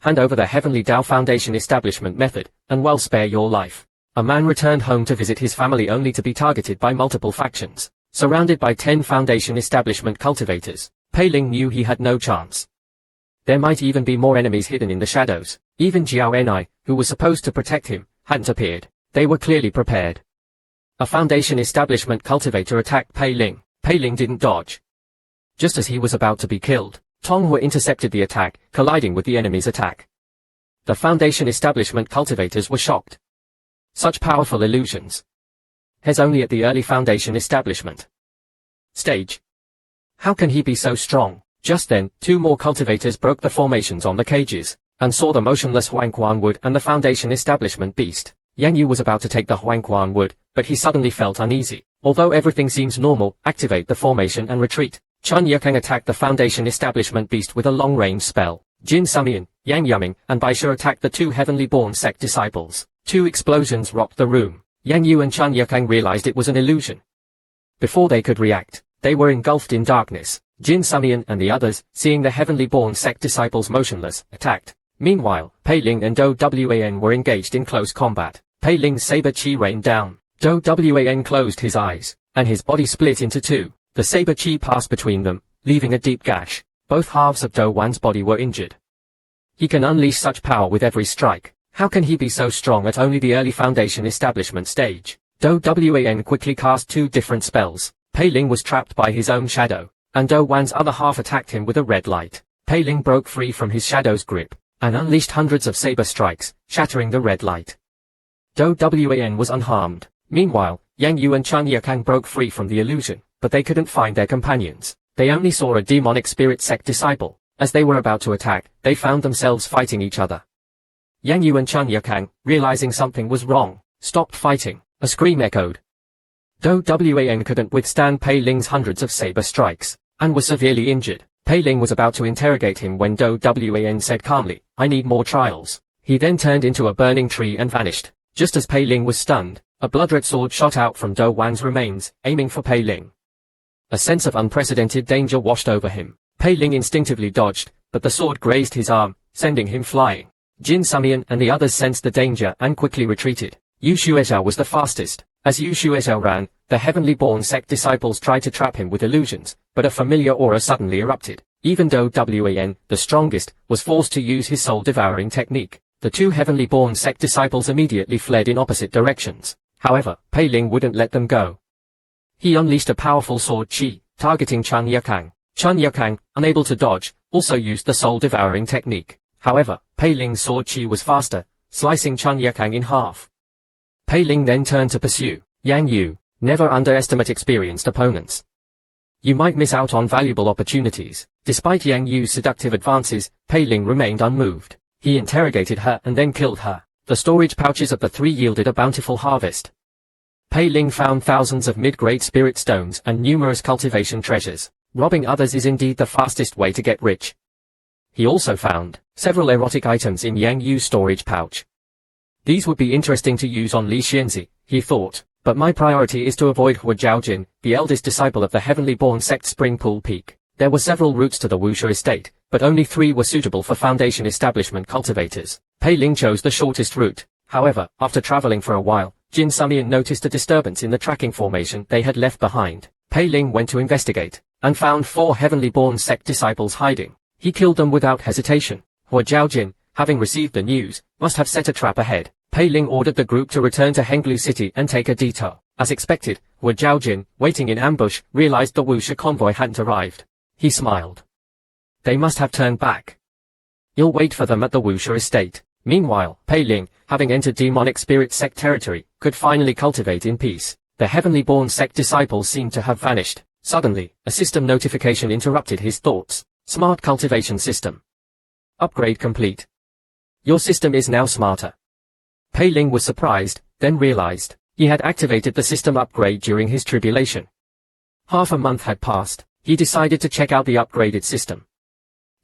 Hand over the Heavenly Dao Foundation establishment method, and we'll spare your life. A man returned home to visit his family only to be targeted by multiple factions. Surrounded by 10 foundation establishment cultivators, Pei Ling knew he had no chance. There might even be more enemies hidden in the shadows. Even Jiao Enai, who was supposed to protect him, hadn't appeared. They were clearly prepared. A foundation establishment cultivator attacked Pei Ling. Pei Ling didn't dodge. Just as he was about to be killed, Tonghua intercepted the attack, colliding with the enemy's attack. The foundation establishment cultivators were shocked. Such powerful illusions. Has only at the early foundation establishment stage. How can he be so strong? Just then, 2 more cultivators broke the formations on the cages, and saw the motionless Huangquan wood and the foundation establishment beast. Yang Yu was about to take the Huangquan wood, but he suddenly felt uneasy. Although everything seems normal, activate the formation and retreat. Chun Yekang attacked the foundation establishment beast with a long-range spell. Jin Sumian, Yang Yuming, and Baisha attacked the 2 heavenly-born sect disciples. 2 explosions rocked the room. Yang Yu and Chun Yekang realized it was an illusion. Before they could react, they were engulfed in darkness. Jin Sumian and the others, seeing the heavenly-born sect disciples motionless, attacked. Meanwhile, Pei Ling and Do Wan were engaged in close combat. Pei Ling's saber chi rained down. Do Wan closed his eyes, and his body split into 2. The saber chi passed between them, leaving a deep gash. Both halves of Do Wan's body were injured. He can unleash such power with every strike. How can he be so strong at only the early foundation establishment stage? Do Wan quickly cast 2 different spells. Pei Ling was trapped by his own shadow, and Do Wan's other half attacked him with a red light. Pei Ling broke free from his shadow's grip, and unleashed hundreds of saber strikes, shattering the red light. Do Wan was unharmed. Meanwhile, Yang Yu and Chun Yikang broke free from the illusion, but they couldn't find their companions. They only saw a demonic spirit sect disciple. As they were about to attack, they found themselves fighting each other. Yang Yu and Chun Yikang, realizing something was wrong, stopped fighting. A scream echoed. Do Wan couldn't withstand Pei Ling's hundreds of saber strikes, and was severely injured. Pei Ling was about to interrogate him when Do Wan said calmly, "I need more trials." He then turned into a burning tree and vanished. Just as Pei Ling was stunned, a blood-red sword shot out from Do Wan's remains, aiming for Pei Ling. A sense of unprecedented danger washed over him. Pei Ling instinctively dodged, but the sword grazed his arm, sending him flying. Jin Sumian and the others sensed the danger and quickly retreated. Yu Xuezhao was the fastest. As Yu Xuezhao ran, the heavenly-born sect disciples tried to trap him with illusions, but a familiar aura suddenly erupted. Even though Wan, the strongest, was forced to use his soul-devouring technique, the two heavenly-born sect disciples immediately fled in opposite directions. However, Pei Ling wouldn't let them go. He unleashed a powerful sword chi, targeting Chun Yikang. Chun Yikang, unable to dodge, also used the soul-devouring technique. However, Pei Ling's sword chi was faster, slicing Chun Yikang in half. Pei Ling then turned to pursue Yang Yu. Never underestimate experienced opponents. You might miss out on valuable opportunities. Despite Yang Yu's seductive advances, Pei Ling remained unmoved. He interrogated her and then killed her. The storage pouches of the three yielded a bountiful harvest. Pei Ling found thousands of mid-grade spirit stones and numerous cultivation treasures. Robbing others is indeed the fastest way to get rich. He also found several erotic items in Yang Yu's storage pouch. These would be interesting to use on Li Xianzi, he thought, but my priority is to avoid Hua Zhaojin, the eldest disciple of the heavenly-born sect Spring Pool Peak. There were several routes to the Wuxia estate, but only 3 were suitable for Foundation establishment cultivators. Pei Ling chose the shortest route. However, after traveling for a while, Jin Sumian noticed a disturbance in the tracking formation they had left behind. Pei Ling went to investigate, and found 4 heavenly-born sect disciples hiding. He killed them without hesitation. Hua Zhaojin, having received the news, must have set a trap ahead. Pei Ling ordered the group to return to Henglu City and take a detour. As expected, Hua Zhaojin, waiting in ambush, realized the Wuxia convoy hadn't arrived. He smiled. They must have turned back. You'll wait for them at the Wuxia estate. Meanwhile, Pei Ling, having entered demonic spirit sect territory, could finally cultivate in peace. The heavenly-born sect disciples seemed to have vanished. Suddenly, a system notification interrupted his thoughts. Smart Cultivation System. Upgrade complete. Your system is now smarter. Pei Ling was surprised, then realized he had activated the system upgrade during his tribulation. Half a month had passed. He decided to check out the upgraded system.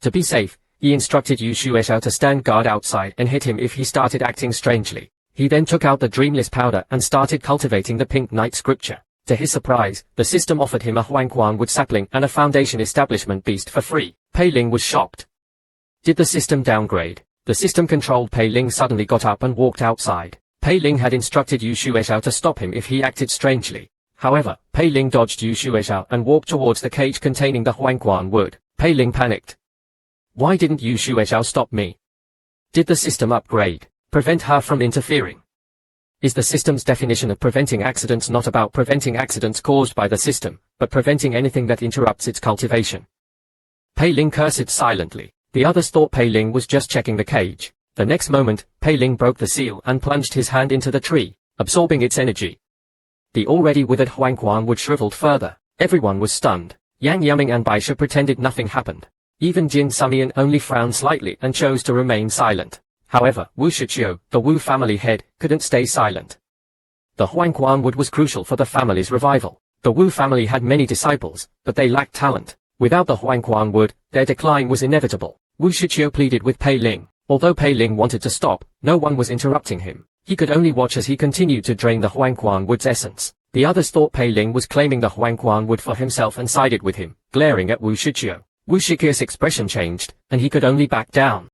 To be safe, he instructed Yu Xuezhao to stand guard outside and hit him if he started acting strangely. He then took out the dreamless powder and started cultivating the pink night scripture. To his surprise, the system offered him a Huangquan wood sapling and a Foundation establishment beast for free. Pei Ling was shocked. Did the system downgrade? The system-controlled Pei Ling suddenly got up and walked outside. Pei Ling had instructed Yu Xuezhao to stop him if he acted strangely. However, Pei Ling dodged Yu Xuezhao and walked towards the cage containing the Huangquan wood. Pei Ling panicked. Why didn't Yu Xuezhao stop me? Did the system upgrade prevent her from interfering? Is the system's definition of preventing accidents not about preventing accidents caused by the system, but preventing anything that interrupts its cultivation? Pei Ling cursed silently. The others thought Pei Ling was just checking the cage. The next moment, Pei Ling broke the seal and plunged his hand into the tree, absorbing its energy. The already withered Huangquan wood shriveled further. Everyone was stunned. Yang Yaming and Baisha pretended nothing happened. Even Jin Sumian only frowned slightly and chose to remain silent. However, Wu Shiqiu, the Wu family head, couldn't stay silent. The Huangquan wood was crucial for the family's revival. The Wu family had many disciples, but they lacked talent. Without the Huangquan wood, their decline was inevitable. Wu Shiqiu pleaded with Pei Ling. Although Pei Ling wanted to stop, no one was interrupting him. He could only watch as he continued to drain the Huangquan wood's essence. The others thought Pei Ling was claiming the Huangquan wood for himself and sided with him, glaring at Wu Shiqiu. Wu Shiqiu's expression changed, and he could only back down.